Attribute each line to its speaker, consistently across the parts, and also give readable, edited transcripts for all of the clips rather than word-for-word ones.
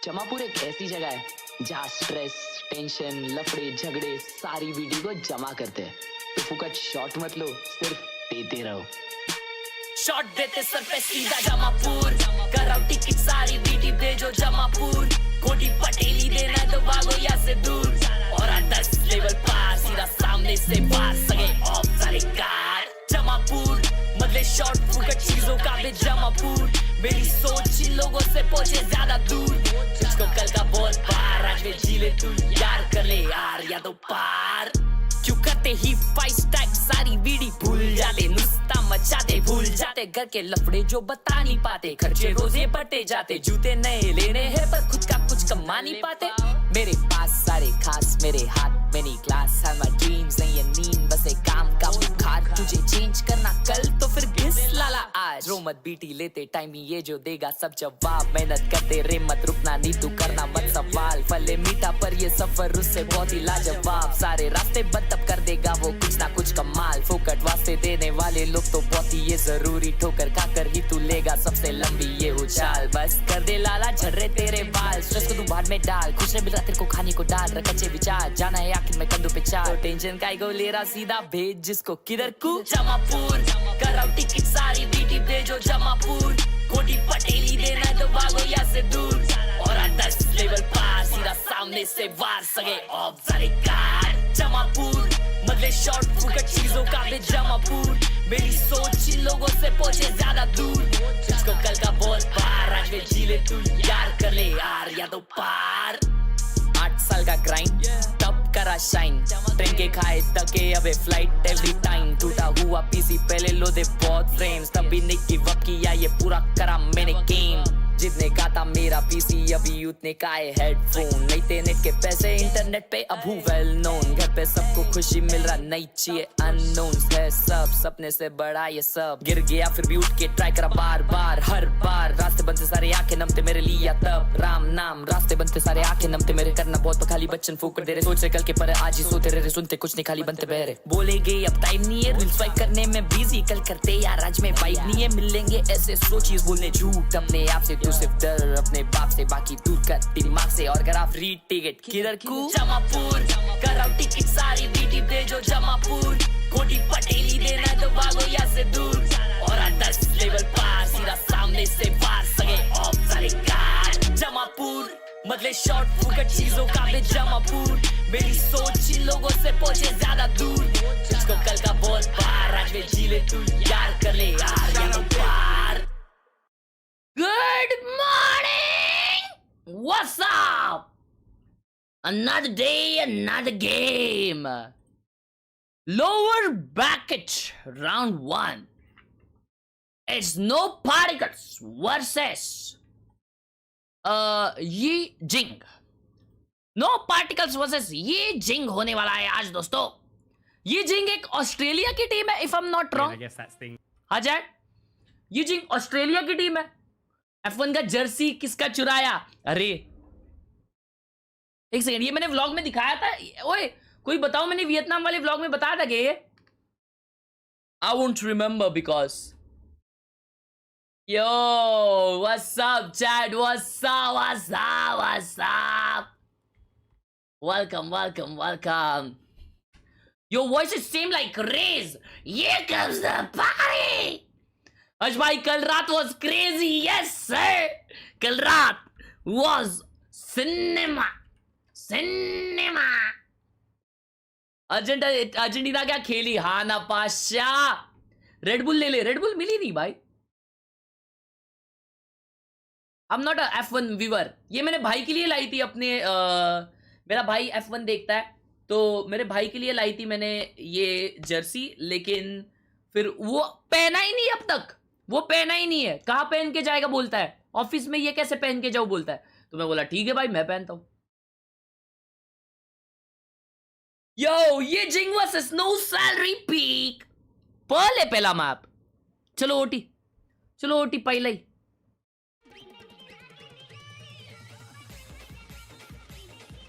Speaker 1: जमापुर एक ऐसी जगह है जहाँ स्ट्रेस, टेंशन, लफड़े, झगड़े सारी वीडियो को जमा करते हैं। तो फुकट शॉट मत लो, सिर्फ देते रहो।
Speaker 2: शॉट देते सर पे सीधा जमापुर, कराओ टिकट सारी बीटी भेजो जमापुर। कोटी पटेली देना तो भागो यहाँ से दूर, और 10 लेवल पार सीधा सामने से पार सगे ऑफ सारे कार। जमापुर बदले शॉट फुकट चीजों का भी जमापुर। मेरी सोच इन लोगों से पहुंचे ज्यादा दूर, तुझको कल का बोल पार आज में जी ले तू यार, कर ले यार या तो पार। क्यों करते ही 5 स्टैक सारी बीड़ी भूल जाते, नुस्ता मचाते भूल जाते, घर के लफड़े जो बता नहीं पाते, खर्चे रोजे बढ़ते जाते, जूते नए लेने हैं पर खुद का कुछ कमा नहीं पाते। मेरे पास सारे खास मेरे हाथ में नहीं क्लास, है माय ड्रीम्स नहीं ये नींद बस एक काम का बुखार। तुझे चेंज करना कल तो फिर घिस लाला आज, रो मत बीटी लेते टाइम ही ये जो देगा सब जवाब। मेहनत करते रे मत रुकना नहीं तू करना मत सवाल, फले मीठा पर ये सफर उससे बहुत ही लाजवाब। सारे रास्ते बंद तब कर देगा वो कुछ ना कुछ कमाल, फोकट वास्ते देने वाले लोग तो बहुत ही ये जरूरी, ठोकर खाकर ही तू लेगा सबसे लंबी ये उछाल। बस कर दे लाला झर्रे तेरे बाल, स्ट्रेस को तू भाड़ में डाल, खुश रह मिल रहा तेरे को खाने को डाल, रख अच्छे विचार, जाना है आखिर में कंधों पे चाल। तो टेंशन काई को ले रहा सीधा भेज जिसको किधर को जमापुर, कराओ टिकट सारी बीटी भेजो जमापुर। कोटी पटेली देना तो भागो यहाँ से दूर, और 10 लेवल पार सीधा सामने से वार सगे ऑफ सारे कार। जमापुर बदले शॉट फुकट चीजों का भी जमापुर। मेरी सोच इन लोगों से पहुंचे ज्यादा दूर, तुझको कल का बोल पार आज में जी ले तू यार, कर ले यार या तो पार। 8 साल का ग्राइंड तब करा शाइन, ट्रेन के खाए तके अबे फ्लाइट एवरी टाइम। टूटा हुआ पीसी पहले लो दे बहुत फ्रेम्स, तभी नहीं गिव अप किया ये पूरा करा मैंने गेम। जितने का था मेरा पीसी अभी उतने का है हेडफोन, नहीं थे नेट के पैसे इंटरनेट पे अब हूँ वेल नोन। घर पे सबको खुशी मिल रहा नहीं चाहिए अननोन है सब, सपने से बड़ा ये सब। गिर गया फिर भी उठ के ट्राई करा बार बार हर बार, रास्ते बनते सारे आंखें नमते मेरे लिए तब राम नाम। रास्ते बनते सारे आंखें नमते मेरे, करना बहुत खाली बच्चन फूक दे रहे, सोच रहे कल के पर आज ही सोते रहे, सुनते कुछ नहीं खाली बनते बहरे। बोलेगे अब टाइम नहीं है रील स्वाइप करने में बिजी, कल करते यार आज में वाइब नहीं है, मिलेंगे ऐसे सोचिए बोलने झूठ अपने आप से। तू सिर्फ डर अपने बाप से, बाकी दूर कर दिमाग से, और ग्राफ री टिकट किधर को जमापुर, कराओ टिकट सारी बीटी भेजो जमापुर। कोटी पटेली देना तो भागो यहाँ से दूर, और 10 लेवल पार सीधा सामने से पार सगे ऑफ सारे कार। जमापुर बदले शॉट फुकट चीजों का भी जमापुर। मेरी सोच इन लोगों से पहुंचे ज्यादा दूर, तुझको कल का बोल पार आज में जी ले तू यार, कर ले यार या तो पार। Good morning! What's up? Another day, another game. Lower bracket, round 1. It's no particles versus Yi Jing. No particles versus Yi Jing होने वाला है आज दोस्तों। Yi Jing एक ऑस्ट्रेलिया की टीम है, if I'm not wrong.
Speaker 3: I guess that's thing.
Speaker 2: हाँ Z, Yi Jing Australia की टीम है। F1 का जर्सी किसका चुराया? अरे एक सेकंड, ये मैंने व्लॉग में दिखाया था। ओए कोई बताओ, मैंने वियतनाम वाले व्लॉग में बताया था कि I won't remember because yo what's up chat, what's up what's up what's up, welcome welcome welcome. Your voice is same like rage, here comes the party. अज भाई कल रात वॉज क्रेजी, यस सर, कल रात was cinema cinema. Argentina क्या खेली, हाँ ना पाशा। रेडबुल ले ले, रेडबुल मिली नहीं भाई। I am not a F1 viewer, ये मैंने भाई के लिए लाई थी अपने मेरा भाई F1 देखता है तो मेरे भाई के लिए लाई थी मैंने ये जर्सी, लेकिन फिर वो पहना ही नहीं अब तक, वो पहना ही नहीं है। कहाँ पहन के जाएगा बोलता है, ऑफिस में ये कैसे पहन के जाओ बोलता है। तो मैं बोला ठीक है भाई मैं पहनता हूं। यो ये जिंग वर्सेस नो सैलरी पीक, पहले पहला मैप। चलो ओटी, चलो ओटी पहला ही।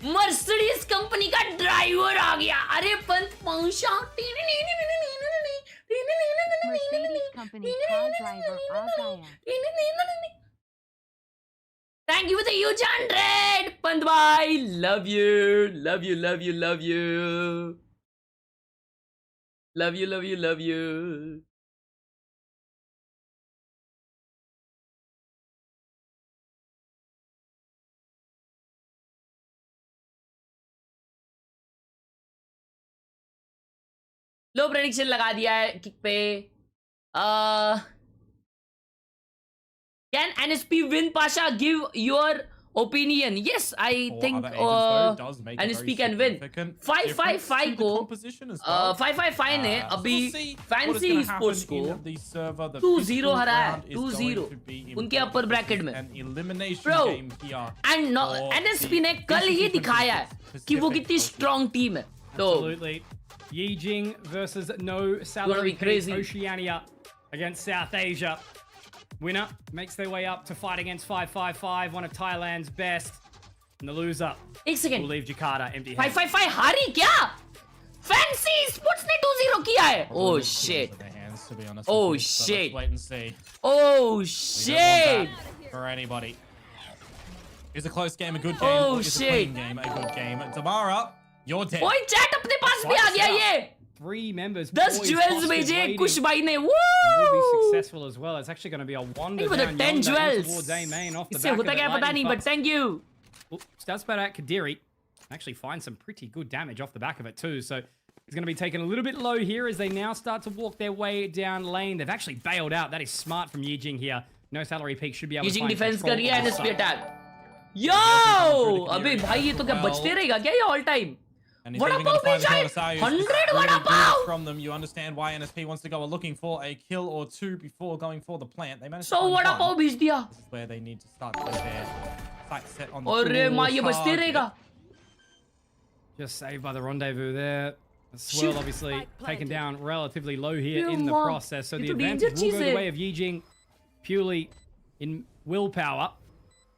Speaker 2: मर्सिडीज कंपनी का ड्राइवर आ गया, अरे पंत पहुंचा।
Speaker 4: Mercedes company car driver आ गया।
Speaker 2: Thank you for the huge 100! Pandbhai! Love you! Love you, love you, love you! Love you, love you, love you! Low prediction लगा दिया है किक पे Can NSP win, Pasha? Give your opinion. Yes, I think NSP can win. 555 को 555 ने अभी fancy sports को 2-0 हराया 2-0 उनके अपर ब्रैकेट में Bro, and NSP ने कल ही दिखाया है कि वो कितनी स्ट्रॉन्ग टीम है तो
Speaker 3: Yijing versus No Salary
Speaker 2: crazy.
Speaker 3: Oceania against South Asia. Winner makes their way up to fight against 555, one of Thailand's best. And the loser
Speaker 2: एक second
Speaker 3: will leave Jakarta empty handed.
Speaker 2: 555 हारी क्या? Fancy sports ने 2-0 किया है Oh shit. Oh shit.
Speaker 4: Wait and see.
Speaker 2: Oh
Speaker 4: We don't want
Speaker 2: shit.
Speaker 4: that for anybody. Is a close game a good game?
Speaker 2: Oh,
Speaker 4: or is a
Speaker 2: shit.
Speaker 4: clean game a good game? Tamara, you're dead.
Speaker 2: ओए chat अपने पास भी आ गया ये
Speaker 3: 3 members.
Speaker 2: 10
Speaker 3: poised,
Speaker 2: jewels
Speaker 3: hostage
Speaker 2: भेजे
Speaker 3: waiting.
Speaker 2: कुछ भाई ने
Speaker 3: Will be
Speaker 2: Woo!
Speaker 3: successful as well. It's actually going to be a wander
Speaker 2: Even the
Speaker 3: down
Speaker 2: 10
Speaker 3: yonder
Speaker 2: jewels.
Speaker 3: towards A main off the
Speaker 2: इससे
Speaker 3: back
Speaker 2: होता
Speaker 3: of
Speaker 2: क्या
Speaker 3: the
Speaker 2: पता नहीं
Speaker 3: lightning
Speaker 2: but thank you
Speaker 3: fast. Starts better at Kadiri. Actually finds some pretty good damage off the back of it too. So he's going to be taken a little bit low here as they now start to walk their way down lane. They've actually bailed out. That is smart from Yijing here. No salary peak should be able to
Speaker 2: using
Speaker 3: find
Speaker 2: defence
Speaker 3: control
Speaker 2: कर रही है
Speaker 3: of the
Speaker 2: NSP
Speaker 3: site.
Speaker 2: Attack yo अबे भाई ये तो क्या बचते रहेगा क्या ये all time
Speaker 4: And he's
Speaker 2: Vada
Speaker 4: even going to
Speaker 2: pav
Speaker 4: find the
Speaker 2: bhi
Speaker 4: Khelraay,
Speaker 2: jai.
Speaker 4: who's
Speaker 2: 100
Speaker 4: really
Speaker 2: vada
Speaker 4: good
Speaker 2: pav.
Speaker 4: from them. You understand why NSP wants to go looking for a kill or two before going for the plant. They managed to
Speaker 2: so
Speaker 4: find
Speaker 2: vada
Speaker 4: one.
Speaker 2: पाव भेज दिया
Speaker 4: This is where they need to start to get their sights set on the
Speaker 2: और
Speaker 4: full
Speaker 2: माँ ये बचते
Speaker 4: target.
Speaker 2: रहेगा
Speaker 3: Just saved by the rendezvous there. The swirl
Speaker 2: Shoot.
Speaker 3: obviously taken down relatively low here
Speaker 2: Yeah,
Speaker 3: in the
Speaker 2: man.
Speaker 3: process. So
Speaker 2: ये
Speaker 3: the
Speaker 2: तो danger
Speaker 3: advantage will
Speaker 2: cheese
Speaker 3: go
Speaker 2: है।
Speaker 3: the way of Yijing purely in willpower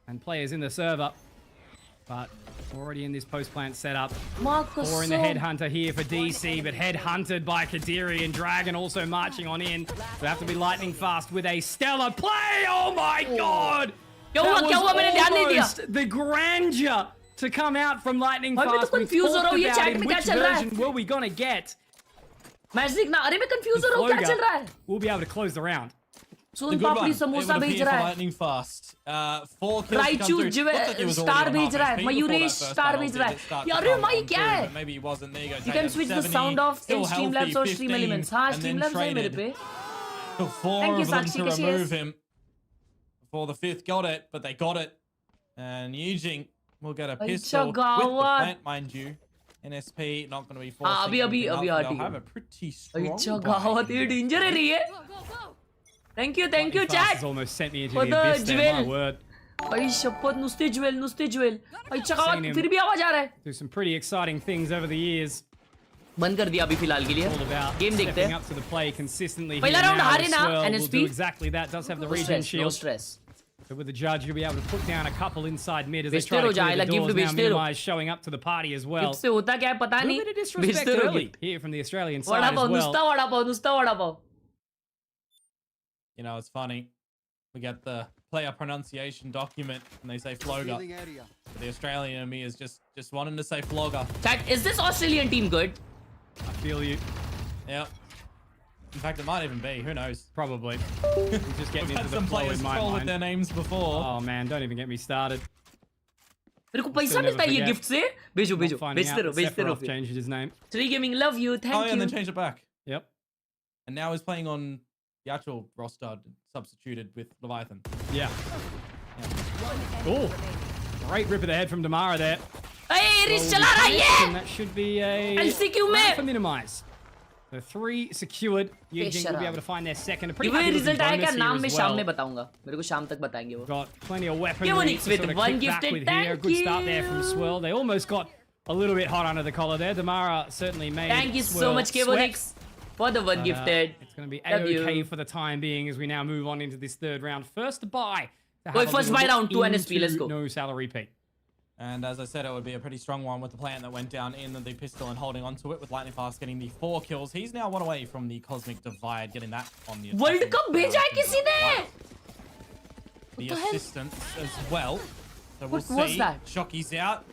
Speaker 3: and players in the server. But already in this post-plant setup.
Speaker 2: माँ
Speaker 3: Or in the
Speaker 2: कसम
Speaker 3: headhunter here for DC, but headhunted by Kadiri and Dragon also marching on in. So have to be lightning fast with a stellar play. Oh my god!
Speaker 2: क्या हुआ मैंने ध्यान नहीं दिया
Speaker 3: Almost the grandeur to come out from lightning
Speaker 2: भाई मैं
Speaker 3: fast.
Speaker 2: तो
Speaker 3: We
Speaker 2: confused हो रहा
Speaker 3: talked
Speaker 2: हूँ ये
Speaker 3: about
Speaker 2: chat
Speaker 3: in
Speaker 2: में क्या
Speaker 3: which
Speaker 2: चल रहा है
Speaker 3: version were we gonna get?
Speaker 2: Match देखना अरे मैं कंफ्यूज हो रहा हूँ क्या चल रहा है
Speaker 3: We'll be able to close the round.
Speaker 4: The
Speaker 2: soan
Speaker 4: good
Speaker 2: papdi
Speaker 4: one.
Speaker 2: Samosa
Speaker 4: Able to
Speaker 2: भेज
Speaker 4: clear
Speaker 2: रहा
Speaker 4: for
Speaker 2: है
Speaker 4: lightning fast. 4 kills to come
Speaker 2: Raichu
Speaker 4: through. Looks like he was
Speaker 2: star
Speaker 4: already on
Speaker 2: भेज रहा है
Speaker 4: half HP before
Speaker 2: Mayuresh
Speaker 4: that first
Speaker 2: star
Speaker 4: double
Speaker 2: भेज रहा
Speaker 4: digit start
Speaker 2: है
Speaker 4: to
Speaker 2: यार
Speaker 4: come
Speaker 2: भाई
Speaker 4: on
Speaker 2: क्या
Speaker 4: through,
Speaker 2: है
Speaker 4: but maybe he wasn't. There you go.
Speaker 2: You
Speaker 4: Take
Speaker 2: can
Speaker 4: it
Speaker 2: switch the
Speaker 4: 70,
Speaker 2: sound off in
Speaker 4: still
Speaker 2: Streamlabs
Speaker 4: healthy,
Speaker 2: or Stream
Speaker 4: 15,
Speaker 2: Elements हाँ
Speaker 4: and then
Speaker 2: Streamlabs है मेरे
Speaker 4: traded.
Speaker 2: पे
Speaker 4: Took 4
Speaker 2: Thank you,
Speaker 4: of them
Speaker 2: Sakshi,
Speaker 4: to
Speaker 2: कैसी
Speaker 4: remove
Speaker 2: है?
Speaker 4: him before the 5th got it, but they got it. And Yijing will get a pistol with the
Speaker 2: गावत।
Speaker 4: plant, mind you. NSP not going to be forcing
Speaker 2: हाँ अभी
Speaker 4: anything else, but
Speaker 2: हाँ
Speaker 4: they'll
Speaker 2: ठीक
Speaker 4: have
Speaker 2: है
Speaker 4: a pretty strong
Speaker 2: अच्छा
Speaker 4: buy
Speaker 2: गावत ये
Speaker 4: here.
Speaker 2: Danger है रही है thank you
Speaker 3: Lightning
Speaker 2: chat
Speaker 3: fast has almost sent me into
Speaker 2: For
Speaker 3: the
Speaker 2: the
Speaker 3: abyss there, my
Speaker 2: jewel.
Speaker 3: word.
Speaker 2: भाई शपथ नुस्ते ज्वेल अच्छा गावत
Speaker 3: Seen him.
Speaker 2: फिर भी आवाज आ रहा है
Speaker 3: Do some pretty exciting things over the years.
Speaker 2: बंद कर दिया अभी फिलहाल के लिए
Speaker 3: All about
Speaker 2: गेम देखते
Speaker 3: stepping
Speaker 2: हैं
Speaker 3: up to the play consistently.
Speaker 2: पहला
Speaker 3: here
Speaker 2: round
Speaker 3: now.
Speaker 2: हारे
Speaker 3: The
Speaker 2: ना,
Speaker 3: Swirl will
Speaker 2: NSP.
Speaker 3: do exactly that. Does have the regen
Speaker 2: no
Speaker 3: shield.
Speaker 2: Stress
Speaker 3: But with the judge, you'll be able to put down a couple inside mid as they
Speaker 2: बेचते
Speaker 3: try to
Speaker 2: रहो,
Speaker 3: clear the
Speaker 2: जाएला, gift
Speaker 3: doors. Now
Speaker 2: बेचते रहो।
Speaker 3: Minimize showing up to the party as well.
Speaker 2: Gift से होता क्या है पता
Speaker 3: A
Speaker 2: नहीं
Speaker 3: little bit of disrespect
Speaker 2: बेचते रहो
Speaker 3: early
Speaker 2: gift
Speaker 3: here from the Australian
Speaker 2: vada
Speaker 3: side
Speaker 2: pav
Speaker 3: as well.
Speaker 2: नुस्ता vada pav
Speaker 4: You know, it's funny. We get the player pronunciation document and they say flogger. But the Australian in me is just wanting to say flogger.
Speaker 2: Chat, is this Australian team good?
Speaker 3: I feel you.
Speaker 4: Yep. In fact, it might even be. Who knows?
Speaker 3: Probably. You just get
Speaker 4: We've
Speaker 3: me
Speaker 4: had
Speaker 3: into the
Speaker 4: some
Speaker 3: flow
Speaker 4: players
Speaker 3: in my
Speaker 4: troll with
Speaker 3: mind.
Speaker 4: their names before.
Speaker 3: Oh man, don't even get me started.
Speaker 2: मेरे को पैसा
Speaker 3: never
Speaker 2: मिलता है ये
Speaker 3: forget.
Speaker 2: Gift से भेजो
Speaker 3: Not finding
Speaker 2: बेचते
Speaker 3: out
Speaker 2: रहो
Speaker 3: that
Speaker 2: बेचते रहो
Speaker 3: Sephiroth changed his name.
Speaker 2: Tree Gaming love you
Speaker 4: Oh,
Speaker 2: thank
Speaker 4: yeah, and then
Speaker 2: you
Speaker 4: changed it back.
Speaker 3: Yep.
Speaker 4: And now he's playing on the actual roster substituted with Leviathan.
Speaker 3: Yeah. Oh, great rip of the head from Damara there.
Speaker 2: ए रिस
Speaker 3: Well,
Speaker 2: चला रहा है
Speaker 3: and
Speaker 2: ये
Speaker 3: that should be a
Speaker 2: LCQ में।
Speaker 3: round for minimize. So 3 secured. Yijing will be able to find their second. A pretty
Speaker 2: ये
Speaker 3: happy looking
Speaker 2: result आया क्या
Speaker 3: bonus here
Speaker 2: नाम
Speaker 3: as
Speaker 2: मैं शाम
Speaker 3: well.
Speaker 2: में बताऊंगा मेरे को शाम तक बताएंगे वो
Speaker 3: Got plenty of
Speaker 2: Give
Speaker 3: weaponry
Speaker 2: one
Speaker 3: to
Speaker 2: X with
Speaker 3: sort of
Speaker 2: one
Speaker 3: kick back
Speaker 2: gifted,
Speaker 3: with here.
Speaker 2: thank
Speaker 3: Good start there from
Speaker 2: you.
Speaker 3: Swirl. They almost got a little bit hot under the collar there. Damara certainly made
Speaker 2: thank you so
Speaker 3: Swirl
Speaker 2: much
Speaker 3: sweat.
Speaker 2: K1X for the one
Speaker 3: But,
Speaker 2: gifted
Speaker 3: it's going to be
Speaker 2: Love you.
Speaker 3: A-okay for the time being as we now move on into this third round. First buy. to have
Speaker 2: Wait,
Speaker 3: a
Speaker 2: first
Speaker 3: little
Speaker 2: buy
Speaker 3: look
Speaker 2: round, 2 NSP, let's
Speaker 3: into
Speaker 2: go.
Speaker 3: No salary peak.
Speaker 4: And as I said, it would be a pretty strong one with the plant that went down in the pistol and holding onto it with Lightning Fast getting the 4 kills. He's now one away from the Cosmic Divide, getting that on the
Speaker 2: world cup भेजा है किसी ने
Speaker 4: the
Speaker 2: the hell?
Speaker 4: assistance as well. So we'll
Speaker 2: What was
Speaker 4: see.
Speaker 2: that?
Speaker 4: Shockey's out.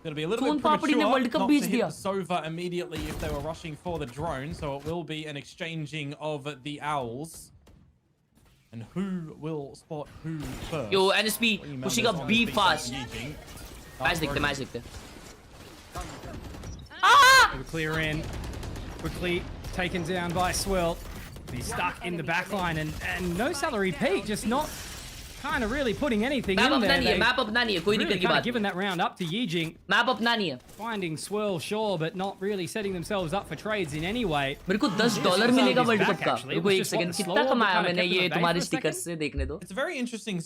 Speaker 4: Gonna be a little
Speaker 2: Soon
Speaker 4: bit
Speaker 2: Papadi
Speaker 4: premature
Speaker 2: ने World Cup
Speaker 4: not
Speaker 2: beach
Speaker 4: to hit
Speaker 2: दिया.
Speaker 4: the Sova immediately if they were rushing for the drone. So it will be an exchanging of the owls. And who will spot who first?
Speaker 2: Yo, NSP
Speaker 4: Three
Speaker 2: pushing
Speaker 4: members
Speaker 2: up
Speaker 4: on
Speaker 2: B
Speaker 4: the
Speaker 2: fast.
Speaker 4: Yijing.
Speaker 2: Match देखते. Ah!
Speaker 3: They clear in. Quickly taken down by Swirl. He's stuck in the back line and no salary peak, just not kind of really putting anything
Speaker 2: Map
Speaker 3: in
Speaker 2: अपना
Speaker 3: there.
Speaker 2: नहीं है, map अपना नहीं है, कोई
Speaker 3: Really
Speaker 2: दिक्कत की
Speaker 3: kind of
Speaker 2: बात.
Speaker 3: giving that round up to Yijing.
Speaker 2: Map अपना नहीं है.
Speaker 3: Finding Swirl, sure, but not really setting themselves up for trades in any way.
Speaker 2: मेरे को $10
Speaker 3: Yes,
Speaker 2: मिलेगा
Speaker 3: he's
Speaker 2: वर्ल्ड
Speaker 3: back,
Speaker 2: कप का.
Speaker 3: actually.
Speaker 2: रुको
Speaker 3: It was
Speaker 2: एक
Speaker 3: just what
Speaker 2: सेकंड
Speaker 3: the
Speaker 2: कितना
Speaker 3: slow
Speaker 2: कमाया
Speaker 3: kind of
Speaker 2: मैंने
Speaker 3: kept
Speaker 2: ये
Speaker 3: them at bay
Speaker 2: तुम्हारे
Speaker 3: for a
Speaker 2: स्टिकर्स
Speaker 3: second.
Speaker 2: से देखने दो.
Speaker 4: It's a very interesting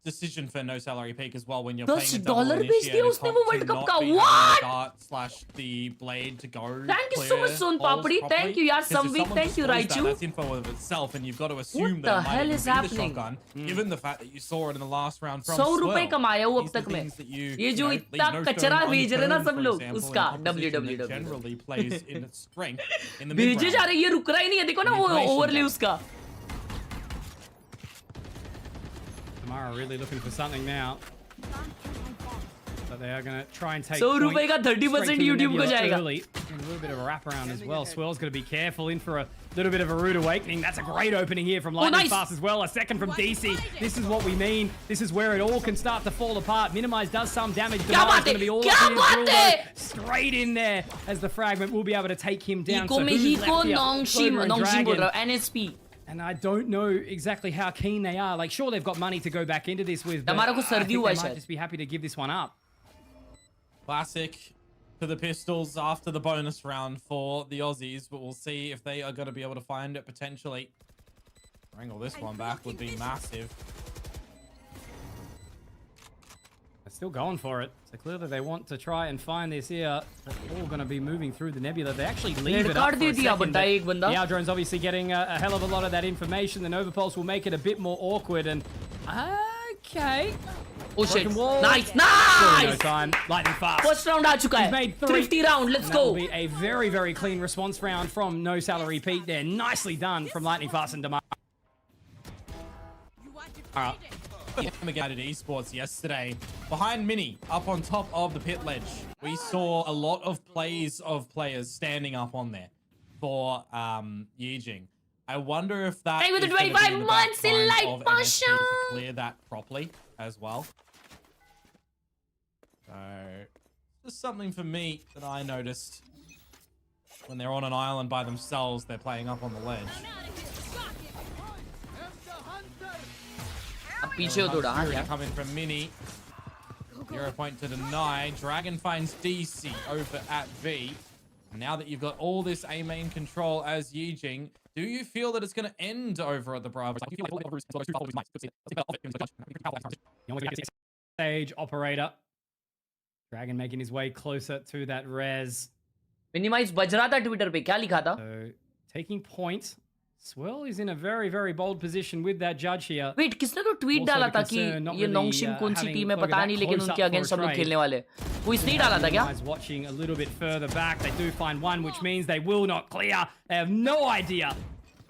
Speaker 4: decision for no salary peak as well when you're
Speaker 2: $10
Speaker 4: playing a double
Speaker 2: बेच दिया
Speaker 4: initiator
Speaker 2: उसने वो
Speaker 4: comp
Speaker 2: World
Speaker 4: to
Speaker 2: Cup
Speaker 4: not
Speaker 2: का.
Speaker 4: be having
Speaker 2: What?
Speaker 4: the dart slash the blade to go.
Speaker 2: Thank you so much,
Speaker 4: clear
Speaker 2: Soon
Speaker 4: holes
Speaker 2: Papadi.
Speaker 4: properly.
Speaker 2: Thank you, yaar,
Speaker 4: 'Cause if
Speaker 2: Samvik.
Speaker 4: someone
Speaker 2: Thank you,
Speaker 4: destroys that,
Speaker 2: Raichu.
Speaker 4: That's info of itself, and you've got to assume
Speaker 2: What
Speaker 4: that
Speaker 2: the
Speaker 4: it might
Speaker 2: hell
Speaker 4: even
Speaker 2: is
Speaker 4: be the
Speaker 2: happening?
Speaker 4: shotgun, given the fact that you saw it in the last round from
Speaker 2: 100 रुपए
Speaker 4: Swirl.
Speaker 2: कमाया वो अब
Speaker 4: These are
Speaker 2: तक में.
Speaker 4: things that you
Speaker 2: ये जो
Speaker 4: know,
Speaker 2: इतना
Speaker 4: leave no
Speaker 2: कचरा
Speaker 4: stone
Speaker 2: भेज रहे हैं ना
Speaker 4: unturned,
Speaker 2: सब
Speaker 4: for
Speaker 2: लोग,
Speaker 4: example, in
Speaker 2: उसका,
Speaker 4: a composition that
Speaker 2: www.
Speaker 4: generally plays in its strength in the
Speaker 2: भेजे
Speaker 4: mid
Speaker 2: जा रहे हैं, ये रुक रहा ही नहीं है. देखो ना वो
Speaker 4: Manipulation
Speaker 2: ओवरले
Speaker 4: jump.
Speaker 2: उसका.
Speaker 3: Tamara really looking for something now. But they are going to try and take
Speaker 2: 100 रुपए का 30%
Speaker 3: straight to the
Speaker 2: YouTube को
Speaker 3: nebula
Speaker 2: जाएगा.
Speaker 3: early. And a little bit of a wraparound as well. Swirl's got to be careful in for a little bit of a rude awakening. That's a great opening here from Lightning
Speaker 2: nice.
Speaker 3: Fast as well. A second from DC. This is what we mean. This is where it all can start to fall apart. Minimize does some damage.
Speaker 2: क्या
Speaker 3: Damage
Speaker 2: बात
Speaker 3: going
Speaker 2: है?
Speaker 3: to be all
Speaker 2: क्या
Speaker 3: up in his
Speaker 2: बात
Speaker 3: drill,
Speaker 2: है?
Speaker 3: though. Straight in there as the fragment will be able to take him down.
Speaker 2: Iko
Speaker 3: So
Speaker 2: में
Speaker 3: who's
Speaker 2: Hiko
Speaker 3: left here?
Speaker 2: Nongshim
Speaker 3: Clover and
Speaker 2: बोल
Speaker 3: Dragon.
Speaker 2: रहा हूँ, NSP.
Speaker 3: And I don't know exactly how keen they are. Like, sure, they've got money to go back into this with, but
Speaker 2: हमारा को
Speaker 3: I
Speaker 2: सर्दी
Speaker 3: think
Speaker 2: हुआ
Speaker 3: they
Speaker 2: है
Speaker 3: might
Speaker 2: शायद.
Speaker 3: just be happy to give this one up.
Speaker 4: Classic to the pistols after the bonus round for the Aussies, but we'll see if they are going to be able to find it potentially. Wrangle this one back would be massive.
Speaker 3: They're still going for it. So clearly they want to try and find this here. They're all going to be moving through the nebula. They actually leave
Speaker 2: Red
Speaker 3: it up
Speaker 2: card
Speaker 3: for
Speaker 2: they
Speaker 3: a
Speaker 2: दिया
Speaker 3: second.
Speaker 2: बंदा,
Speaker 3: But
Speaker 2: एक बंदा.
Speaker 3: the Owl Drone's obviously getting a hell of a lot of that information. The Nova Pulse will make it a bit more awkward. And okay.
Speaker 2: Oh shit.
Speaker 3: Broken wall.
Speaker 2: Nice,
Speaker 3: Still no
Speaker 2: nice.
Speaker 3: time. Lightning Fast.
Speaker 2: First round आ चुका
Speaker 3: He's
Speaker 2: है.
Speaker 3: made 3.
Speaker 2: Thrifty round, let's
Speaker 3: And that will
Speaker 2: go.
Speaker 3: be a very, very clean response round from No Salary Pete there. Nicely done from Lightning Fast and Damar. Alright.
Speaker 4: Again at esports yesterday, behind Mini, up on top of the pit ledge, we saw a lot of plays of players standing up on there for Yijing. I wonder if that
Speaker 2: Hey, with the
Speaker 4: is gonna be
Speaker 2: 25
Speaker 4: the
Speaker 2: months in
Speaker 4: backline
Speaker 2: light
Speaker 4: of NSP
Speaker 2: passion.
Speaker 4: to clear that properly as well. So, just something for me that I noticed when they're on an island by themselves, they're playing up on the ledge.
Speaker 2: अब पीछे हो थोड़ा, हाँ
Speaker 4: Fury
Speaker 2: यार.
Speaker 4: coming from Mini. 0 point to deny. Dragon finds DC over at V. Now that you've got all this A main control as Yijing, do you feel that it's going to end over at the Bravo?
Speaker 3: Stage operator. Dragon making his way closer to that res.
Speaker 2: Minimize बज रहा था Twitter पे, क्या लिखा था?
Speaker 3: So taking point. Swirl is in a very, very bold position with that judge here.
Speaker 2: Wait, किसने तो tweet
Speaker 3: Also
Speaker 2: डाला
Speaker 3: the
Speaker 2: था कि
Speaker 3: concern not
Speaker 2: ये
Speaker 3: really,
Speaker 2: नोंगशिम कौन सी
Speaker 3: having
Speaker 2: टीम है
Speaker 3: Clover
Speaker 2: पता
Speaker 3: that
Speaker 2: नहीं, लेकिन
Speaker 3: close
Speaker 2: उनके
Speaker 3: up for
Speaker 2: अगेंस्ट
Speaker 3: a
Speaker 2: सब लोग
Speaker 3: trade.
Speaker 2: खेलने वाले. कोई इसने ही डाला था क्या?
Speaker 3: Guys watching a little bit further back. They do find one, which means they will not clear. They have no idea.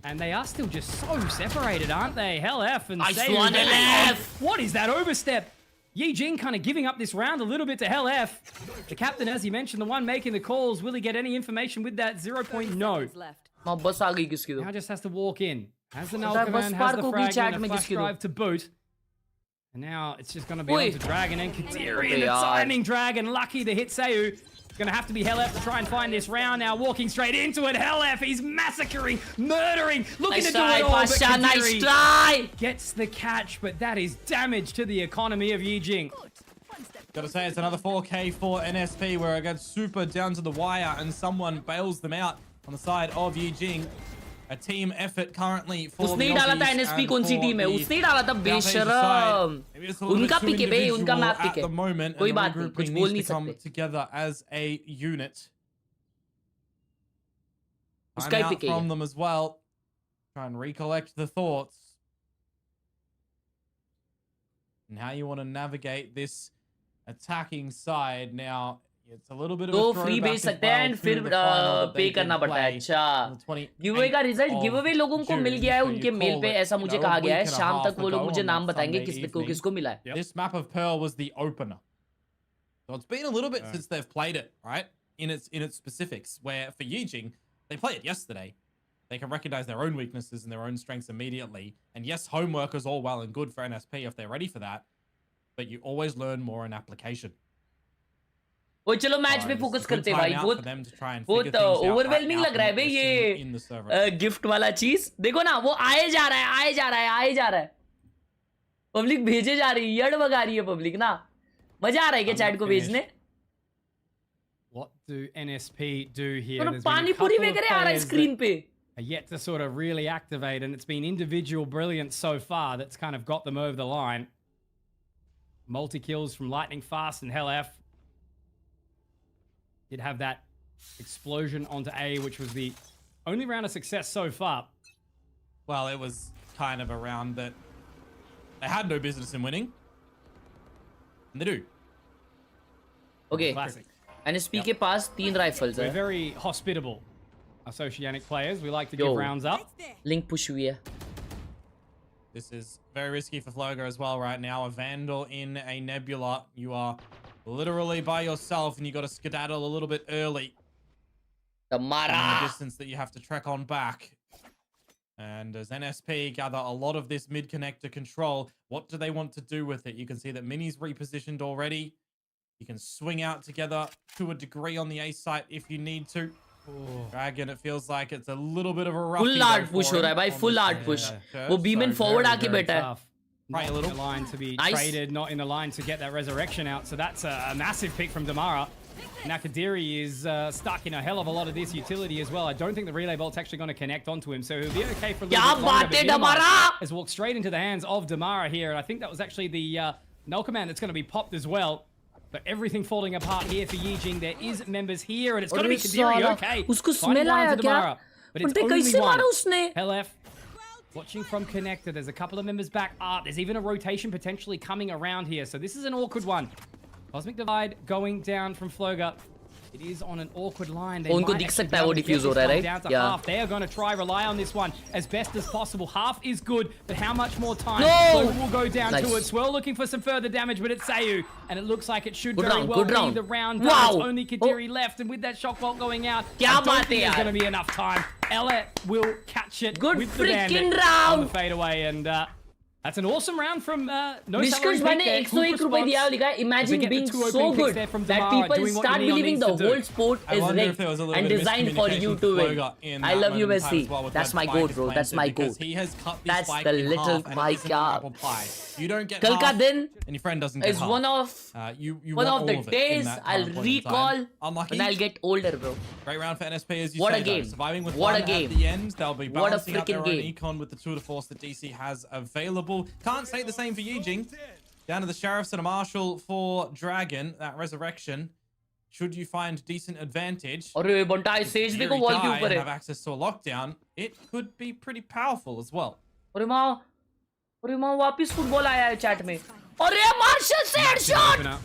Speaker 3: And they are still just so separated, aren't they? Hell F and
Speaker 2: Nice
Speaker 3: Seiyu
Speaker 2: one,
Speaker 3: going
Speaker 2: LF.
Speaker 3: on. What is that overstep? Yijing kind of giving up this round a little bit to Hell F. The captain, as he mentioned, the one making the calls. Will he get any information with that 0 point? No.
Speaker 2: हाँ बस आ गई किसकी तो.
Speaker 3: Now just has to walk in. Has the
Speaker 2: बस
Speaker 3: Nulkavan, has
Speaker 2: par
Speaker 3: the
Speaker 2: को भी chat
Speaker 3: fragment,
Speaker 2: में
Speaker 3: a flash
Speaker 2: किसकी दो.
Speaker 3: drive to boot. And now it's just going to be
Speaker 2: Oi.
Speaker 3: on to Dragon and Kadiri.
Speaker 2: Oi,
Speaker 3: And the
Speaker 2: yaar.
Speaker 3: timing Dragon, lucky to hit Seiyu. It's going to have to be Hellef to try and find this round now. Walking straight into it. Hellef, he's massacring, murdering, looking
Speaker 2: Nice
Speaker 3: to do
Speaker 2: try,
Speaker 3: it all. But
Speaker 2: Pasha, nice
Speaker 3: Kadiri
Speaker 2: try.
Speaker 3: gets the catch, but that is damage to the economy of Yijing.
Speaker 4: Gotta say, it's another 4K for NSP where it gets super down to the wire and someone bails them out on the side of Yijing. A team effort currently for
Speaker 2: उसने ही
Speaker 4: the
Speaker 2: डाला था
Speaker 4: Aussies
Speaker 2: NSP
Speaker 4: and
Speaker 2: कौन सी
Speaker 4: for
Speaker 2: team है?
Speaker 4: the
Speaker 2: उसने ही डाला था
Speaker 4: South Asian
Speaker 2: बेशरम.
Speaker 4: side. Maybe it's a little bit
Speaker 2: उनका
Speaker 4: too
Speaker 2: पिक है बे, उनका
Speaker 4: individual
Speaker 2: मैप
Speaker 4: at
Speaker 2: पिक है.
Speaker 4: the moment,
Speaker 2: कोई
Speaker 4: and the
Speaker 2: बात नहीं, कुछ
Speaker 4: regrouping
Speaker 2: बोल
Speaker 4: needs
Speaker 2: नहीं
Speaker 4: to come
Speaker 2: सकते.
Speaker 4: together as a unit.
Speaker 2: उसका
Speaker 4: Find
Speaker 2: ही
Speaker 4: out
Speaker 2: पिक है
Speaker 4: from
Speaker 2: ये.
Speaker 4: them as well. Try and recollect the thoughts. And how you want to navigate this attacking side. Now, It's a little bit of
Speaker 2: तो
Speaker 4: a
Speaker 2: free
Speaker 4: throwback
Speaker 2: भेज
Speaker 4: as
Speaker 2: सकते हैं
Speaker 4: well
Speaker 2: and
Speaker 4: to
Speaker 2: फिर
Speaker 4: the final that
Speaker 2: पे
Speaker 4: they
Speaker 2: करना
Speaker 4: did
Speaker 2: पड़ता है.
Speaker 4: play
Speaker 2: अच्छा,
Speaker 4: on the 28th
Speaker 2: गिवअवे का रिजल्ट
Speaker 4: of
Speaker 2: गिवअवे लोगों को मिल
Speaker 4: June,
Speaker 2: गया है
Speaker 4: so
Speaker 2: उनके
Speaker 4: you
Speaker 2: मेल
Speaker 4: call
Speaker 2: पे,
Speaker 4: it,
Speaker 2: ऐसा
Speaker 4: you
Speaker 2: मुझे
Speaker 4: know,
Speaker 2: कहा
Speaker 4: a
Speaker 2: गया है.
Speaker 4: week and a
Speaker 2: शाम
Speaker 4: half
Speaker 2: तक वो लोग
Speaker 4: ago
Speaker 2: मुझे
Speaker 4: on
Speaker 2: नाम
Speaker 4: that
Speaker 2: बताएंगे
Speaker 4: Sunday
Speaker 2: किसको
Speaker 4: evening.
Speaker 2: किसको मिला है.
Speaker 4: This map of Pearl was the opener. So it's been a little bit since they've played it, right? In its specifics, where for Yijing, they played it yesterday. They can recognize their own weaknesses and their own strengths immediately. And yes, homework is all well and good for NSP if they're ready for that. But you always learn more in application.
Speaker 2: वो चलो match
Speaker 4: So
Speaker 2: पे
Speaker 4: this is
Speaker 2: focus
Speaker 4: a good
Speaker 2: करते हैं
Speaker 4: time
Speaker 2: भाई.
Speaker 4: out
Speaker 2: बहुत
Speaker 4: for them to try and figure
Speaker 2: बहुत
Speaker 4: things out right
Speaker 2: overwhelming
Speaker 4: now
Speaker 2: लग रहा है
Speaker 4: from
Speaker 2: भाई
Speaker 4: what we're seeing in the server.
Speaker 2: ये गिफ्ट वाला चीज. देखो ना, वो आए जा रहा है, आए जा रहा है, आए जा रहा है. पब्लिक भेजे जा रही है, यड़ बगा रही है पब्लिक ना. मजा आ रहा है क्या चैट को भेजने?
Speaker 3: What do NSP do here?
Speaker 2: तो
Speaker 3: There's been a
Speaker 2: पानी पूरी
Speaker 3: couple of
Speaker 2: वगैरह आ रहा है
Speaker 3: players
Speaker 2: स्क्रीन
Speaker 3: that
Speaker 2: पे.
Speaker 3: are yet to sort of really activate, and it's been individual brilliance so far that's kind of got them over the line. Multi-kills from Lightning Fast and Hell F. Did have that explosion onto A, which was the only round of success so far.
Speaker 4: Well, it was kind of a round that they had no business in winning. And they do.
Speaker 2: Okay,
Speaker 3: Classic.
Speaker 2: NSP के पास 3 rifles
Speaker 3: We're
Speaker 2: है.
Speaker 3: very hospitable, us Oceanic players. We like to
Speaker 2: Yo.
Speaker 3: give rounds up.
Speaker 2: Link push हुई है.
Speaker 4: This is very risky for Floga as well right now. A Vandal in a Nebula. You are literally by yourself and you got to skedaddle a little bit early. In the
Speaker 2: Tamara.
Speaker 4: distance that you have to trek on back. And as NSP gather a lot of this mid-connector control, what do they want to do with it? You can see that Mini's repositioned already. You can swing out together to a degree on the A site if you need to. Dragon, it feels like it's a little bit of a rough.
Speaker 2: Full art push हो रहा है भाई, full art push. वो बीमन forward आके बैठा है.
Speaker 3: Not
Speaker 4: a
Speaker 3: in
Speaker 4: little.
Speaker 3: the line to be
Speaker 2: Nice.
Speaker 3: traded, not in the line to get that resurrection out. So that's a massive pick from Damara. Nakadiri is stuck in a hell of a lot of this utility as well. I don't think the relay bolt's actually going to connect onto him, so he'll be okay for a little
Speaker 2: क्या
Speaker 3: bit longer.
Speaker 2: बात है Damara!
Speaker 3: Has walked straight into the hands of Damara here, and I think that was actually the null command that's going to be popped as well. But everything falling apart here for Yijing. There is members here, and it's going to be Kadiri. Okay,
Speaker 2: उसको
Speaker 3: finding
Speaker 2: smell
Speaker 3: one
Speaker 2: आया
Speaker 3: to
Speaker 2: क्या?
Speaker 3: Damara, but it's
Speaker 2: उल्टे
Speaker 3: only
Speaker 2: कैसे
Speaker 3: one.
Speaker 2: मारा उसने?
Speaker 3: LF watching from connector. There's a couple of members back up. There's even a rotation potentially coming around here. So this is an awkward one. Cosmic Divide going down from Floga. It is on an awkward line. They
Speaker 2: उनको
Speaker 3: might
Speaker 2: दिख
Speaker 3: actually
Speaker 2: सकता
Speaker 3: be
Speaker 2: है वो
Speaker 3: able to
Speaker 2: diffuse
Speaker 3: get
Speaker 2: हो
Speaker 3: this
Speaker 2: रहा है,
Speaker 3: one
Speaker 2: right?
Speaker 3: down to
Speaker 2: Yeah.
Speaker 3: half. They are going to try rely on this one as best as possible. Half is good, but how much more time?
Speaker 2: No!
Speaker 3: Floga will go down
Speaker 2: Nice.
Speaker 3: to it. Swirl looking for some further damage, but it's Sayu, and it looks like it should
Speaker 2: Good
Speaker 3: very
Speaker 2: round,
Speaker 3: well
Speaker 2: good
Speaker 3: be
Speaker 2: round.
Speaker 3: the round.
Speaker 2: Wow!
Speaker 3: It's only Kadiri left, and with that shock bolt going out,
Speaker 2: क्या
Speaker 3: I don't
Speaker 2: बात है
Speaker 3: think there's
Speaker 2: यार?
Speaker 3: going to be enough time. Ella will catch it
Speaker 2: Good
Speaker 3: with the
Speaker 2: freaking
Speaker 3: bandit
Speaker 2: round!
Speaker 3: on the fadeaway, and that's an awesome round from no
Speaker 2: निष्कर्ष
Speaker 3: salary
Speaker 2: मैंने
Speaker 3: pick there.
Speaker 2: 101
Speaker 3: Quick
Speaker 2: रुपए दिया और
Speaker 3: response.
Speaker 2: लिखा है
Speaker 3: As they
Speaker 2: imagine
Speaker 3: get the
Speaker 2: being
Speaker 3: two
Speaker 2: so
Speaker 3: opening picks
Speaker 2: good
Speaker 3: there from
Speaker 2: that
Speaker 3: Damara,
Speaker 2: people
Speaker 3: doing what
Speaker 2: start
Speaker 3: Neon
Speaker 2: believing
Speaker 3: needs
Speaker 2: the
Speaker 3: to do.
Speaker 2: whole sport
Speaker 4: I
Speaker 2: is
Speaker 4: wonder if
Speaker 2: rigged
Speaker 4: there was a little
Speaker 2: and
Speaker 4: bit of
Speaker 2: designed for you
Speaker 4: miscommunication
Speaker 2: to
Speaker 4: with
Speaker 2: win.
Speaker 4: Floga in
Speaker 2: I
Speaker 4: that
Speaker 2: love you,
Speaker 4: moment in time
Speaker 2: Messi.
Speaker 4: as well with
Speaker 2: That's
Speaker 4: that
Speaker 2: my
Speaker 4: spike
Speaker 2: goat,
Speaker 4: is
Speaker 2: bro. That's
Speaker 4: planted
Speaker 2: my
Speaker 4: because
Speaker 2: goat.
Speaker 4: he has cut this
Speaker 2: That's
Speaker 4: spike
Speaker 2: the
Speaker 4: in
Speaker 2: little
Speaker 4: half and
Speaker 2: my
Speaker 4: it isn't an
Speaker 2: God.
Speaker 4: apple pie. You don't get
Speaker 2: कल का
Speaker 4: half
Speaker 2: दिन
Speaker 4: and your friend doesn't get
Speaker 2: is
Speaker 4: half.
Speaker 2: one of
Speaker 4: You
Speaker 2: one
Speaker 4: want
Speaker 2: of the
Speaker 4: all of it in
Speaker 2: days
Speaker 4: that
Speaker 2: I'll
Speaker 4: time point in time.
Speaker 2: recall
Speaker 4: Unlucky.
Speaker 2: when I'll get older, bro.
Speaker 4: Great round for NSP as you
Speaker 2: What
Speaker 4: say,
Speaker 2: a game.
Speaker 4: though. Surviving with
Speaker 2: What a
Speaker 4: one
Speaker 2: game.
Speaker 4: at the end. They'll be
Speaker 2: What a
Speaker 4: balancing out their
Speaker 2: freaking
Speaker 4: own
Speaker 2: game.
Speaker 4: econ with the tour de force that DC has available. Can't say the same for Yijing. Down to the Sheriffs and a Marshal for Dragon. That resurrection. Should you find decent advantage,
Speaker 2: और ये बंटा says देखो
Speaker 4: Fury
Speaker 2: wall के
Speaker 4: die
Speaker 2: ऊपर
Speaker 4: and
Speaker 2: है.
Speaker 4: have access to a lockdown, it could be pretty powerful as well.
Speaker 2: अरे माँ वापस football आया है चैट में. अरे मार्शल से headshot.
Speaker 3: Opener.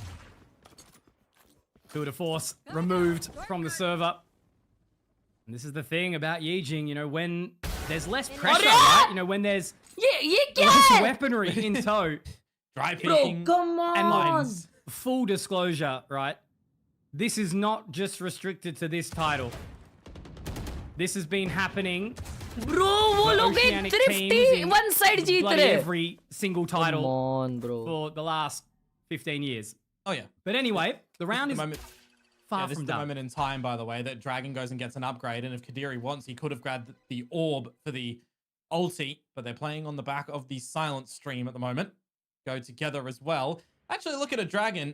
Speaker 3: Tour de force removed from the server. And this is the thing about Yijing, you know, when there's less pressure, right? You know, when there's
Speaker 2: ये क्या
Speaker 3: less
Speaker 2: है?
Speaker 3: weaponry in tow.
Speaker 4: Dry
Speaker 2: Bro,
Speaker 4: peeking.
Speaker 2: come on.
Speaker 3: And
Speaker 4: lines.
Speaker 3: full disclosure, right? This is not just restricted to this title. This has been happening
Speaker 2: Bro, वो
Speaker 3: for
Speaker 2: लोग एक
Speaker 3: Oceanic
Speaker 2: thrifty
Speaker 3: teams in
Speaker 2: one side Jeet
Speaker 3: bloody
Speaker 2: रहे.
Speaker 3: every single
Speaker 2: Come
Speaker 3: title
Speaker 2: on, bro.
Speaker 3: for the last 15 years.
Speaker 4: Oh, yeah.
Speaker 3: But anyway, the round
Speaker 4: The
Speaker 3: is
Speaker 4: moment,
Speaker 3: far
Speaker 4: this
Speaker 3: from
Speaker 4: is the
Speaker 3: done.
Speaker 4: moment in time, by the way, that Dragon goes and gets an upgrade. And if Kadiri wants, he could have grabbed the orb for the ulti. But they're playing on the back of the silent stream at the moment. Go together as well. Actually, look at a Dragon.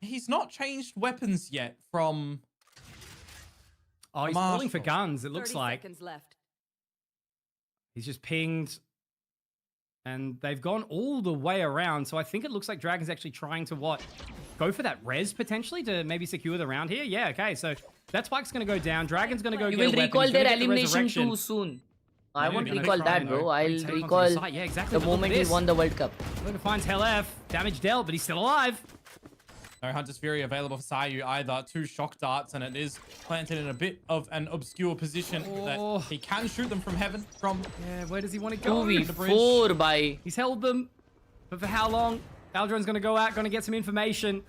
Speaker 4: He's not changed weapons yet from...
Speaker 3: Oh, he's calling for guns, it looks
Speaker 5: 30
Speaker 3: like.
Speaker 5: seconds left.
Speaker 3: He's just pinged. And they've gone all the way around. So I think it looks like Dragon's actually trying to what? Go for that res potentially to maybe secure the round here? Yeah, okay. So that spike's going to go down. Dragon's going to go
Speaker 2: You
Speaker 3: get
Speaker 2: will
Speaker 3: a weapon.
Speaker 2: recall
Speaker 3: He's gonna
Speaker 2: their
Speaker 3: get the
Speaker 2: elimination
Speaker 3: resurrection.
Speaker 2: too soon. I
Speaker 3: Maybe
Speaker 2: won't
Speaker 3: they're
Speaker 2: recall
Speaker 3: trying,
Speaker 2: that, bro.
Speaker 3: though.
Speaker 2: I'll
Speaker 3: Retake onto the
Speaker 2: recall
Speaker 3: site. Yeah, exactly.
Speaker 2: the
Speaker 3: Look at
Speaker 2: moment he
Speaker 3: this.
Speaker 2: won the World Cup.
Speaker 3: Look, finds Hell F. Damage dealt, but he's still alive.
Speaker 4: No Hunter's Fury available for Sayu either. 2 shock darts, and it is planted in a bit of an obscure position that he can shoot them from heaven.
Speaker 3: Yeah, where does he want to go?
Speaker 2: 2v4 by.
Speaker 3: He's held them, but for how long? Aldron's going to go out, going to get some information.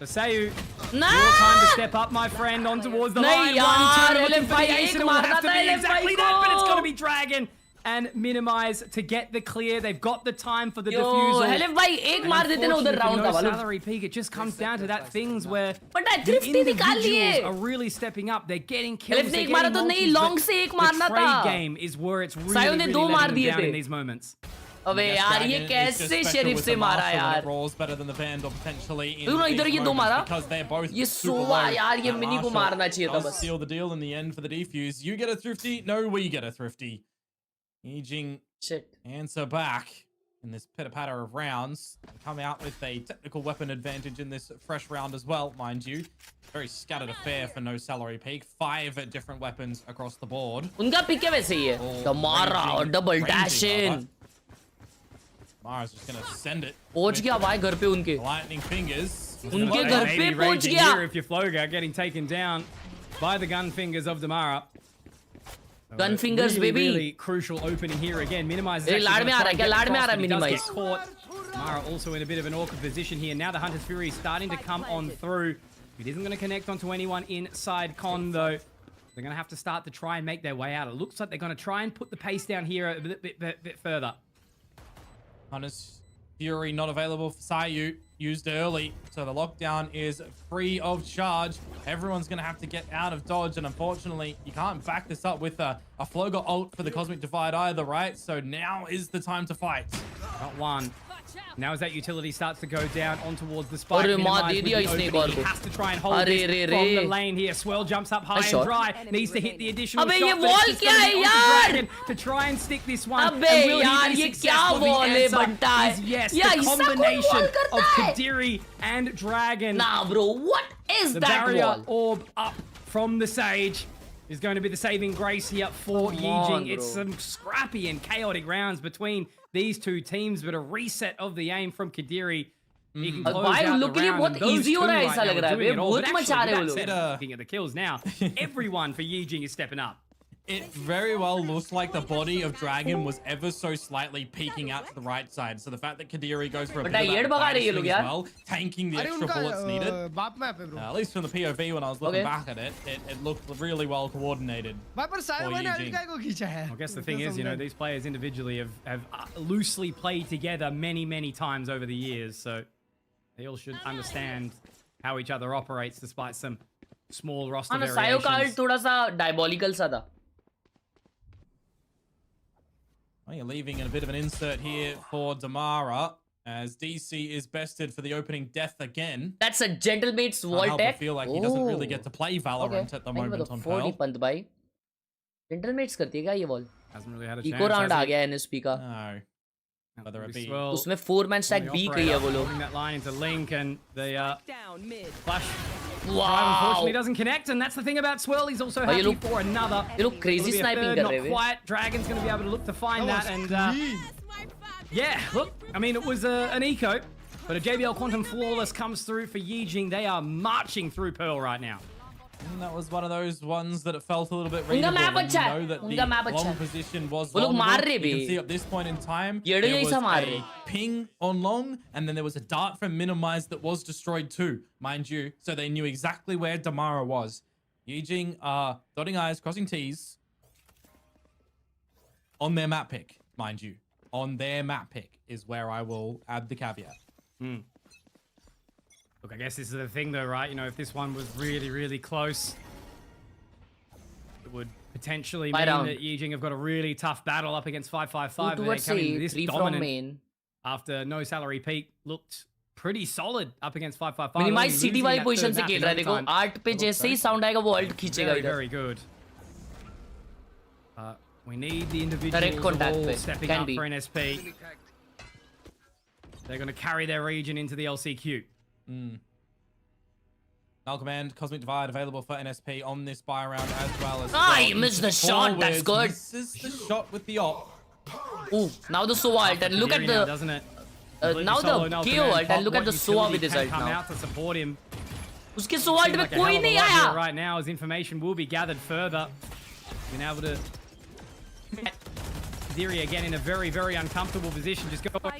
Speaker 3: So Sayu,
Speaker 2: Nah!
Speaker 3: your time to step up, my friend, on towards the line.
Speaker 2: yaar,
Speaker 3: 1, 2, looking for the
Speaker 2: LF1
Speaker 3: ace, and it will have to be
Speaker 2: LF1
Speaker 3: exactly that, but it's going to be Dragon and Minimize to get the clear. They've got the time for the defusal.
Speaker 2: Helif bhai ek maar dete na udhar round
Speaker 3: no
Speaker 2: ka
Speaker 3: salary peak. It just comes down to that things where
Speaker 2: But I
Speaker 3: the
Speaker 2: thrifty nikal
Speaker 3: individuals are
Speaker 2: liye.
Speaker 3: really stepping up. They're getting kills.
Speaker 2: Helif ne
Speaker 3: They're
Speaker 2: ek mara
Speaker 3: getting
Speaker 2: to nahi,
Speaker 3: multis,
Speaker 2: long
Speaker 3: but
Speaker 2: se ek
Speaker 3: the
Speaker 2: marna
Speaker 3: trade
Speaker 2: tha.
Speaker 3: game is where it's really,
Speaker 2: Sayo ne
Speaker 3: really
Speaker 2: do
Speaker 3: letting
Speaker 2: maar
Speaker 3: them
Speaker 2: diye
Speaker 3: down
Speaker 2: the.
Speaker 3: in these moments.
Speaker 2: अबे यार ये कैसे sheriff से मारा यार
Speaker 4: Rolls better than the Vandal potentially in
Speaker 2: देखो ना इधर ये दो मारा
Speaker 4: because they're both
Speaker 2: ये
Speaker 4: super
Speaker 2: सोवा
Speaker 4: low.
Speaker 2: यार ये मिनी को मारना चाहिए था
Speaker 4: Does
Speaker 2: बस
Speaker 4: seal the deal in the end for the defuse. You get a thrifty, no, we get a thrifty. Yijing
Speaker 2: shit
Speaker 4: answer back in this pitter-patter of rounds. They come out with a technical weapon advantage in this fresh round as well, mind you. Very scattered affair for no salary peak. 5 different weapons across the board.
Speaker 2: उनका pick है वैसे ही है Damara और double dash in
Speaker 4: Mara's just gonna send it.
Speaker 2: पहुंच गया भाई घर पे उनके
Speaker 4: Lightning fingers.
Speaker 2: उनके घर पे
Speaker 3: Maybe
Speaker 2: पहुंच
Speaker 3: raging
Speaker 2: गया
Speaker 3: here if you're Floga getting taken down by the gun fingers of Damara.
Speaker 2: Gun fingers,
Speaker 3: really,
Speaker 2: baby.
Speaker 3: Really crucial opening here again. Minimize.
Speaker 2: Hey, लाड़ में आ रहा है क्या? लाड़ में आ रहा है Minimize.
Speaker 3: Mara also in a bit of an awkward position here. Now the Hunter's Fury is starting to come on through. It isn't going to connect onto anyone inside Con though. They're going to have to start to try and make their way out. It looks like they're going to try and put the pace down here a bit further.
Speaker 4: Hunter's Fury not available for Sayu. Used early, so the lockdown is free of charge. Everyone's going to have to get out of dodge, and unfortunately, you can't back this up with a Floga ult for the Cosmic Divide either, right? So now is the time to fight.
Speaker 3: Not one. Now as that utility starts to go down on towards the spike,
Speaker 2: अरे मार
Speaker 3: Minimize
Speaker 2: they
Speaker 3: with
Speaker 2: दिया
Speaker 3: the
Speaker 2: इसने
Speaker 3: opening.
Speaker 2: एक
Speaker 3: He
Speaker 2: और
Speaker 3: has to try and hold
Speaker 2: अरे
Speaker 3: this
Speaker 2: रे
Speaker 3: from
Speaker 2: रे
Speaker 3: the lane here. Swirl jumps up high and
Speaker 2: shot.
Speaker 3: dry. Needs to hit the additional
Speaker 2: अबे
Speaker 3: shot.
Speaker 2: ये
Speaker 3: but it's
Speaker 2: wall
Speaker 3: just
Speaker 2: क्या
Speaker 3: gonna
Speaker 2: है
Speaker 3: be onto
Speaker 2: यार?
Speaker 3: Dragon to try and stick this one.
Speaker 2: अबे
Speaker 3: And will he
Speaker 2: यार
Speaker 3: be
Speaker 2: ये क्या
Speaker 3: successful? The
Speaker 2: wall है
Speaker 3: answer
Speaker 2: बनता है?
Speaker 3: is yes.
Speaker 2: या
Speaker 3: The
Speaker 2: ऐसा कौन
Speaker 3: combination
Speaker 2: wall
Speaker 3: of
Speaker 2: करता है?
Speaker 3: Kadiri and Dragon.
Speaker 2: Nah bro, what is
Speaker 3: The
Speaker 2: that
Speaker 3: barrier
Speaker 2: wall?
Speaker 3: orb up from the Sage is going to be the saving grace here for
Speaker 2: Come
Speaker 3: Yijing.
Speaker 2: on,
Speaker 3: It's
Speaker 2: bro.
Speaker 3: some scrappy and chaotic rounds between these two teams, but a reset of the aim from Kadiri. He can close
Speaker 2: भाई
Speaker 3: out
Speaker 2: उन
Speaker 3: the
Speaker 2: लोग के लिए
Speaker 3: round,
Speaker 2: बहुत
Speaker 3: and those
Speaker 2: easy हो
Speaker 3: two
Speaker 2: रहा है
Speaker 3: right
Speaker 2: ऐसा
Speaker 3: now
Speaker 2: लग
Speaker 3: are
Speaker 2: रहा है
Speaker 3: doing it all.
Speaker 2: बहुत
Speaker 3: But
Speaker 2: मचा रहे हैं वो
Speaker 3: actually,
Speaker 2: लोग
Speaker 3: with that said, looking at the kills now, everyone for Yijing is stepping up.
Speaker 4: It very well looks like the body of Dragon was ever so slightly peeking out to the right side. So the fact that Kadiri goes for a bit
Speaker 2: But
Speaker 4: of
Speaker 2: ये
Speaker 4: that
Speaker 2: भगा रहे हैं ये
Speaker 4: back
Speaker 2: लोग
Speaker 4: swing as
Speaker 2: यार.
Speaker 4: well, tanking the
Speaker 5: अरे
Speaker 4: extra
Speaker 5: उनका
Speaker 4: bullets needed.
Speaker 5: बाप मैप है bro
Speaker 4: At least from the POV when I was looking
Speaker 2: Okay.
Speaker 4: back at it, it looked really well coordinated.
Speaker 5: भाई पर सारे
Speaker 4: For
Speaker 5: मैंने
Speaker 4: Eugene.
Speaker 5: अल्का को खींचा है
Speaker 3: I guess the thing is, you know, these players individually have loosely played together many times over the years, so they all should understand how each other operates despite some small roster
Speaker 2: हाँ ना सायो का
Speaker 3: variations.
Speaker 2: थोड़ा सा diabolical सा था.
Speaker 4: Well, you're leaving in a bit of an insert here for Damara as DC is bested for the opening death again.
Speaker 2: That's a gentlemate's
Speaker 4: Can't
Speaker 2: wall
Speaker 4: help but
Speaker 2: tech.
Speaker 4: feel like he doesn't really get to play Valorant at the moment on
Speaker 2: 40
Speaker 4: Pearl.
Speaker 2: Pant भाई. Gentlemates करती है क्या ये wall?
Speaker 3: Hasn't really had a chance.
Speaker 2: Eco round
Speaker 3: has
Speaker 2: आ
Speaker 3: he?
Speaker 2: गया NSP का.
Speaker 4: No. Whether it be
Speaker 3: Swirl
Speaker 2: उसमें 4-man stack
Speaker 3: on the
Speaker 2: B गई है वो
Speaker 3: operator,
Speaker 2: लोग.
Speaker 3: holding that line into Link, and the flash drive
Speaker 2: Wow.
Speaker 3: unfortunately doesn't connect, and that's the thing about Swirl. He's also
Speaker 2: ये
Speaker 3: happy
Speaker 2: लोग-
Speaker 3: for another.
Speaker 2: ये लोग crazy
Speaker 3: It'll be a
Speaker 2: sniping
Speaker 3: third,
Speaker 2: कर
Speaker 3: not
Speaker 2: रहे हैं.
Speaker 3: quite. Dragon's going to be able to look to find that, and yeah, look, I mean, it was an eco, but a JBL Quantum Flawless comes through for Yijing. They are marching through Pearl right now.
Speaker 4: And that was one of those ones that it felt a little bit
Speaker 2: उनका
Speaker 4: readable.
Speaker 2: map
Speaker 4: When
Speaker 2: अच्छा
Speaker 4: you
Speaker 2: है.
Speaker 4: know that
Speaker 2: उनका map
Speaker 4: the
Speaker 2: अच्छा
Speaker 4: long
Speaker 2: है.
Speaker 4: position was
Speaker 2: वो लोग
Speaker 4: vulnerable.
Speaker 2: मार रहे
Speaker 4: You can
Speaker 2: भी.
Speaker 4: see at this point in time,
Speaker 2: येड़े
Speaker 4: there
Speaker 2: जैसा
Speaker 4: was
Speaker 2: मार
Speaker 4: a
Speaker 2: रहे.
Speaker 4: ping on long, and then there was a dart from Minimize that was destroyed too, mind you. So they knew exactly where Damara was. Yijing are dotting I's, crossing T's on their map pick, mind you. On their map pick is where I will add the caveat.
Speaker 3: Look, I guess this is the thing though, right? You know, if this one was really close, it would potentially mean
Speaker 2: round.
Speaker 3: that Yijing have got a really tough battle up against 555.
Speaker 2: 2
Speaker 3: but they're
Speaker 2: towards
Speaker 3: coming
Speaker 2: C,
Speaker 3: this
Speaker 2: 3 from
Speaker 3: dominant
Speaker 2: main.
Speaker 3: after no salary peak. Looked pretty solid up against 555.
Speaker 2: Minimize
Speaker 3: only
Speaker 2: CT
Speaker 3: losing
Speaker 2: वाली
Speaker 3: that
Speaker 2: position
Speaker 3: third
Speaker 2: से
Speaker 3: map
Speaker 2: खेल
Speaker 3: in
Speaker 2: रहा है. देखो
Speaker 3: overtime.
Speaker 2: 8 पे जैसे ही sound आएगा वो अल्ट खींचेगा
Speaker 3: Very,
Speaker 2: इधर.
Speaker 3: very good. We need the
Speaker 2: Direct
Speaker 3: individuals
Speaker 2: contact
Speaker 3: all
Speaker 2: पे,
Speaker 3: stepping
Speaker 2: can
Speaker 3: up
Speaker 2: be.
Speaker 3: for NSP. They're going to carry their region into the LCQ.
Speaker 4: Null Command, Cosmic Divide available for NSP on this buy round as well as
Speaker 2: Ah,
Speaker 4: well.
Speaker 2: he missed the
Speaker 4: Into
Speaker 2: shot, that's
Speaker 4: forwards,
Speaker 2: good.
Speaker 4: Misses the shot with the op.
Speaker 2: Ooh, now the Sova ult and look at
Speaker 3: Theory now,
Speaker 2: the
Speaker 3: doesn't it? Completely
Speaker 2: now
Speaker 3: solo,
Speaker 2: the
Speaker 3: no
Speaker 2: K
Speaker 3: command
Speaker 2: ult, and
Speaker 3: pop.
Speaker 2: look at
Speaker 3: What
Speaker 2: the Sova
Speaker 3: utility
Speaker 2: with his
Speaker 3: can
Speaker 2: ult
Speaker 3: come
Speaker 2: now.
Speaker 3: out to support him.
Speaker 2: उसके Sova ult
Speaker 3: Seems
Speaker 2: में
Speaker 3: like a hell
Speaker 2: कोई
Speaker 3: of a
Speaker 2: नहीं
Speaker 3: lot here
Speaker 2: आया.
Speaker 3: right now as information will be gathered further. Been able to Diri again in a very, very uncomfortable position. Just go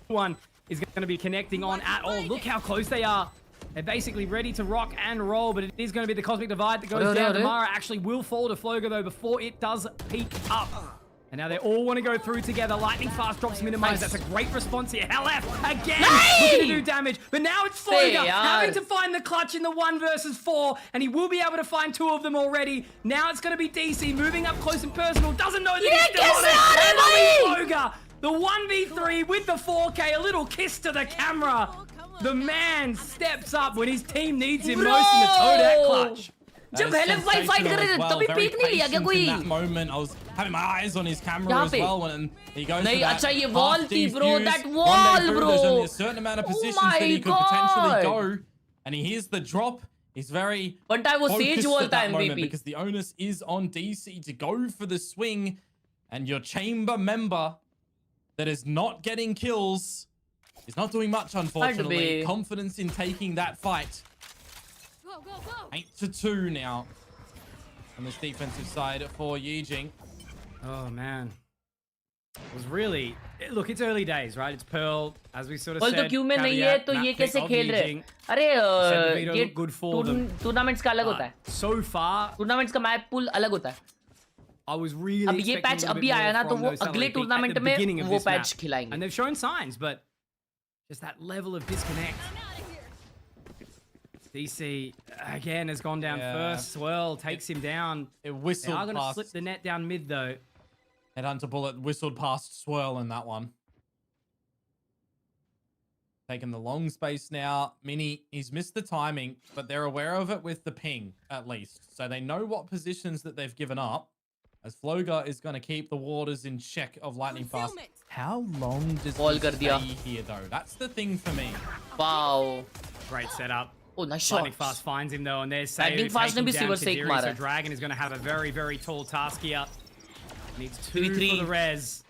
Speaker 3: one is going to be connecting on at all. Look how close they are. They're basically ready to rock and roll, but it is going to be the Cosmic Divide that goes down. Damara actually will fall to Floga though before it does peak up. And now they all want to go through together. Lightning fast drops minimize. That's a great response here. LF again looking to do damage, but now it's Floga having to find the clutch in the 1 versus 4, and he will be able to find 2 of them already. Now it's going to be DC moving up close and personal. Doesn't know that he's still on it. And it'll be Floga. The 1v3 with the 4K. A little kiss to the camera. The man steps up when his team needs him most in the Toadette clutch.
Speaker 2: जब हेलेफ भाई fight कर रहे थे तभी peak नहीं लिया क्या कोई?
Speaker 4: In that moment, I was having my eyes on his camera as well when he goes
Speaker 2: नहीं
Speaker 4: for that
Speaker 2: अच्छा ये wall
Speaker 4: half
Speaker 2: थी bro,
Speaker 4: defuse.
Speaker 2: that
Speaker 4: One
Speaker 2: wall
Speaker 4: day through,
Speaker 2: bro.
Speaker 4: There's only a certain amount of positions that he could potentially go, and he hears the drop. He's very
Speaker 2: But I was Sage
Speaker 4: focused
Speaker 2: wall
Speaker 4: at that
Speaker 2: time
Speaker 4: moment
Speaker 2: MVP.
Speaker 4: because the onus is on DC to go for the swing, and your chamber member that is not getting kills is not doing much, unfortunately. Confidence in taking that fight. 8-2 now on this defensive side for Yijing.
Speaker 3: Oh man, it was really look. It's early days, right? It's Pearl, as we sort of said.
Speaker 2: तो क्यों में नहीं है तो ये कैसे खेल रहे? अरे ये टूर्नामेंट्स का अलग होता है.
Speaker 3: So far,
Speaker 2: टूर्नामेंट्स का मैप पूल अलग होता है.
Speaker 3: I was really
Speaker 2: अब ये पैच अभी आया ना तो वो अगले टूर्नामेंट में वो पैच खिलाएंगे.
Speaker 3: And they've shown signs, but just that level of disconnect. DC again has gone down first. Swirl takes him down.
Speaker 4: It whistled
Speaker 3: They are going to
Speaker 4: past.
Speaker 3: slip the net down mid though.
Speaker 4: Headhunter bullet whistled past Swirl in that one. Taking the long space now. Mini, he's missed the timing, but they're aware of it with the ping at least. So they know what positions that they've given up. As Floga is going to keep the waters in check of Lightning Fast. How long does he stay here though? That's the thing for me.
Speaker 2: Wow.
Speaker 3: Great setup.
Speaker 2: Oh, nice shot.
Speaker 3: Lightning Fast finds him though, and there's Sayu
Speaker 2: Lightning Fast
Speaker 3: taking
Speaker 2: ने भी
Speaker 3: down
Speaker 2: silver stake
Speaker 3: Kadiri,
Speaker 2: मारा.
Speaker 3: so Dragon is going to have a very, very tall task here. Needs 2
Speaker 2: 3-3.
Speaker 3: for the res.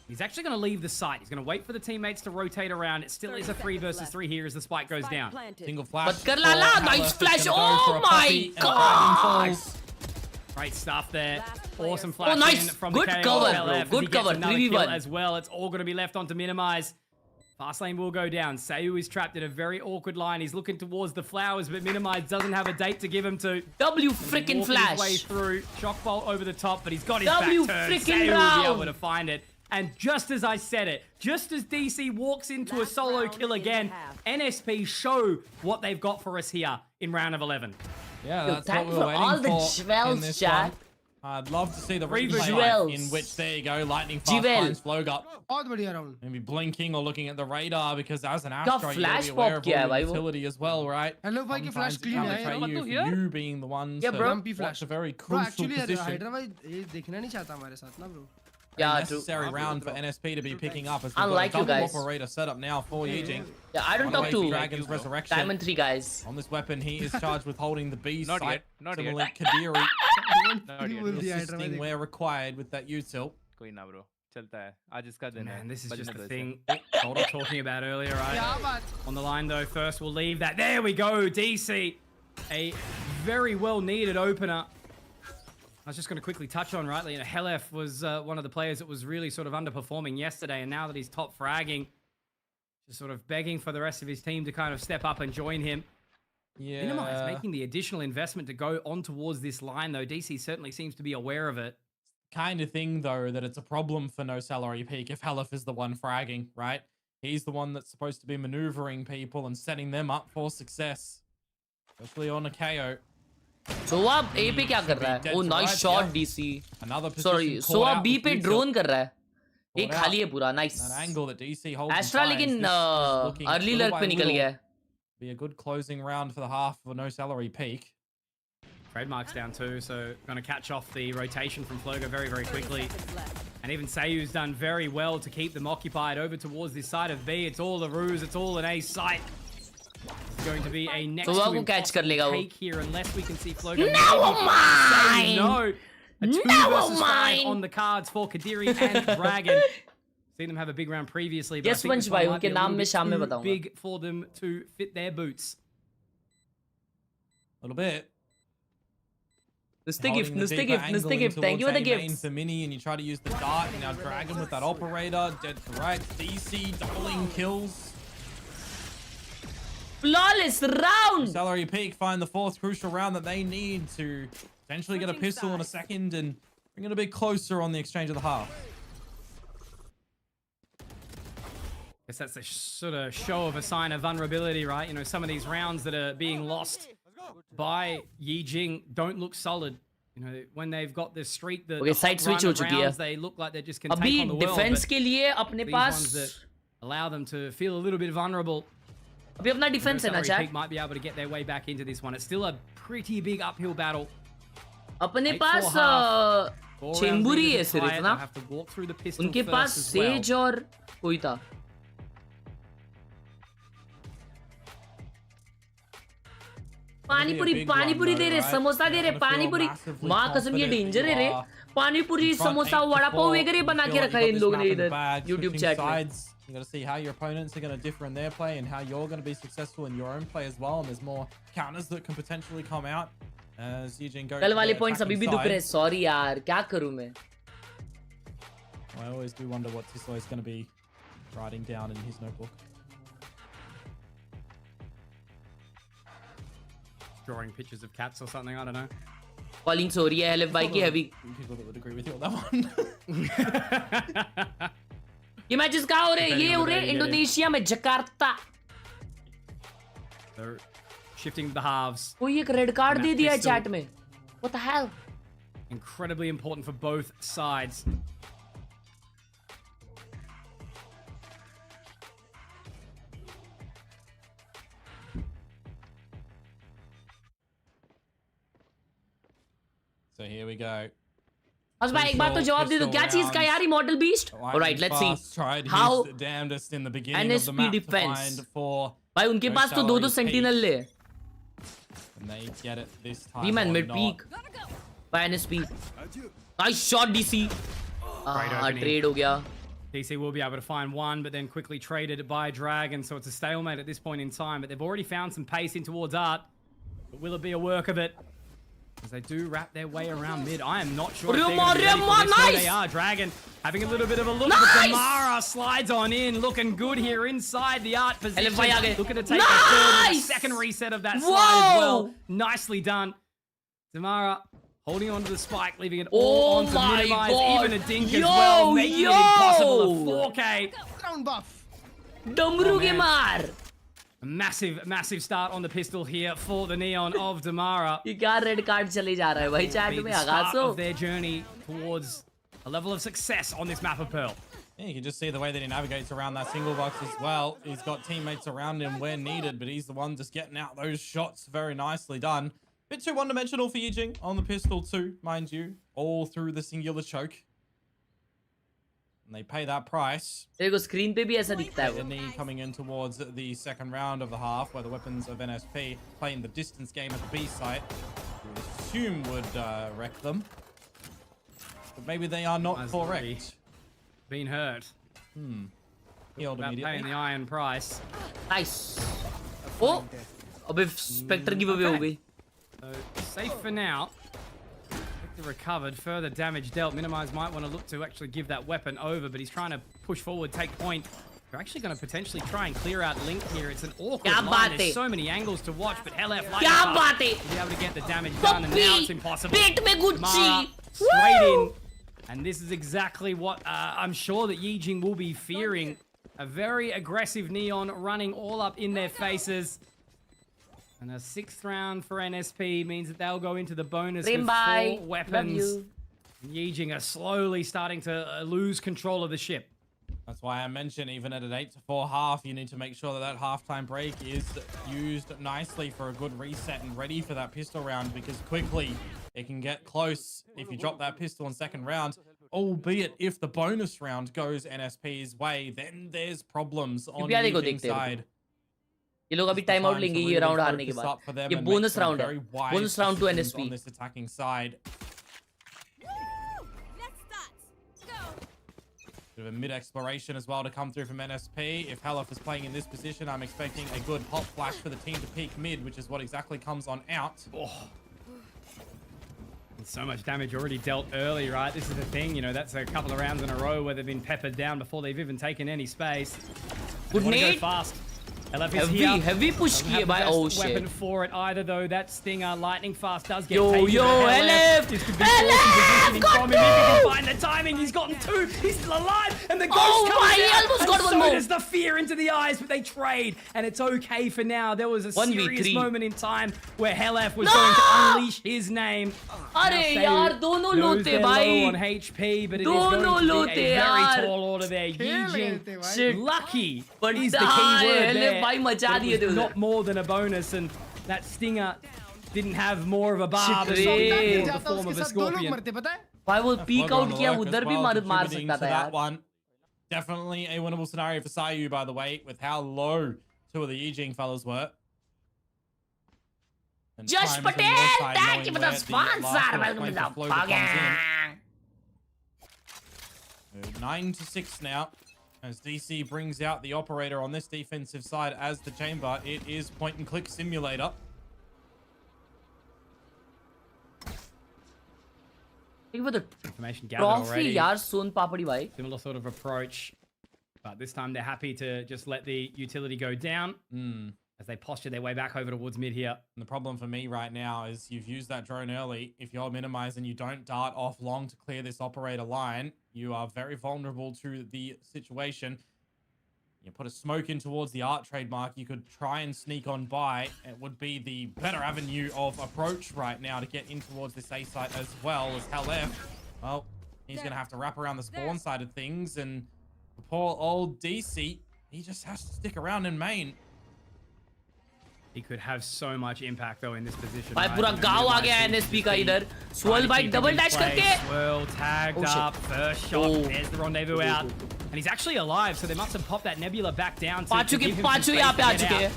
Speaker 3: He's actually going to leave the site. He's going to wait for the teammates to rotate around. It still is a 3 versus 3 here as the spike goes down.
Speaker 4: Single flash.
Speaker 2: But कर लाला, nice flash. Oh my god.
Speaker 3: Great stuff there. Awesome flash
Speaker 2: Oh, nice.
Speaker 3: in from
Speaker 2: Good
Speaker 3: the KO
Speaker 2: cover,
Speaker 3: LF
Speaker 2: bro.
Speaker 3: as
Speaker 2: Good
Speaker 3: he gets
Speaker 2: cover.
Speaker 3: another
Speaker 2: 3v1.
Speaker 3: kill as well. It's all going to be left on to minimize. Fast lane will go down. Sayu is trapped in a very awkward line. He's looking towards the flowers, but minimize doesn't have a date to give him to.
Speaker 2: W freaking flash.
Speaker 3: His way through. Shock bolt over the top, but he's got his
Speaker 2: W
Speaker 3: back turned.
Speaker 2: freaking
Speaker 3: Sayu will
Speaker 2: round.
Speaker 3: be able to find it. And just as I said it, just as DC walks into a solo kill again, NSP show what they've got for us here in round of 11.
Speaker 4: Yeah, that's what
Speaker 2: thank
Speaker 4: we're
Speaker 2: you for
Speaker 4: waiting
Speaker 2: all the
Speaker 4: for in
Speaker 2: jewels,
Speaker 4: this
Speaker 2: chat.
Speaker 4: one. I'd love to see the
Speaker 3: Jewels.
Speaker 4: replay in which, there you go, Lightning Fast
Speaker 2: Jewel.
Speaker 4: finds Floga.
Speaker 5: बहुत बढ़िया round.
Speaker 4: Maybe blinking or looking at the radar because as an
Speaker 2: क्या
Speaker 4: Astro, you
Speaker 2: flash
Speaker 4: gotta be aware
Speaker 2: pop
Speaker 4: of
Speaker 2: किया है
Speaker 4: all
Speaker 2: भाई
Speaker 4: the
Speaker 2: वो?
Speaker 4: utility as well, right?
Speaker 5: Hello भाई के flash
Speaker 4: Sometimes it
Speaker 5: clean
Speaker 4: can
Speaker 5: है
Speaker 4: betray
Speaker 5: यार.
Speaker 4: you for you being the one
Speaker 2: Yeah,
Speaker 4: to
Speaker 2: bro.
Speaker 5: Grumpy flash.
Speaker 4: watch a very
Speaker 5: Bro,
Speaker 4: crucial
Speaker 5: actually
Speaker 4: position.
Speaker 5: Hydra भाई ये देखना नहीं चाहता हमारे साथ ना bro.
Speaker 2: Yeah,
Speaker 4: Necessary round for NSP to be picking up as we've
Speaker 2: Unlike
Speaker 4: got
Speaker 2: you
Speaker 4: a double
Speaker 2: guys.
Speaker 4: operator set up now for Yijing.
Speaker 2: Yeah, I don't talk to
Speaker 4: Dragon's Resurrection.
Speaker 2: Diamond 3 guys.
Speaker 4: On this weapon, he is charged with holding the B
Speaker 6: Not
Speaker 4: site.
Speaker 6: yet, not
Speaker 4: Similarly,
Speaker 6: yet.
Speaker 4: Kadiri
Speaker 6: Not yet.
Speaker 5: बोल दिया Hydra
Speaker 4: assisting
Speaker 5: भाई.
Speaker 4: where required with that util.
Speaker 6: कोई ना bro, चलता है. आज इसका दिन है.
Speaker 3: Man, this is
Speaker 6: बजने
Speaker 3: just the
Speaker 6: दो इसे.
Speaker 3: thing Boulder talking about earlier, right?
Speaker 5: क्या बात?
Speaker 3: On the line though, first we'll leave that. There we go, DC. A very well needed opener. I was just going to quickly touch on, right? You know, Helef was one of the players that was really sort of underperforming yesterday, and now that he's top fragging, just sort of begging for the rest of his team to kind of step up and join him.
Speaker 4: Yeah.
Speaker 3: Minimize making the additional investment to go on towards this line, though. DC certainly seems to be aware of it.
Speaker 4: Kind of thing, though, that it's a problem for no salary peak if Halef is the one fragging, right? He's the one that's supposed to be maneuvering people and setting them up for success. Especially on a KO.
Speaker 2: So अब A पे क्या कर रहा है? Oh, nice shot DC.
Speaker 4: Another position
Speaker 2: Sorry,
Speaker 4: caught
Speaker 2: so
Speaker 4: out
Speaker 2: अब B
Speaker 4: with
Speaker 2: पे
Speaker 4: util.
Speaker 2: drone कर रहा है. एक
Speaker 4: Caught
Speaker 2: खाली
Speaker 4: out.
Speaker 2: है पूरा, nice.
Speaker 4: That angle that DC holds.
Speaker 2: Astra लेकिन early lurk पे निकल गया है.
Speaker 4: Be a good closing round for the half of a no salary peak.
Speaker 3: Trademark's down too, so going to catch off the rotation from Floga very, very quickly. And even Sayu's done very well to keep them occupied over towards this side of B. It's all the ruse, it's all an A site. It's going to be a next
Speaker 2: Sova
Speaker 3: to
Speaker 2: को catch कर
Speaker 3: impossible
Speaker 2: लेगा वो.
Speaker 3: take here unless we can see Floga.
Speaker 2: Never
Speaker 3: maybe
Speaker 2: mind.
Speaker 3: say no. A 2
Speaker 2: Never
Speaker 3: versus 5
Speaker 2: mind.
Speaker 3: on the cards for Kadiri and Dragon. Seen them have a big round previously, but
Speaker 7: Yes,
Speaker 3: I think this
Speaker 7: Vansh
Speaker 3: one
Speaker 7: bhai,
Speaker 3: might be
Speaker 7: उनके
Speaker 3: a
Speaker 7: नाम
Speaker 3: little
Speaker 7: मैं
Speaker 3: bit
Speaker 7: शाम में
Speaker 3: too
Speaker 7: बताऊंगा.
Speaker 3: big for them to fit their boots.
Speaker 4: A little bit.
Speaker 7: Nusste
Speaker 4: Holding
Speaker 7: gift,
Speaker 4: the
Speaker 7: nusste
Speaker 4: deeper
Speaker 7: gift,
Speaker 4: angle
Speaker 7: nusste
Speaker 4: in
Speaker 7: gift. Thank you for the
Speaker 4: towards A main
Speaker 7: gifts.
Speaker 4: for Mini, and you try to use the dart, and now Dragon with that operator, dead to right. DC doubling kills.
Speaker 7: Flawless round.
Speaker 4: Celery Peak find the fourth crucial round that they need to potentially get a pistol in a second and bring it a bit closer on the exchange of the half.
Speaker 3: Guess that's a sort of show of a sign of vulnerability, right? You know, some of these rounds that are being lost by Yijing don't look solid. You know, when they've got this streak, the
Speaker 7: Okay,
Speaker 3: hot
Speaker 7: side switch
Speaker 3: run
Speaker 7: हो
Speaker 3: of
Speaker 7: चुकी है.
Speaker 3: rounds, they look like they just can take
Speaker 7: अभी
Speaker 3: on the world.
Speaker 7: Defence
Speaker 3: But
Speaker 7: के लिए अपने
Speaker 3: these
Speaker 7: pass
Speaker 3: ones that allow them to feel a little bit vulnerable.
Speaker 7: अभी अपना defence है ना
Speaker 3: Celery
Speaker 7: chat.
Speaker 3: Peak might be able to get their way back into this one. It's still a pretty big uphill battle.
Speaker 7: अपने
Speaker 3: 8
Speaker 7: पास
Speaker 3: for half. 4 rounds
Speaker 7: चेंबुरी
Speaker 3: needed
Speaker 7: है
Speaker 3: to
Speaker 7: सिर्फ
Speaker 3: tie it.
Speaker 7: ना.
Speaker 3: They'll have to walk through the pistol
Speaker 7: उनके
Speaker 3: first
Speaker 7: पास
Speaker 3: as well.
Speaker 7: Says और कोई था. पानीपुरी पानीपुरी दे रहे, समोसा दे रहे, पानीपुरी. माँ कसम ये डेंजर है रे. पानीपुरी समोसा वड़ा पाव वगैरह बना के रखा है इन लोगों ने इधर YouTube chat में.
Speaker 4: You got to see how your opponents are going to differ in their play and how you're going to be successful in your own play as well. And there's more counters that can potentially come out as Eugene goes.
Speaker 7: कल
Speaker 4: to
Speaker 7: वाले
Speaker 4: the
Speaker 7: points अभी
Speaker 4: attacking
Speaker 7: भी दुख
Speaker 4: side.
Speaker 7: रहे. Sorry यार, क्या करूं मैं.
Speaker 4: I always do wonder what Tiso is going to be writing down in his notebook.
Speaker 3: Drawing pictures of cats or something, I don't know.
Speaker 7: Calling सो रही है एलएफ भाई की heavy.
Speaker 4: People that would agree with you on that one.
Speaker 7: ये matches कहाँ हो रहे?
Speaker 3: Depending
Speaker 7: ये
Speaker 3: on
Speaker 7: हो
Speaker 3: the
Speaker 7: रहे
Speaker 3: day you get
Speaker 7: इंडोनेशिया में, Jakarta.
Speaker 3: They're shifting the halves.
Speaker 7: कोई एक रेड कार्ड दे
Speaker 3: Map
Speaker 7: दिया है
Speaker 3: pistol.
Speaker 7: चैट में. What the hell?
Speaker 3: Incredibly important for both sides.
Speaker 4: So here we go.
Speaker 7: बस भाई एक बात तो जवाब दे दो, क्या चीज का यार immortal beast. Alright, let's see how
Speaker 4: damnedest in the beginning of the
Speaker 7: NSP
Speaker 4: map to
Speaker 7: defense.
Speaker 4: find for
Speaker 7: भाई उनके पास तो दो सेंटिनल ले.
Speaker 4: and they get it this time.
Speaker 7: 3 man
Speaker 4: or
Speaker 7: mid
Speaker 4: not.
Speaker 7: peak by NSP. Nice shot DC.
Speaker 3: opening.
Speaker 7: Trade हो गया.
Speaker 3: DC will be able to find one, but then quickly traded by Dragon, so it's a stalemate at this point in time. But they've already found some pace in towards Art. But will it be a work of it? As they do wrap their way around mid. I am not sure if they're gonna be ready for this. There they are. Dragon having a little bit of a look. But Tamara slides on in, looking good here inside the Art position. Looking to take the third and second reset of that slide as well. Nicely done. Tamara holding on to the spike, leaving it all on to minimize. Even a dink as well, making it impossible. A 4K.
Speaker 5: Round buff.
Speaker 7: डमरू के मार.
Speaker 3: A massive start on the pistol here for the Neon of Damara.
Speaker 7: ये क्या red card चले जा रहा है भाई चैट
Speaker 3: Be
Speaker 7: में.
Speaker 3: the start
Speaker 7: आगासो
Speaker 3: of their journey towards a level of success on this map of Pearl.
Speaker 4: Yeah, you can just see the way that he navigates around that single box as well. He's got teammates around him where needed, but he's the one just getting out those shots. Very nicely done. Bit too one-dimensional for Yijing on the pistol too, mind you. All through the singular choke. And they pay that price.
Speaker 7: देखो screen पे भी ऐसा दिखता है
Speaker 4: The
Speaker 7: वो.
Speaker 4: knee coming in towards the second round of the half, where the weapons of NSP playing the distance game at the B site. You would assume would wreck them. But maybe they are not
Speaker 3: Has
Speaker 4: correct.
Speaker 3: Been hurt.
Speaker 4: Healed
Speaker 3: About paying
Speaker 4: immediately.
Speaker 3: the iron price.
Speaker 7: Nice. Oh अबे spectre की वे हो गई.
Speaker 3: So safe for now. Victor recovered. Further damage dealt. Minimize might want to look to actually give that weapon over, but he's trying to push forward, take point. They're actually going to potentially try and clear out Link here. It's an awkward
Speaker 7: क्या
Speaker 3: line.
Speaker 7: बात है?
Speaker 3: There's so many angles to watch, but LF
Speaker 7: क्या बात है?
Speaker 3: to be able to get the damage done, and now it's impossible.
Speaker 7: पेट में
Speaker 3: Mara
Speaker 7: Gucci.
Speaker 3: straight in, and this is exactly what I'm sure that Yijing will be fearing. A very aggressive Neon running all up in their faces. And a 6th round for NSP means that they'll go into the bonus with 4 weapons. And Yijing are slowly starting to lose control of the ship.
Speaker 4: That's why I mentioned even at an 8-4 half, you need to make sure that that halftime break is used nicely for a good reset and ready for that pistol round, because quickly it can get close if you drop that pistol in second round. Albeit if the bonus round goes NSP's way, then there's problems on the Yijing side.
Speaker 7: ये लोग अभी time out लेंगे ये round हारने के बाद. ये bonus round है. Bonus round to NSP.
Speaker 4: On this attacking side. Bit of Bit of a mid-exploration as well to come through from NSP. If Halef is playing in this position, I'm expecting a good hot flash for the team to peek mid, which is what exactly comes on out.
Speaker 3: Oh. And so much damage already dealt early, right? This is the thing, you know, that's a couple of rounds in a row where they've been peppered down before they've even taken any space.
Speaker 7: Good
Speaker 3: They wanna go
Speaker 7: nade.
Speaker 3: fast. LF is here.
Speaker 7: Heavy push
Speaker 3: Doesn't
Speaker 7: kiye
Speaker 3: have the
Speaker 7: bhai.
Speaker 3: best
Speaker 7: Oh shit.
Speaker 3: weapon for it either, though. That Stinger lightning fast does get
Speaker 7: Yo,
Speaker 3: taken.
Speaker 7: yo,
Speaker 3: but
Speaker 7: LF!
Speaker 3: This could be
Speaker 7: LF
Speaker 3: awesome positioning
Speaker 7: got
Speaker 3: from him if he can
Speaker 7: two!
Speaker 3: find the timing. He's gotten two. He's still alive, and the ghost
Speaker 7: Oh
Speaker 3: comes
Speaker 7: my, he
Speaker 3: out,
Speaker 7: almost
Speaker 3: and
Speaker 7: got one
Speaker 3: so
Speaker 7: more.
Speaker 3: does the fear into the eyes, but they trade, and it's okay for now. There was a
Speaker 7: 1v3.
Speaker 3: serious moment in time where Hellef was going to unleash his name.
Speaker 7: अरे
Speaker 3: Now,
Speaker 7: यार दोनों
Speaker 3: knows
Speaker 7: Lotay
Speaker 3: they're low
Speaker 7: भाई.
Speaker 3: on HP, but it is
Speaker 7: दोनों
Speaker 3: going to be
Speaker 7: Lotay
Speaker 3: a very
Speaker 7: यार.
Speaker 3: tall order there.
Speaker 5: खेल रहे
Speaker 3: Yijing,
Speaker 5: थे भाई.
Speaker 7: Shit.
Speaker 3: lucky
Speaker 7: But
Speaker 3: is the key
Speaker 7: die,
Speaker 3: word
Speaker 7: LF
Speaker 3: there.
Speaker 7: भाई मचा
Speaker 3: But
Speaker 7: दिए
Speaker 3: it
Speaker 7: थे
Speaker 3: was
Speaker 7: उधर.
Speaker 3: not more than a bonus, and that Stinger didn't have more of a barb
Speaker 7: Shit,
Speaker 3: and more
Speaker 7: रे.
Speaker 3: the
Speaker 5: जाता
Speaker 3: form
Speaker 5: उसके
Speaker 3: of a
Speaker 5: साथ दो लोग
Speaker 3: scorpion.
Speaker 5: मरते पता है?
Speaker 7: भाई वो
Speaker 4: That
Speaker 7: peak
Speaker 4: flood on
Speaker 7: out
Speaker 4: the
Speaker 7: किया
Speaker 4: lurk as
Speaker 7: उधर भी
Speaker 4: well,
Speaker 7: मार
Speaker 4: contributing
Speaker 7: सकता
Speaker 4: to
Speaker 7: था
Speaker 4: that
Speaker 7: यार.
Speaker 4: one. Definitely a winnable scenario for Sayu, by the way, with how low two of the Yijing fellas were. And
Speaker 7: Josh
Speaker 4: Prime's on your
Speaker 7: Patel,
Speaker 4: side,
Speaker 7: thank
Speaker 4: knowing
Speaker 7: you for
Speaker 4: where
Speaker 7: the
Speaker 4: last
Speaker 7: sponsor.
Speaker 4: of
Speaker 7: Welcome to
Speaker 4: Flames
Speaker 7: the
Speaker 4: of Floater comes in.
Speaker 7: fucking.
Speaker 4: So 9-6 now. As DC brings out the operator on this defensive side as the chamber. It is point and click simulator.
Speaker 7: Thank you for the
Speaker 3: Information gathered
Speaker 7: trophy
Speaker 3: already.
Speaker 7: यार सोन पापड़ी भाई.
Speaker 3: Similar sort of approach, but this time they're happy to just let the utility go down as they posture their way back over towards mid here.
Speaker 4: And the problem for me right now is you've used that drone early. If you're minimized and you don't dart off long to clear this operator line, you are very vulnerable to the situation. You put a smoke in towards the art trademark, you could try and sneak on by. It would be the better avenue of approach right now to get in towards this A site as well as Halef. Well, he's going to have to wrap around the spawn side of things, and the poor old DC, he just has to stick around in main.
Speaker 3: He could have so much impact though in this position.
Speaker 7: भाई
Speaker 3: right?
Speaker 7: पूरा
Speaker 3: You know,
Speaker 7: गाँव आ गया
Speaker 3: minimizing
Speaker 7: NSP का
Speaker 3: speed,
Speaker 7: इधर.
Speaker 3: trying
Speaker 7: Swirl
Speaker 3: to
Speaker 7: भाई
Speaker 3: keep him
Speaker 7: double
Speaker 3: in
Speaker 7: dash
Speaker 3: place.
Speaker 7: करके.
Speaker 3: Swirl tagged
Speaker 7: Oh, shit.
Speaker 3: up, first shot.
Speaker 7: Oh.
Speaker 3: There's the rendezvous out, and he's actually alive. So they must have popped that nebula back down. To
Speaker 7: पांचों
Speaker 3: give
Speaker 7: के
Speaker 3: him some
Speaker 7: पांचों
Speaker 3: space
Speaker 7: यहाँ
Speaker 3: to
Speaker 7: पे आ
Speaker 3: get
Speaker 7: चुके
Speaker 3: out.
Speaker 7: हैं.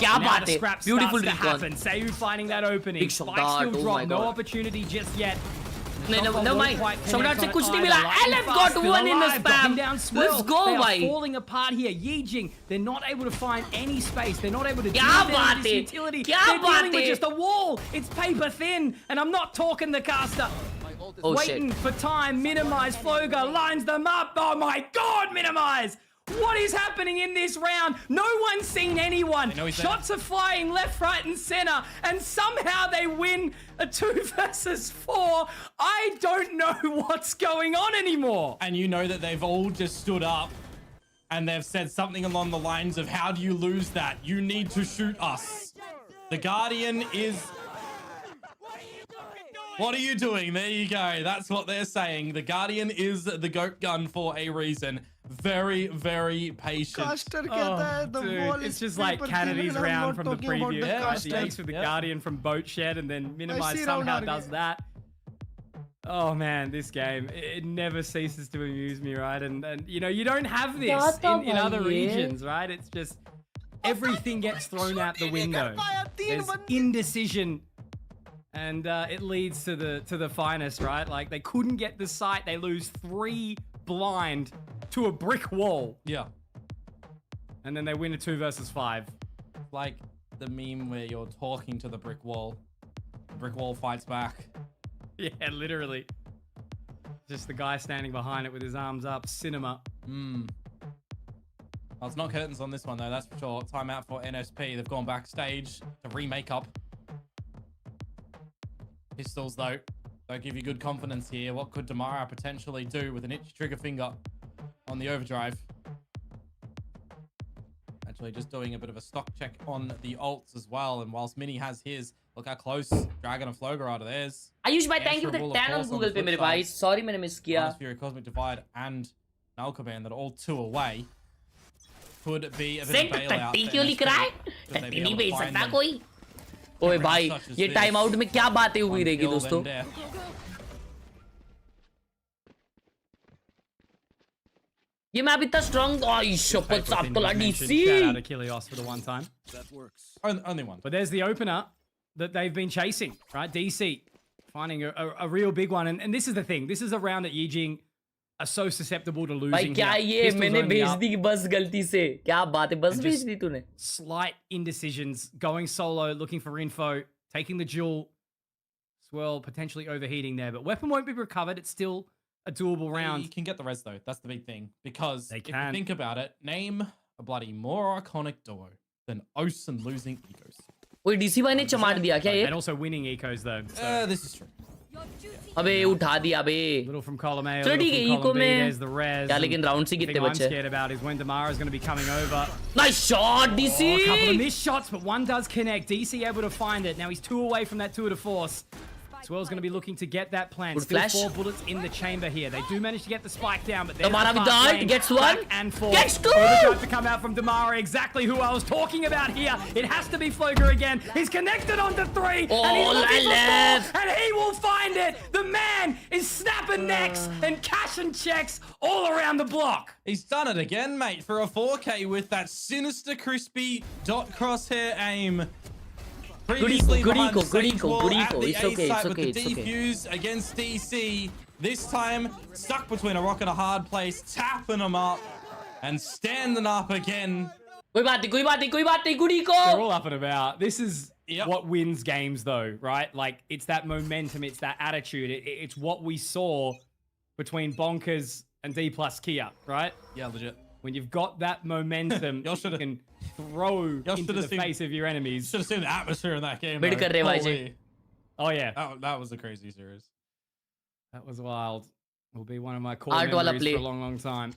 Speaker 7: क्या
Speaker 3: Now
Speaker 7: बात
Speaker 3: the
Speaker 7: है.
Speaker 3: scrap
Speaker 7: Beautiful
Speaker 3: starts to
Speaker 7: recon.
Speaker 3: happen. Sayu finding that opening.
Speaker 7: Big
Speaker 3: Spike
Speaker 7: shot.
Speaker 3: still
Speaker 7: Oh
Speaker 3: drop.
Speaker 7: my
Speaker 3: No
Speaker 7: God.
Speaker 3: opportunity just yet.
Speaker 7: Never mind.
Speaker 3: Quite
Speaker 7: सम्राट
Speaker 3: connect
Speaker 7: से
Speaker 3: on
Speaker 7: कुछ
Speaker 3: it
Speaker 7: नहीं
Speaker 3: either.
Speaker 7: मिला.
Speaker 3: Lightning
Speaker 7: LF
Speaker 3: fast,
Speaker 7: got
Speaker 3: still
Speaker 7: one in the
Speaker 3: alive, knocking
Speaker 7: spam.
Speaker 3: down Swirl.
Speaker 7: Let's go
Speaker 3: They are
Speaker 7: भाई.
Speaker 3: falling apart here. Yijing, they're not able to find any space. They're not able to
Speaker 7: क्या
Speaker 3: deal with
Speaker 7: बात
Speaker 3: this
Speaker 7: है?
Speaker 3: utility.
Speaker 7: क्या
Speaker 3: They're dealing
Speaker 7: बात
Speaker 3: with
Speaker 7: है?
Speaker 3: just a wall. It's paper thin, and I'm not talking the caster.
Speaker 7: Oh
Speaker 3: Waiting
Speaker 7: shit.
Speaker 3: for time. Minimize. Floga lines them up. Oh my God, Minimize. What is happening in this round? No one's seen anyone.
Speaker 4: They know he's there.
Speaker 3: Shots are flying left, right, and center, and somehow they win a 2 versus 4. I don't know what's going on anymore.
Speaker 4: And you know that they've all just stood up and they've said something along the lines of, how do you lose that? You need to shoot us. The Guardian is... What are you doing? There you go. That's what they're saying. The Guardian is the goat gun for a reason. Very, very patient.
Speaker 5: Caster कहता है the
Speaker 3: Dude,
Speaker 5: wall
Speaker 3: it's
Speaker 5: is
Speaker 3: just like
Speaker 5: paper thin,
Speaker 3: Kennedy's
Speaker 5: and I'm
Speaker 3: round
Speaker 5: not
Speaker 3: from the
Speaker 5: talking about
Speaker 3: preview.
Speaker 5: the
Speaker 3: Right? The
Speaker 5: caster.
Speaker 3: ace with the
Speaker 4: Yeah.
Speaker 3: Guardian from Boat Shed, and then Minimize
Speaker 5: see round
Speaker 3: somehow
Speaker 5: uh
Speaker 3: does
Speaker 5: गया.
Speaker 3: that. Oh man, this game, it never ceases to amuse me, right? And you know, you don't have this
Speaker 7: जाता
Speaker 3: in other
Speaker 7: भाई ये.
Speaker 3: regions, right? It's just everything gets thrown out the window. There's indecision, and it leads to the finest, right? Like they couldn't get the site, they lose 3 blind to a brick wall,
Speaker 4: Yeah.
Speaker 3: and then they win a 2 versus 5.
Speaker 4: Like the meme where you're talking to the brick wall. The brick wall fights back.
Speaker 3: Yeah, literally. Just the guy standing behind it with his arms up. Cinema.
Speaker 4: Well, it's not curtains on this one, though, that's for sure. Timeout for NSP. They've gone backstage to remake up. Pistols, though, don't give you good confidence here. What could Damara potentially do with an itchy trigger finger on the overdrive? Actually, just doing a bit of a stock check on the ults as well. And whilst Mini has his, look how close Dragon and Floga are to theirs.
Speaker 7: Ayush भाई thank you for the
Speaker 4: Answerable, of
Speaker 7: 10 on
Speaker 4: course, on
Speaker 7: Google
Speaker 4: the
Speaker 7: पे मेरे
Speaker 4: flip
Speaker 7: भाई.
Speaker 4: side.
Speaker 7: Sorry मैंने miss किया.
Speaker 4: Honest Fury, Cosmic Divide, and Nalkaban that are all 2 away. Could be a bit
Speaker 7: sent
Speaker 4: of a bailout.
Speaker 7: 30
Speaker 4: for
Speaker 7: क्यों लिख
Speaker 4: NSP.
Speaker 7: रहा है?
Speaker 4: Could they
Speaker 7: 30
Speaker 4: be
Speaker 7: नहीं
Speaker 4: able to
Speaker 7: भेज
Speaker 4: find
Speaker 7: सकता
Speaker 4: them?
Speaker 7: कोई. ओए भाई
Speaker 4: such as
Speaker 7: ये
Speaker 4: this.
Speaker 7: टाइम आउट में क्या बातें हुई
Speaker 4: One
Speaker 7: रहेगी
Speaker 4: kill,
Speaker 7: दोस्तों.
Speaker 4: then death.
Speaker 7: ये मैप इतना स्ट्रांग. आई शपथ
Speaker 3: Paper
Speaker 7: साफ
Speaker 3: thin
Speaker 7: तो
Speaker 3: was
Speaker 7: Ladi
Speaker 3: mentioned.
Speaker 7: C.
Speaker 3: Shout out to Kilios for the one time.
Speaker 4: Only one.
Speaker 3: But there's the opener that they've been chasing, right? DC finding a real big one. And this is the thing. This is a round that Yijing are so susceptible to
Speaker 7: भाई
Speaker 3: losing
Speaker 7: क्या
Speaker 3: here.
Speaker 7: ये
Speaker 3: Pistols
Speaker 7: मैंने
Speaker 3: only
Speaker 7: भेज
Speaker 3: up.
Speaker 7: दी बस गलती से, क्या बात है, बस
Speaker 3: And
Speaker 7: भेज
Speaker 3: just
Speaker 7: दी तूने.
Speaker 3: Slight indecisions, going solo, looking for info, taking the duel. Swirl potentially overheating there, but weapon won't be recovered. It's still a doable round.
Speaker 4: You can get the res though. That's the big thing. Because
Speaker 3: They
Speaker 4: if you
Speaker 3: can.
Speaker 4: think about it, name a bloody more iconic duo than Os and losing egos.
Speaker 7: कोई DC भाई ने चमाट दिया क्या ये?
Speaker 3: And also winning ecos though. So.
Speaker 4: This is true.
Speaker 7: अबे उठा दिया बे.
Speaker 3: Little from column A,
Speaker 7: चलो
Speaker 3: little
Speaker 7: ठीक है,
Speaker 3: from
Speaker 7: इको
Speaker 3: column B.
Speaker 7: में
Speaker 3: There's the res.
Speaker 7: क्या लेकिन राउंड से
Speaker 3: The
Speaker 7: कितने
Speaker 3: thing I'm
Speaker 7: बचे?
Speaker 3: scared about is when Damara's going to be coming over.
Speaker 7: Nice shot, DC.
Speaker 3: Oh, a couple of missed shots, but one does connect. DC able to find it. Now he's 2 away from that tour de force. Swirl's going to be looking to get that plant.
Speaker 7: Good
Speaker 3: Still
Speaker 7: flash.
Speaker 3: 4 bullets in the chamber here. They do manage to get the spike down, but there's
Speaker 7: Damara
Speaker 3: the
Speaker 7: with
Speaker 3: fast
Speaker 7: the ult,
Speaker 3: lane.
Speaker 7: gets one,
Speaker 3: Back and forth.
Speaker 7: gets two.
Speaker 3: Overdrive to come out from Damara. Exactly who I was talking about here. It has to be Floger again. He's connected onto 3.
Speaker 7: Oh,
Speaker 3: and he's looking for
Speaker 7: left.
Speaker 3: 4, and he will find it. The man is snapping necks and cashing checks all around the block.
Speaker 4: He's done it again, mate, for a 4K with that sinister, crispy dot crosshair aim. Previously
Speaker 7: good
Speaker 4: behind
Speaker 7: eco,
Speaker 4: the
Speaker 7: good
Speaker 4: Sage
Speaker 7: eco,
Speaker 4: wall
Speaker 7: good
Speaker 4: at
Speaker 7: eco.
Speaker 4: the
Speaker 7: It's
Speaker 4: A
Speaker 7: okay,
Speaker 4: site
Speaker 7: it's
Speaker 4: with
Speaker 7: okay,
Speaker 4: the
Speaker 7: it's okay.
Speaker 4: defuse against DC. This time, stuck between a rock and a hard place, tapping him up and standing up again.
Speaker 7: कोई बात नहीं, कोई बात नहीं, कोई बात नहीं, good eco.
Speaker 3: They're all up and about. This is
Speaker 4: Yep.
Speaker 3: what wins games, though, right? Like, it's that momentum, it's that attitude. It's what we saw between Bonkers and D plus Kia, right?
Speaker 4: Yeah, legit.
Speaker 3: When you've got that momentum,
Speaker 4: Y'all
Speaker 3: you
Speaker 4: should've-
Speaker 3: can throw into
Speaker 4: should've
Speaker 3: the
Speaker 4: seen-
Speaker 3: face of your enemies.
Speaker 4: Should have seen the atmosphere in that game.
Speaker 7: Mid
Speaker 4: though.
Speaker 7: कर रहे भाई
Speaker 4: Holy.
Speaker 3: Oh, yeah.
Speaker 4: That was a crazy series.
Speaker 3: That was wild. Will be one of my core
Speaker 7: Art wala
Speaker 3: memories
Speaker 7: play.
Speaker 3: for a long, long time.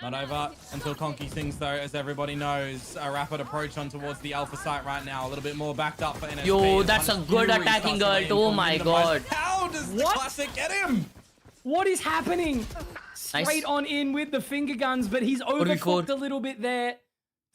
Speaker 4: Not over until Conky sings, though, as everybody knows. A rapid approach on towards the Alpha site right now. A little bit more backed up for NSP.
Speaker 7: Yo,
Speaker 4: as
Speaker 7: that's
Speaker 4: one
Speaker 7: a good
Speaker 4: Fury
Speaker 7: attacking
Speaker 4: starts to
Speaker 7: ult.
Speaker 4: aim
Speaker 7: Oh
Speaker 4: for
Speaker 7: my
Speaker 4: Minimize.
Speaker 7: God.
Speaker 4: How does the
Speaker 3: What?
Speaker 4: classic get him?
Speaker 3: What is happening? Straight on in with the finger guns, but he's overcooked a little bit there.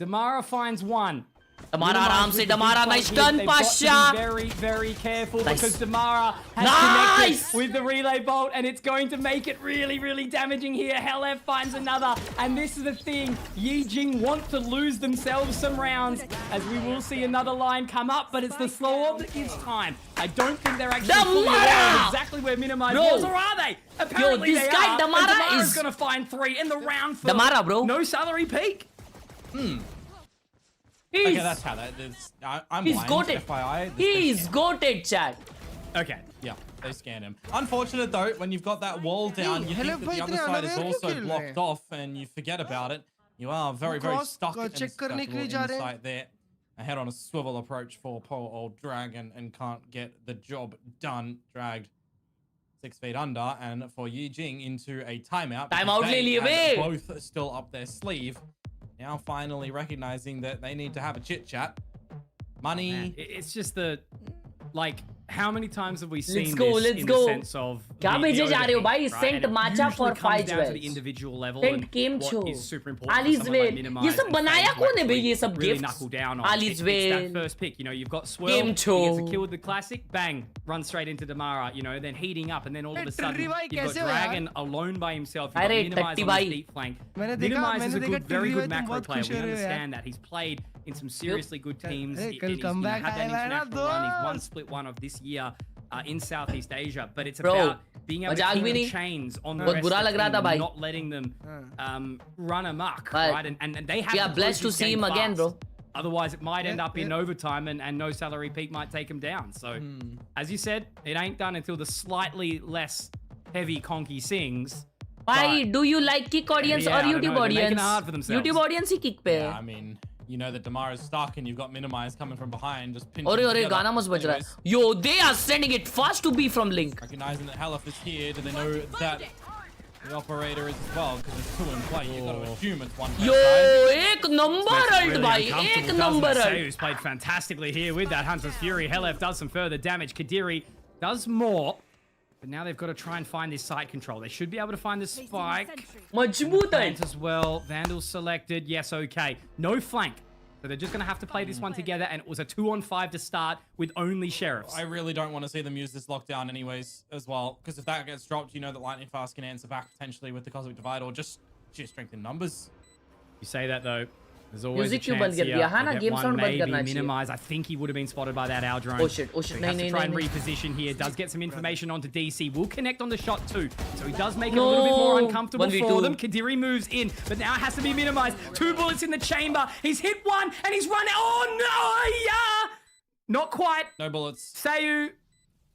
Speaker 3: Damara finds one.
Speaker 7: Damara
Speaker 3: Minimize
Speaker 7: आराम
Speaker 3: with
Speaker 7: से,
Speaker 3: the big
Speaker 7: Damara
Speaker 3: point
Speaker 7: nice
Speaker 3: here.
Speaker 7: done,
Speaker 3: They've got to
Speaker 7: Pasha.
Speaker 3: be very, very careful
Speaker 7: Nice.
Speaker 3: because Damara has
Speaker 7: Nice.
Speaker 3: connected with the relay bolt, and it's going to make it really, really damaging here. Hellef finds another, and this is the thing. Yi Jing want to lose themselves some rounds, as we will see another line come up, but it's the slow orb that gives time. I don't think they're actually fully aware of
Speaker 7: Damara!
Speaker 3: exactly where Minimize
Speaker 7: Bro.
Speaker 3: was, or are they? Apparently
Speaker 7: this
Speaker 3: they
Speaker 7: guy
Speaker 3: are,
Speaker 7: Damara
Speaker 3: and Damara's
Speaker 7: is-
Speaker 3: going to find 3 in the round for
Speaker 7: Damara, bro.
Speaker 3: no salary peak.
Speaker 4: Okay, that's how that is. I'm
Speaker 7: He's
Speaker 4: blind,
Speaker 7: goated.
Speaker 4: FYI.
Speaker 7: He's goated, chat.
Speaker 3: Okay.
Speaker 4: Yeah, they scan him. Unfortunate though, when you've got that wall down, you think that the other side is also blocked off and you forget about it. You are very, very
Speaker 5: Cross,
Speaker 4: stuck in
Speaker 5: check
Speaker 4: stuck
Speaker 5: करने के लिए जा रहे हैं।
Speaker 4: inside there. I head on a swivel approach for poor old Dragon and can't get the job done. Dragged 6 feet under, and for Yi Jing into a timeout. because
Speaker 7: Timeout
Speaker 4: they
Speaker 7: ले लिए
Speaker 4: had
Speaker 7: bay.
Speaker 4: both still up their sleeve. Now finally recognizing that they need to have a chit chat. Money.
Speaker 3: Man, it's just the, like, how many times have we seen
Speaker 7: Let's go,
Speaker 3: this
Speaker 7: let's
Speaker 3: in
Speaker 7: go.
Speaker 3: the sense of
Speaker 7: क्या
Speaker 3: the
Speaker 7: भेजे जा रहे हो
Speaker 3: overheat,
Speaker 7: भाई?
Speaker 3: right?
Speaker 7: Sent
Speaker 3: And it
Speaker 7: matcha
Speaker 3: usually
Speaker 7: for
Speaker 3: comes
Speaker 7: 5
Speaker 3: down to the
Speaker 7: wells.
Speaker 3: individual level
Speaker 7: Sent
Speaker 3: and
Speaker 7: game
Speaker 3: what
Speaker 7: show.
Speaker 3: is super important for
Speaker 7: Ali's
Speaker 3: someone like
Speaker 7: Veil.
Speaker 3: Minimize
Speaker 7: ये सब
Speaker 3: and
Speaker 7: बनाया
Speaker 3: Fang to
Speaker 7: कौन है भाई
Speaker 3: actually
Speaker 7: ये सब
Speaker 3: really
Speaker 7: gifts?
Speaker 3: knuckle down on.
Speaker 7: Ali's
Speaker 3: It's
Speaker 7: Veil.
Speaker 3: that first pick, you know, you've got Swirl,
Speaker 7: Game
Speaker 3: he gets a
Speaker 7: show.
Speaker 3: kill with the classic, bang, run straight into Damara, you know, then heating up, and then all of a sudden,
Speaker 5: Trivy भाई
Speaker 3: you've got
Speaker 5: कैसे हो यार?
Speaker 3: Dragon alone by himself, you've got
Speaker 7: अरे
Speaker 3: Minimize
Speaker 7: टट्टी
Speaker 3: on his
Speaker 7: भाई।
Speaker 3: deep flank.
Speaker 5: मैंने
Speaker 3: Minimize is a
Speaker 5: देखा
Speaker 3: good, very
Speaker 5: Trivy
Speaker 3: good
Speaker 5: भाई, तुम
Speaker 3: macro
Speaker 5: बहुत
Speaker 3: player,
Speaker 5: खुश
Speaker 3: we
Speaker 5: हो रहे हो यार।
Speaker 3: understand that. He's played in some seriously good teams.
Speaker 5: Hey,
Speaker 3: He's,
Speaker 5: कल
Speaker 3: you know,
Speaker 5: comeback
Speaker 3: had that
Speaker 5: आएगा ना
Speaker 3: international run. He's won
Speaker 5: दोस्त।
Speaker 3: split one of this year in Southeast Asia, but it's
Speaker 7: Bro,
Speaker 3: about being able to
Speaker 7: मजाक
Speaker 3: keep
Speaker 7: भी
Speaker 3: the
Speaker 7: नहीं।
Speaker 3: chains on the
Speaker 7: बहुत
Speaker 3: rest
Speaker 7: बुरा
Speaker 3: of
Speaker 7: लग
Speaker 3: the
Speaker 7: रहा
Speaker 3: team
Speaker 7: था
Speaker 3: and
Speaker 7: भाई।
Speaker 3: not letting them run amok,
Speaker 7: But
Speaker 3: right? And they have
Speaker 7: we
Speaker 3: to
Speaker 7: are
Speaker 3: close
Speaker 7: blessed to
Speaker 3: this
Speaker 7: see
Speaker 3: game
Speaker 7: him again,
Speaker 3: fast.
Speaker 7: bro.
Speaker 3: Otherwise, it might end
Speaker 5: Yeah,
Speaker 3: up in
Speaker 5: yeah.
Speaker 3: overtime and no salary peak might take him down. So, as you said, it ain't done until the slightly less heavy Conky sings.
Speaker 7: भाई,
Speaker 3: But-
Speaker 7: do you like kick audience
Speaker 3: Yeah,
Speaker 7: or
Speaker 3: I don't
Speaker 7: YouTube
Speaker 3: know, they're making
Speaker 7: audience?
Speaker 3: it hard for themselves.
Speaker 7: YouTube audience he kick पे
Speaker 4: Yeah,
Speaker 7: है.
Speaker 4: I mean, you know that Damara's stuck and you've got Minimize coming from behind, just pinching
Speaker 7: अरे अरे
Speaker 4: together.
Speaker 7: गाना मस्त बज रहा
Speaker 4: Anyways,
Speaker 7: है. Yo, they are sending it fast to B from Link.
Speaker 4: recognizing that Halef is here, do they know that the operator is as well? Because it's 2 in play, you've got to assume it's one per
Speaker 7: Yo,
Speaker 4: side.
Speaker 7: एक number ult
Speaker 3: Really
Speaker 7: भाई,
Speaker 3: uncomfortable,
Speaker 7: एक
Speaker 3: doesn't
Speaker 7: number
Speaker 3: it?
Speaker 7: ult.
Speaker 3: Sayu's played fantastically here with that Hunter's Fury. Helef does some further damage. Kadiri does more. But now they've got to try and find this site control. They should be able to find the spike.
Speaker 7: मजबूत
Speaker 3: Plant
Speaker 7: ult.
Speaker 3: as well. Vandal selected. Yes, okay. No flank. So they're just going to have to play this one together. And it was a 2-on-5 to start with only Sheriffs.
Speaker 4: I really don't want to see them use this lockdown anyways as well. Because if that gets dropped, you know that Lightning Fast can answer back potentially with the Cosmic Divide or just sheer strength in numbers.
Speaker 3: You say that though. There's always a
Speaker 7: Music क्यों
Speaker 3: chance
Speaker 7: बंद कर
Speaker 3: here.
Speaker 7: दिया? हाँ ना,
Speaker 3: They'll get
Speaker 7: game
Speaker 3: one,
Speaker 7: sound बंद
Speaker 3: maybe
Speaker 7: करना चाहिए.
Speaker 3: minimize. I think he would have been spotted by that owl drone.
Speaker 7: Oh shit,
Speaker 3: So he has
Speaker 7: नहीं
Speaker 3: to
Speaker 7: नहीं
Speaker 3: try and
Speaker 7: नहीं.
Speaker 3: reposition here. Does get some information onto DC. Will connect on the shot too. So he does make it a little bit more
Speaker 7: No.
Speaker 3: uncomfortable
Speaker 7: 1v2.
Speaker 3: for them. Kadiri moves in, but now it has to be minimized. 2 bullets in the chamber. He's hit one and he's run. Oh no! Yeah! Not quite.
Speaker 4: No bullets.
Speaker 3: Sayu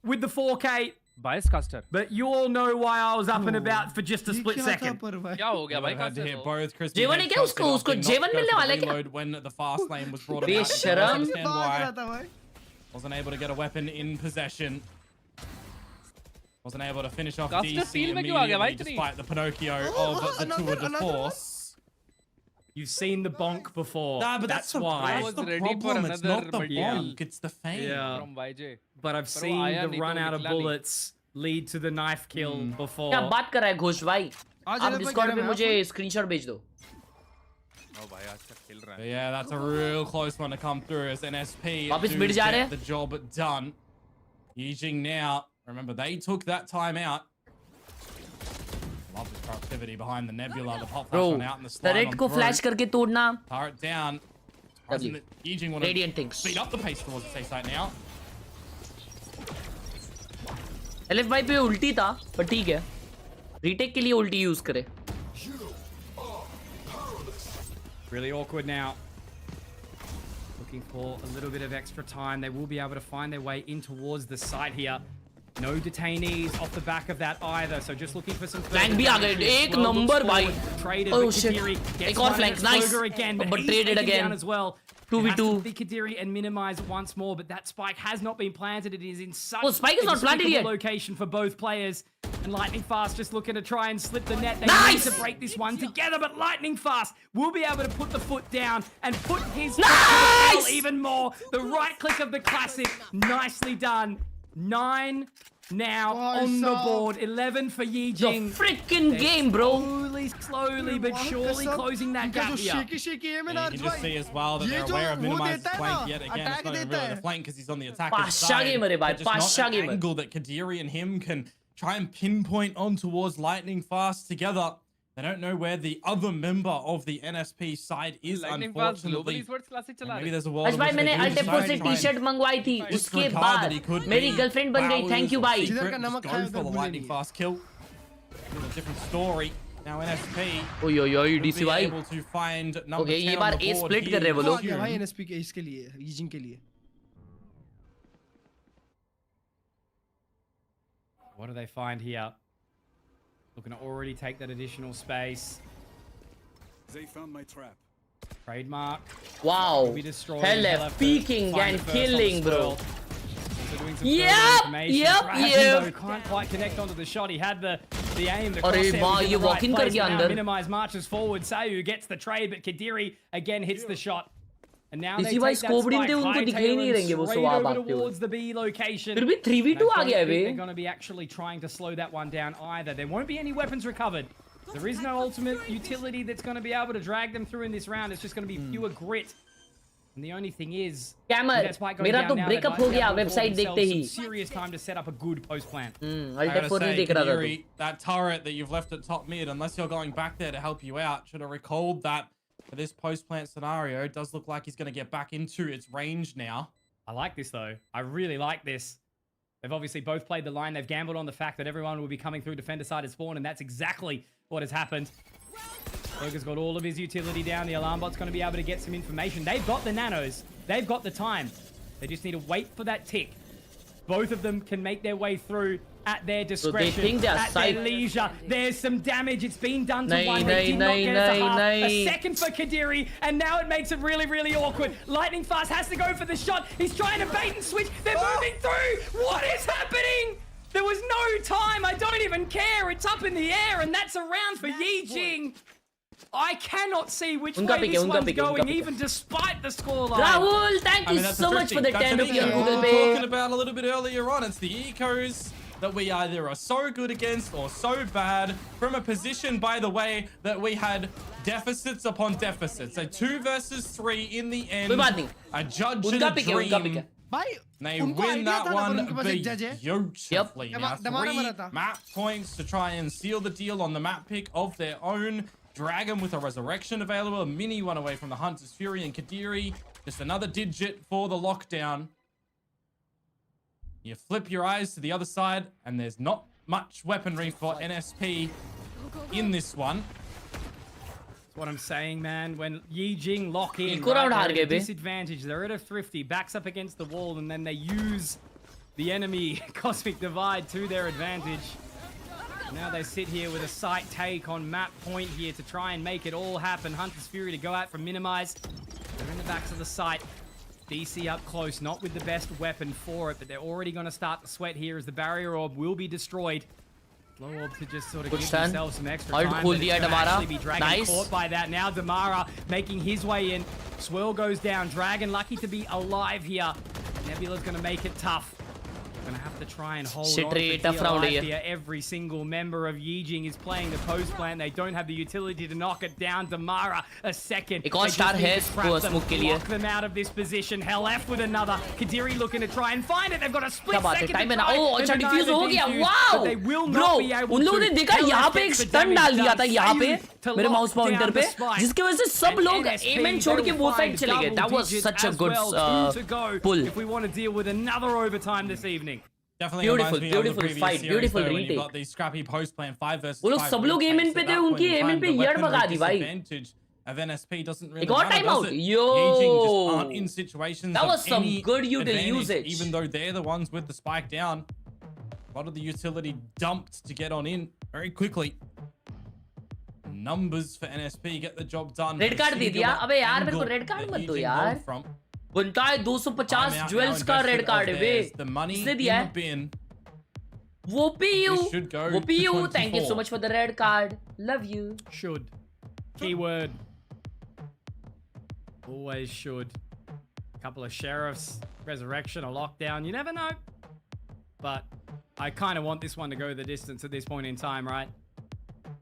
Speaker 3: with the 4K.
Speaker 6: Bias caster
Speaker 3: But you all know why I was up and about for just a
Speaker 5: ये
Speaker 3: split
Speaker 5: क्या था
Speaker 3: second.
Speaker 5: पर भाई?
Speaker 6: क्या हो गया भाई
Speaker 4: Had to hit
Speaker 6: caster
Speaker 4: both crispy
Speaker 7: J1 है क्या?
Speaker 4: headshots
Speaker 7: उसको-
Speaker 4: and
Speaker 7: उसको
Speaker 4: opting not
Speaker 7: J1
Speaker 4: to go
Speaker 7: मिलने
Speaker 4: for the
Speaker 7: वाला है क्या?
Speaker 4: reload when the fast lane was brought about.
Speaker 7: बेशरम.
Speaker 4: Understand
Speaker 5: भाग
Speaker 4: why.
Speaker 5: रहा था भाई.
Speaker 4: Wasn't able to get a weapon in possession. Wasn't able to finish off
Speaker 6: Caster
Speaker 4: DC
Speaker 6: field में क्यों आ गया भाई
Speaker 4: immediately
Speaker 6: इतनी?
Speaker 4: despite the Pinocchio
Speaker 5: Oh,
Speaker 4: of the
Speaker 5: another-
Speaker 4: tour de
Speaker 5: another-
Speaker 4: force.
Speaker 3: You've seen the bonk before.
Speaker 4: Nah, but that's the,
Speaker 3: why.
Speaker 4: that's
Speaker 6: was
Speaker 4: the
Speaker 6: ready for
Speaker 4: problem. It's not
Speaker 6: another
Speaker 4: the
Speaker 3: Yeah.
Speaker 4: bonk, it's the fame.
Speaker 3: Yeah.
Speaker 6: from YJ
Speaker 3: But I've
Speaker 6: Bro,
Speaker 3: seen
Speaker 6: आया
Speaker 3: the
Speaker 6: नहीं
Speaker 3: run
Speaker 6: तो
Speaker 3: out of
Speaker 6: निकला नहीं.
Speaker 3: bullets lead to the knife kill before.
Speaker 7: क्या बात कर रहा है घोष भाई?
Speaker 5: आज
Speaker 7: आप
Speaker 5: इधर पे
Speaker 7: डिस्कॉर्ड
Speaker 5: क्या
Speaker 7: पे
Speaker 5: है
Speaker 7: मुझे स्क्रीनशॉट भेज दो.
Speaker 6: ओ भाई आज तक खेल रहा
Speaker 4: But
Speaker 6: है
Speaker 4: yeah, that's a real close one to come through as NSP
Speaker 7: वापस
Speaker 4: do
Speaker 7: mid जा रहे
Speaker 4: get
Speaker 7: हैं.
Speaker 4: the job done. Yijing now, remember they took that time out. Love the productivity behind the nebula, the pop flash
Speaker 7: Bro,
Speaker 4: one out and the slide
Speaker 7: turret
Speaker 4: on
Speaker 7: को
Speaker 4: through.
Speaker 7: Flash करके तोड़ना.
Speaker 4: Turret down.
Speaker 7: W.
Speaker 4: Yijing want
Speaker 7: Radiant
Speaker 4: to
Speaker 7: things.
Speaker 4: speed up the pace towards the safe side now.
Speaker 7: LF भाई पे उल्टी था, पर ठीक है. रीटेक के लिए उल्टी यूज करे.
Speaker 3: Really awkward now. Looking for a little bit of extra time. They will be able to find their way in towards the site here. No detainees off the back of that either. So just looking for some.
Speaker 7: Flank भी आ गए. एक number भाई.
Speaker 3: Traded,
Speaker 7: Oh
Speaker 3: but
Speaker 7: shit.
Speaker 3: Kadiri gets
Speaker 7: एक और
Speaker 3: one
Speaker 7: flank.
Speaker 3: and
Speaker 7: Nice.
Speaker 3: Sloger again, but
Speaker 7: But
Speaker 3: he's
Speaker 7: traded
Speaker 3: taken
Speaker 7: again.
Speaker 3: down as well.
Speaker 7: 2v2.
Speaker 3: It has to be Kadiri and minimize once more, but that spike has not been planted. It is in such
Speaker 7: Oh, spike is not planted
Speaker 3: inexplicable
Speaker 7: yet.
Speaker 3: location for both players. And Lightning Fast just looking to try and slip the net. They
Speaker 7: Nice!
Speaker 3: need to break this one together, but Lightning Fast will be able to put the foot down and put his
Speaker 7: Nice!
Speaker 3: foot to the pedal even more. The right click of the classic, nicely done. 9 now
Speaker 5: Nice,
Speaker 3: on the
Speaker 5: sir.
Speaker 3: board. 11 for Yi
Speaker 7: The
Speaker 3: Jing.
Speaker 7: freaking game, bro.
Speaker 3: Slowly but surely closing that
Speaker 5: इनका
Speaker 3: gap
Speaker 5: जो
Speaker 3: here.
Speaker 5: shaky है में
Speaker 4: And
Speaker 5: ना
Speaker 4: you can just see as well that
Speaker 5: ये
Speaker 4: they're
Speaker 5: जो
Speaker 4: aware of
Speaker 5: वो
Speaker 4: minimized
Speaker 5: देता है
Speaker 4: flank
Speaker 5: ना,
Speaker 4: yet again. It's
Speaker 5: attack
Speaker 4: not even
Speaker 5: देता
Speaker 4: really
Speaker 5: है.
Speaker 4: the flank because he's on the attacker's
Speaker 7: Pasha
Speaker 4: side.
Speaker 7: gamer है भाई,
Speaker 4: But just not
Speaker 7: Pasha
Speaker 4: an
Speaker 7: gamer.
Speaker 4: angle that Kadiri and him can try and pinpoint on towards Lightning Fast together. They don't know where the other member of the NSP side is,
Speaker 6: Lightning Fast global
Speaker 4: unfortunately.
Speaker 6: esports classic चला
Speaker 4: Maybe
Speaker 6: रहे
Speaker 4: there's a world
Speaker 7: आज
Speaker 4: in
Speaker 7: भाई
Speaker 4: which
Speaker 7: मैंने
Speaker 4: they do
Speaker 7: अल्टेपो
Speaker 4: decide
Speaker 7: से
Speaker 4: to try
Speaker 7: T-shirt
Speaker 4: and
Speaker 7: मंगवाई थी. उसके
Speaker 4: disregard
Speaker 7: बाद
Speaker 4: that he could
Speaker 7: मेरी
Speaker 4: be
Speaker 7: गर्लफ्रेंड बन गई.
Speaker 4: powers
Speaker 7: थैंक यू
Speaker 4: or
Speaker 7: भाई.
Speaker 4: secret
Speaker 5: जिधर का
Speaker 4: and
Speaker 5: नमक
Speaker 4: just
Speaker 5: खाया
Speaker 4: go for
Speaker 5: उधर
Speaker 4: the Lightning
Speaker 5: भूलेंगे.
Speaker 4: Fast kill. With a different story. Now NSP
Speaker 7: ओय ओय ओय
Speaker 4: will
Speaker 7: डीसी
Speaker 4: be
Speaker 7: भाई.
Speaker 4: able to find number
Speaker 7: Okay,
Speaker 4: 10
Speaker 7: ये
Speaker 4: on
Speaker 7: bar
Speaker 4: the
Speaker 7: A
Speaker 4: board
Speaker 7: split कर रहे हैं वो
Speaker 4: here.
Speaker 7: लोग.
Speaker 5: आ गया भाई NSP के इसके लिए ईजिंग के लिए.
Speaker 3: What do they find here? Looking to already take that additional space.
Speaker 8: They found my trap.
Speaker 3: Trademark.
Speaker 7: Wow.
Speaker 3: Will be destroyed.
Speaker 7: Hell,
Speaker 3: They'll have to
Speaker 7: peeking
Speaker 3: find
Speaker 7: and
Speaker 3: it first on the
Speaker 7: killing, bro.
Speaker 3: swirl. Also doing some
Speaker 7: Yep,
Speaker 3: further information.
Speaker 7: yep,
Speaker 3: Razzing,
Speaker 7: yep.
Speaker 3: though, can't quite connect onto the shot. He had the aim. The
Speaker 7: अरे
Speaker 3: crosshair
Speaker 7: माँ,
Speaker 3: was in
Speaker 7: ये
Speaker 3: the right
Speaker 7: walking
Speaker 3: place.
Speaker 7: कर गया
Speaker 3: Now
Speaker 7: अंदर.
Speaker 3: Minimize marches forward. Sayu gets the trade, but Kadiri again hits the shot. And now they
Speaker 7: इसी
Speaker 3: take
Speaker 7: भाई
Speaker 3: that
Speaker 7: scope
Speaker 3: spike
Speaker 7: didn't थे, उनको
Speaker 3: high
Speaker 7: दिखाई नहीं
Speaker 3: tail
Speaker 7: रहेंगे वो
Speaker 3: straight
Speaker 7: स्वाब
Speaker 3: over
Speaker 7: आते हुए.
Speaker 3: towards the B location.
Speaker 7: फिर भी 3v2 आ
Speaker 3: I
Speaker 7: गया
Speaker 3: don't think
Speaker 7: bay.
Speaker 3: they're going to be actually trying to slow that one down either. There won't be any weapons recovered. There is no ultimate utility that's going to be able to drag them through in this round. It's just going to be pure grit. And the only thing is,
Speaker 7: Camel,
Speaker 3: with that spike going
Speaker 7: मेरा
Speaker 3: down
Speaker 7: तो
Speaker 3: now,
Speaker 7: breakup
Speaker 3: they
Speaker 7: हो
Speaker 3: might be
Speaker 7: गया
Speaker 3: able to
Speaker 7: website
Speaker 3: afford
Speaker 7: देखते
Speaker 3: themselves
Speaker 7: he.
Speaker 3: some serious time to set up a good post plan.
Speaker 4: I
Speaker 7: अल्टेप
Speaker 4: gotta
Speaker 7: 4 नहीं
Speaker 4: say,
Speaker 7: देख रहा था तू.
Speaker 4: Kadiri, that turret that you've left at top mid, unless you're going back there to help you out, should have recalled that for this post-plant scenario. It does look like he's going to get back into its range now.
Speaker 3: I like this though. I really like this. They've obviously both played the line. They've gambled on the fact that everyone will be coming through defender side at spawn, and that's exactly what has happened. Logan's got all of his utility down. The alarm bot's going to be able to get some information. They've got the nanos. They've got the time. They just need to wait for that tick. Both of them can make their way through at their discretion,
Speaker 7: think they are
Speaker 3: at
Speaker 7: safe.
Speaker 3: their leisure. There's some damage. It's been done to
Speaker 7: Nahi,
Speaker 3: one. They did not
Speaker 7: nahi,
Speaker 3: get us a half.
Speaker 7: nahi,
Speaker 3: A
Speaker 7: nahi.
Speaker 3: second for Kadiri, and now it makes it really, really awkward. Lightning Fast has to go for the shot. He's trying to bait and switch. They're moving through. What is happening? There was no time. I don't even care. It's up in the air, and that's a round for Yi Jing. I cannot see which
Speaker 7: उनका
Speaker 3: way
Speaker 7: pick है,
Speaker 3: this
Speaker 7: उनका
Speaker 3: one's
Speaker 7: pick है, उनका
Speaker 3: going,
Speaker 7: pick है.
Speaker 3: even despite the scoreline.
Speaker 7: Rahul, thank
Speaker 4: I
Speaker 7: you
Speaker 4: mean, that's
Speaker 7: so much for the 10 rupees on
Speaker 4: what
Speaker 7: Google
Speaker 4: we were
Speaker 7: Pay.
Speaker 4: talking about a little bit earlier on. It's the ecos that we either are so good against or so bad from a position, by the way, that we had deficits upon deficits. A 2 versus 3 in the end.
Speaker 7: कोई बात नहीं.
Speaker 4: A judge in
Speaker 7: उनका
Speaker 4: a
Speaker 7: pick है, उनका pick
Speaker 4: dream.
Speaker 7: है.
Speaker 5: भाई
Speaker 4: They
Speaker 5: उनको
Speaker 4: win
Speaker 5: idea
Speaker 4: that
Speaker 5: था ना, पर
Speaker 4: one
Speaker 5: उनके पास एक judge है.
Speaker 4: beautifully.
Speaker 5: Yep.
Speaker 4: Now,
Speaker 5: दबा रहा
Speaker 4: 3
Speaker 5: था.
Speaker 4: map points to try and seal the deal on the map pick of their own. Dragon with a resurrection available. Mini one away from the Hunter's Fury, and Kadiri just another digit for the lockdown. You flip your eyes to the other side, and there's not much weaponry for NSP in this one.
Speaker 3: That's what I'm saying, man. When Yijing lock in,
Speaker 7: Eco round
Speaker 3: they're
Speaker 7: हार
Speaker 3: at
Speaker 7: गए
Speaker 3: a
Speaker 7: bay.
Speaker 3: disadvantage. They're at a thrifty, backs up against the wall, and then they use the enemy Cosmic Divide to their advantage. Now they sit here with a sight take on map point here to try and make it all happen. Hunter's Fury to go out from minimize. They're in the backs of the site. DC up close, not with the best weapon for it, but they're already going to start to sweat here as the barrier orb will be destroyed. Low orb to just sort of
Speaker 7: Good
Speaker 3: give
Speaker 7: stand.
Speaker 3: themselves some extra
Speaker 7: Alt
Speaker 3: time.
Speaker 7: खोल
Speaker 3: but it's
Speaker 7: दिया
Speaker 3: gonna
Speaker 7: Damara.
Speaker 3: actually be Dragon
Speaker 7: Nice.
Speaker 3: caught by that. Now Damara making his way in. Swirl goes down. Dragon lucky to be alive here. Nebula's going to make it tough. Gonna have to try and hold
Speaker 7: Shit
Speaker 3: on
Speaker 7: रे,
Speaker 3: for
Speaker 7: tough
Speaker 3: dear
Speaker 7: round
Speaker 3: life
Speaker 7: है ये.
Speaker 3: here. Every single member of Yijing is playing the post plan. They don't have the utility to knock it down. Damara a second.
Speaker 7: एक और
Speaker 3: They just
Speaker 7: star
Speaker 3: need
Speaker 7: है
Speaker 3: to trap
Speaker 7: वो
Speaker 3: them,
Speaker 7: smoke के लिए.
Speaker 3: block them out of this position. Hell F with another. Kadiri looking to try and find it. They've got a split
Speaker 7: क्या बात है
Speaker 3: second
Speaker 7: time
Speaker 3: to
Speaker 7: है ना
Speaker 3: try
Speaker 7: O
Speaker 3: and
Speaker 7: अच्छा
Speaker 3: deny
Speaker 7: diffuse
Speaker 3: the
Speaker 7: हो गया
Speaker 3: defuse,
Speaker 7: wow
Speaker 3: but they will
Speaker 7: bro
Speaker 3: not be able
Speaker 7: उन लोगों
Speaker 3: to.
Speaker 7: ने देखा
Speaker 3: Hell F
Speaker 7: यहाँ पे एक
Speaker 3: gets the
Speaker 7: स्टन डाल
Speaker 3: damage
Speaker 7: दिया था
Speaker 3: done.
Speaker 7: यहाँ पे
Speaker 3: Sayud to
Speaker 7: मेरे
Speaker 3: lock
Speaker 7: माउस पॉइंटर
Speaker 3: down
Speaker 7: पे
Speaker 3: the spike.
Speaker 7: जिसकी वजह से सब
Speaker 3: And
Speaker 7: लोग
Speaker 3: NSP,
Speaker 7: एम छोड़ के
Speaker 3: they
Speaker 7: वो
Speaker 3: will
Speaker 7: साइड
Speaker 3: find
Speaker 7: चले गए
Speaker 3: double
Speaker 7: that was
Speaker 3: digits
Speaker 7: such a
Speaker 3: as
Speaker 7: good
Speaker 3: well. Two to go
Speaker 7: pull
Speaker 3: if we want to deal with another overtime this evening.
Speaker 4: Definitely
Speaker 7: Beautiful,
Speaker 4: reminds me of the
Speaker 7: beautiful
Speaker 4: previous
Speaker 7: fight,
Speaker 4: series,
Speaker 7: beautiful
Speaker 4: though, when you've
Speaker 7: retake.
Speaker 4: got these scrappy post plan 5 versus 5.
Speaker 7: वो लोग सब लोग M इन पे थे उनकी M इन पे यड़ भगा दी भाई
Speaker 4: Advantage of NSP doesn't really
Speaker 7: एक और
Speaker 4: matter,
Speaker 7: time
Speaker 4: does
Speaker 7: out
Speaker 4: it?
Speaker 7: Yo
Speaker 4: Yijing just aren't in situations
Speaker 7: that
Speaker 4: of
Speaker 7: was some
Speaker 4: any
Speaker 7: good util
Speaker 4: advantage,
Speaker 7: usage.
Speaker 4: even though they're the ones with the spike down. A lot of the utility dumped to get on in very quickly. Numbers for NSP get the job done.
Speaker 7: Red card दे दिया अबे यार मेरे को red card मत दो यार बनता है 250 ज्वेल्स का रेड कार्ड है बे इसने दिया है वो PU thank you so much for the red card love you
Speaker 3: Should. Keyword. Always should. Couple of sheriffs, resurrection, a lockdown. You never know. But I kind of want this one to go the distance at this point in time, right?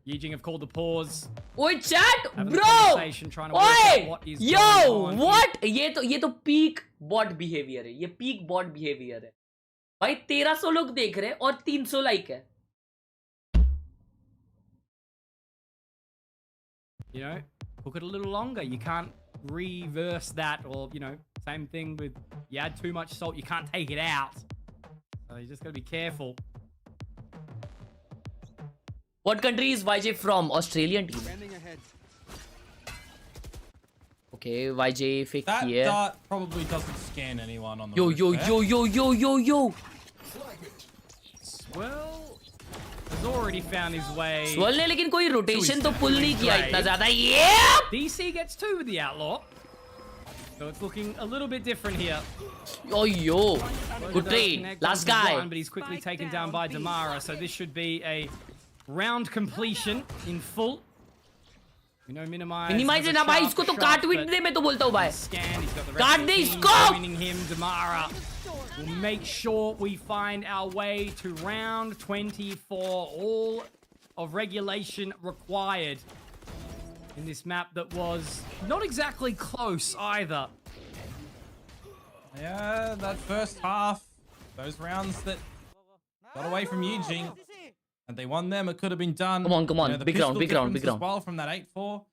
Speaker 3: Yijing have called the pause.
Speaker 7: ओए chat
Speaker 3: Having a
Speaker 7: bro
Speaker 3: conversation, trying to work out what is
Speaker 7: yo
Speaker 3: going on
Speaker 7: what ये तो peak bot behavior है ये peak bot behavior है भाई 1300 लोग देख रहे हैं और 300 लाइक है
Speaker 3: You know, cook it a little longer. You can't reverse that, or you know, same thing with you add too much salt, you can't take it out. So you just gotta be careful.
Speaker 7: What country is YJ from? Australian team. Okay, YJ fake
Speaker 4: That
Speaker 7: किया है.
Speaker 4: dart probably doesn't scan anyone on the
Speaker 7: Yo
Speaker 4: roof
Speaker 7: yo
Speaker 4: there.
Speaker 7: yo yo yo yo yo.
Speaker 3: Well, has already found his way.
Speaker 7: Swirl ने लेकिन कोई rotation तो pull नहीं किया
Speaker 3: Great.
Speaker 7: इतना ज़्यादा. Yeah.
Speaker 3: DC gets 2 with the outlaw. So it's looking a little bit different here.
Speaker 7: Oh yo. Good
Speaker 3: Does
Speaker 7: trade.
Speaker 3: connect
Speaker 7: Last
Speaker 3: onto
Speaker 7: guy.
Speaker 3: one, but he's quickly taken down by Damara. So this should be a round completion in full. You know, minimize.
Speaker 7: Minimize
Speaker 3: has a
Speaker 7: है ना भाई
Speaker 3: sharp
Speaker 7: इसको तो
Speaker 3: shot,
Speaker 7: काट
Speaker 3: but
Speaker 7: विट दे मैं तो बोलता हूँ भाई.
Speaker 3: Scan, he's got the
Speaker 7: काट
Speaker 3: rest of
Speaker 7: they
Speaker 3: the team
Speaker 7: इसको.
Speaker 3: joining him. Damara will make sure we find our way to round 24. All of regulation required in this map that was not exactly close either.
Speaker 4: Yeah, that first half, those rounds that got away from Yijing, and they won them, it could have been done.
Speaker 7: Come on, come on.
Speaker 4: The
Speaker 7: Big round,
Speaker 4: pistol
Speaker 7: big round, big
Speaker 4: difference
Speaker 7: round.
Speaker 4: as well from that 8-4.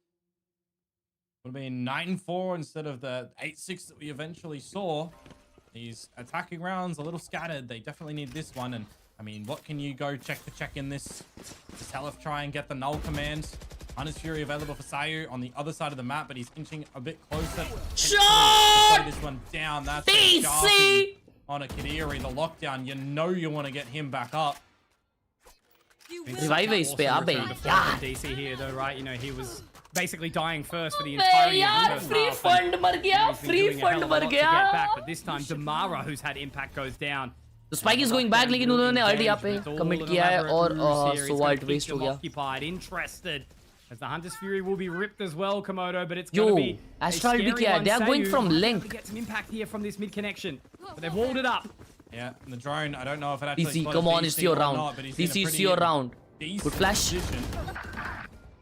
Speaker 4: Would have been 9-4 instead of the 8-6 that we eventually saw. These attacking rounds, a little scattered. They definitely need this one. And, I mean, what can you go check in this? Just Telef try and get the null command. Hunter's Fury available for Sayu on the other side of the map, but he's inching a bit closer.
Speaker 7: Shot!
Speaker 4: Play this one down. That's
Speaker 7: DC!
Speaker 4: a sharpie on a Khelraay, the lockdown. You know you want to get him back up.
Speaker 7: Revive है इस पे अबे यार.
Speaker 3: DC here though, right? You know, he was basically dying first for the
Speaker 7: अबे
Speaker 3: entirety of
Speaker 7: यार
Speaker 3: the first
Speaker 7: free
Speaker 3: half,
Speaker 7: fund मर गया.
Speaker 3: and he's been
Speaker 7: Free
Speaker 3: doing a hell
Speaker 7: fund
Speaker 3: of a
Speaker 7: मर
Speaker 3: lot to get back,
Speaker 7: गया.
Speaker 3: but this time Damara, who's had impact, goes down.
Speaker 7: तो Spike is going back लेकिन उन्होंने ult यहाँ पे commit किया है और so ult waste हो गया.
Speaker 3: Occupied, interested. As the Hunter's Fury will be ripped as well, Komodo, but it's
Speaker 7: Yo,
Speaker 3: going to be
Speaker 7: Astral
Speaker 3: a
Speaker 7: भी
Speaker 3: scary
Speaker 7: किया है.
Speaker 3: one.
Speaker 7: They are going
Speaker 3: Sayu
Speaker 7: from
Speaker 3: might
Speaker 7: link.
Speaker 3: get some impact here from this mid connection, but they've walled it up.
Speaker 4: Yeah, and the drone, I don't know if it actually
Speaker 7: DC,
Speaker 4: spotted
Speaker 7: come on,
Speaker 4: DC
Speaker 7: it's your
Speaker 4: or
Speaker 7: round.
Speaker 4: not, but he's in a
Speaker 7: DC, it's
Speaker 4: pretty
Speaker 7: your round.
Speaker 4: decent
Speaker 7: Good flash.
Speaker 4: position.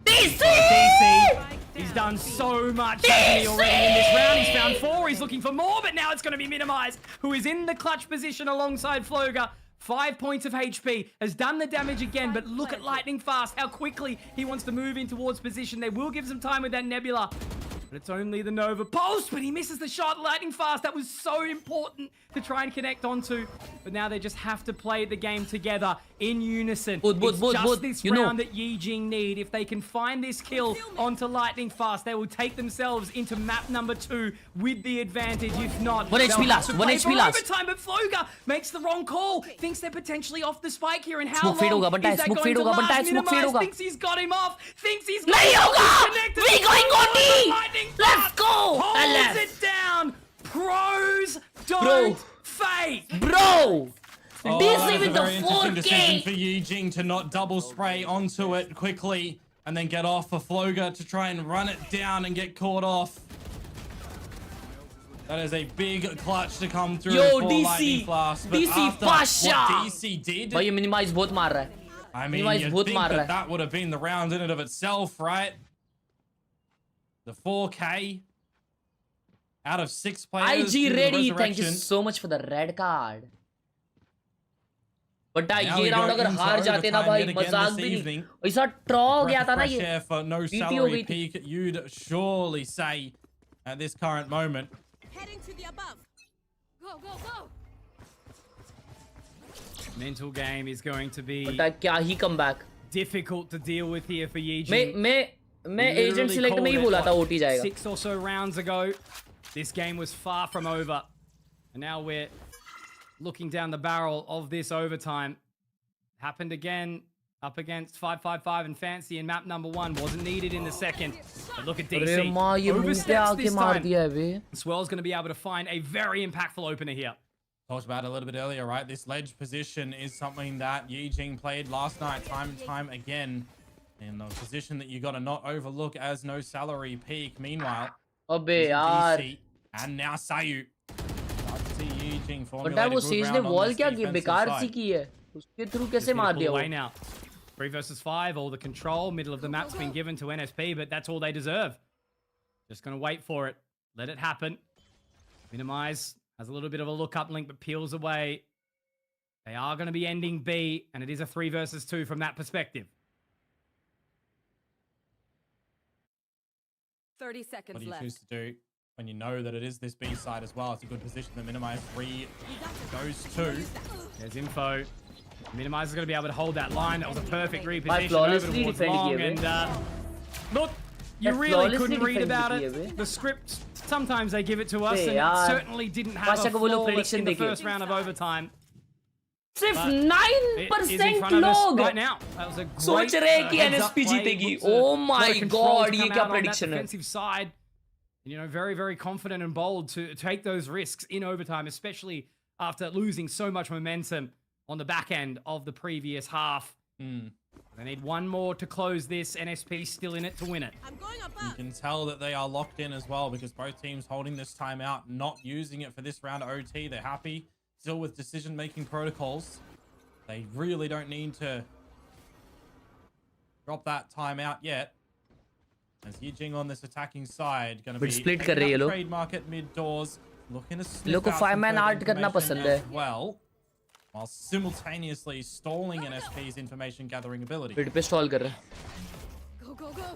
Speaker 3: DC! He's done so much hasn't he, already in this round. He's found 4. He's looking for more, but now it's going to be minimized, who is in the clutch position alongside Floga. 5 points of HP, has done the damage again, but look at Lightning Fast, how quickly he wants to move in towards position. They will give some time with that Nebula, but it's only the Nova Pulse, but he misses the shot. Lightning Fast, that was so important to try and connect onto, but now they just have to play the game together in unison. It's just this round that Yijing need. If they can find this kill onto Lightning Fast, they will take themselves into map number 2 with the advantage. If not,
Speaker 7: 1 HP last, 1 HP last.
Speaker 3: Overtime, but Floga makes the wrong call. Thinks they're potentially off the spike here, and how
Speaker 7: Smoke fade
Speaker 3: long
Speaker 7: hoga,
Speaker 3: is that
Speaker 7: smoke
Speaker 3: going
Speaker 7: fade
Speaker 3: to
Speaker 7: hoga,
Speaker 3: last?
Speaker 7: smoke fade
Speaker 3: Minimize
Speaker 7: hoga.
Speaker 3: thinks he's got him off. Thinks he's got
Speaker 7: Nahi
Speaker 3: him off.
Speaker 7: hoga!
Speaker 3: Connected.
Speaker 7: We going on me!
Speaker 3: Lightning
Speaker 7: Let's
Speaker 3: Fast
Speaker 7: go!
Speaker 3: holds
Speaker 7: LF.
Speaker 3: it down. Pros don't fake.
Speaker 7: Bro!
Speaker 4: Oh,
Speaker 7: This
Speaker 4: that is
Speaker 7: even
Speaker 4: a
Speaker 7: the
Speaker 4: very interesting decision
Speaker 7: 4K!
Speaker 4: for Yijing to not double spray onto it quickly and then get off for Floga to try and run it down and get caught off. That is a big clutch to come through
Speaker 7: Yo,
Speaker 4: for
Speaker 7: DC,
Speaker 4: Lightning Fast. But
Speaker 7: DC
Speaker 4: after
Speaker 7: Pasha!
Speaker 4: what DC did,
Speaker 7: भाई ये minimize बहुत मार रहा है.
Speaker 4: I mean,
Speaker 7: minimize
Speaker 4: you'd
Speaker 7: बहुत
Speaker 4: think
Speaker 7: मार रहा
Speaker 4: that
Speaker 7: है.
Speaker 4: that would have been the round in and of itself, right? The 4K out of 6 players.
Speaker 7: IG
Speaker 4: due to the
Speaker 7: ready. Thank you
Speaker 4: resurrection.
Speaker 7: so much for the red card. But
Speaker 4: Now
Speaker 7: ये
Speaker 4: we
Speaker 7: round
Speaker 4: go
Speaker 7: अगर
Speaker 4: into
Speaker 7: हार जाते ना
Speaker 4: overtime
Speaker 7: भाई
Speaker 4: yet again
Speaker 7: मजाक
Speaker 4: this
Speaker 7: भी नहीं.
Speaker 4: evening.
Speaker 7: ऐसा ड्रॉ हो गया
Speaker 4: Breath
Speaker 7: था
Speaker 4: of
Speaker 7: ना
Speaker 4: fresh
Speaker 7: ये.
Speaker 4: air for no
Speaker 7: PT हो
Speaker 4: salary
Speaker 7: गई थी.
Speaker 4: peak, you'd surely say at this current moment.
Speaker 9: Heading to the above. Go, go, go.
Speaker 3: Mental game is going to be
Speaker 7: but क्या ही comeback.
Speaker 3: difficult to deal with here for Yijing.
Speaker 7: मैं agent
Speaker 3: Literally
Speaker 7: select में ही
Speaker 3: called
Speaker 7: बोला
Speaker 3: it,
Speaker 7: था
Speaker 3: what,
Speaker 7: OT जाएगा.
Speaker 3: 6 or so rounds ago. This game was far from over. And now we're looking down the barrel of this overtime. Happened again up against 555 and Fancy in map number 1. Wasn't needed in the second. But look at DC.
Speaker 7: अरे माँ ये मुंह पे
Speaker 3: Oversteps
Speaker 7: आके
Speaker 3: this
Speaker 7: मार
Speaker 3: time.
Speaker 7: दिया है बे.
Speaker 3: Swell's going to be able to find a very impactful opener here.
Speaker 4: Talked about it a little bit earlier, right? This ledge position is something that Yijing played last night time and time again. In a position that you got to not overlook as no salary peak. Meanwhile,
Speaker 7: अबे
Speaker 4: using
Speaker 7: यार.
Speaker 4: DC and now Sayu. Start to see Yijing
Speaker 7: but
Speaker 4: formulate
Speaker 7: यार
Speaker 4: a
Speaker 7: वो
Speaker 4: good
Speaker 7: says ने
Speaker 4: round on
Speaker 7: wall
Speaker 4: this
Speaker 7: क्या
Speaker 4: defensive
Speaker 7: बेकार सी
Speaker 4: side.
Speaker 7: की है. उसके थ्रू
Speaker 3: Just
Speaker 7: कैसे
Speaker 3: gonna
Speaker 7: मार
Speaker 3: pull
Speaker 7: दिया
Speaker 3: away
Speaker 7: वो.
Speaker 3: now. 3 versus 5, all the control, middle of the map's been given to NSP, but that's all they deserve. Just gonna wait for it. Let it happen. Minimize. Has a little bit of a look-up link, but peels away. They are going to be ending B, and it is a 3 versus 2 from that perspective.
Speaker 9: 30 seconds
Speaker 4: What do you
Speaker 9: left.
Speaker 4: choose to do when you know that it is this B side as well? It's a good position to minimize. 3 goes 2.
Speaker 3: There's info. Minimize is going to be able to hold that line. That was a perfect reposition over
Speaker 7: flawlessly
Speaker 3: towards
Speaker 7: defend
Speaker 3: long.
Speaker 7: kiya,
Speaker 3: And look, you
Speaker 7: That
Speaker 3: really
Speaker 7: flawlessly
Speaker 3: couldn't read
Speaker 7: defend
Speaker 3: about
Speaker 7: kiya,
Speaker 3: it.
Speaker 7: bhe.
Speaker 3: The script, sometimes they give it to us,
Speaker 7: Hey,
Speaker 3: and
Speaker 7: yaar.
Speaker 3: it certainly didn't have
Speaker 7: Pasha
Speaker 3: a
Speaker 7: ko wo log
Speaker 3: flawless
Speaker 7: prediction
Speaker 3: in the
Speaker 7: dekhiye.
Speaker 3: first round of overtime.
Speaker 7: सिर्फ
Speaker 3: But it is in
Speaker 7: 9%
Speaker 3: front of us
Speaker 7: लोग
Speaker 3: right now. That was a great
Speaker 7: सोच रहे हैं कि
Speaker 3: heads-up
Speaker 7: NSP
Speaker 3: play.
Speaker 7: जीतेगी.
Speaker 3: Looks a
Speaker 7: Oh
Speaker 3: lot
Speaker 7: my
Speaker 3: of control
Speaker 7: God,
Speaker 3: to
Speaker 7: ये
Speaker 3: come
Speaker 7: क्या
Speaker 3: out on that
Speaker 7: prediction है.
Speaker 3: defensive side. You know, very, very confident and bold to take those risks in overtime, especially after losing so much momentum on the back end of the previous half. They need one more to close this. NSP still in it to win it.
Speaker 9: I'm going
Speaker 4: You
Speaker 9: above.
Speaker 4: can tell that they are locked in as well because both teams holding this timeout, not using it for this round of OT. They're happy still with decision-making protocols. They really don't need to drop that timeout yet. As Yijing on this attacking side, going to be
Speaker 7: split
Speaker 4: taking
Speaker 7: कर रही है
Speaker 4: up
Speaker 7: लोग.
Speaker 4: trade market mid doors, looking to sniff
Speaker 7: लोग को
Speaker 4: out
Speaker 7: 5-man
Speaker 4: some
Speaker 7: art
Speaker 4: further
Speaker 7: करना
Speaker 4: information
Speaker 7: पसंद है.
Speaker 4: as well, while simultaneously stalling NSP's information gathering ability.
Speaker 7: Mid पे स्टॉल कर रहा है.
Speaker 9: Go, go, go.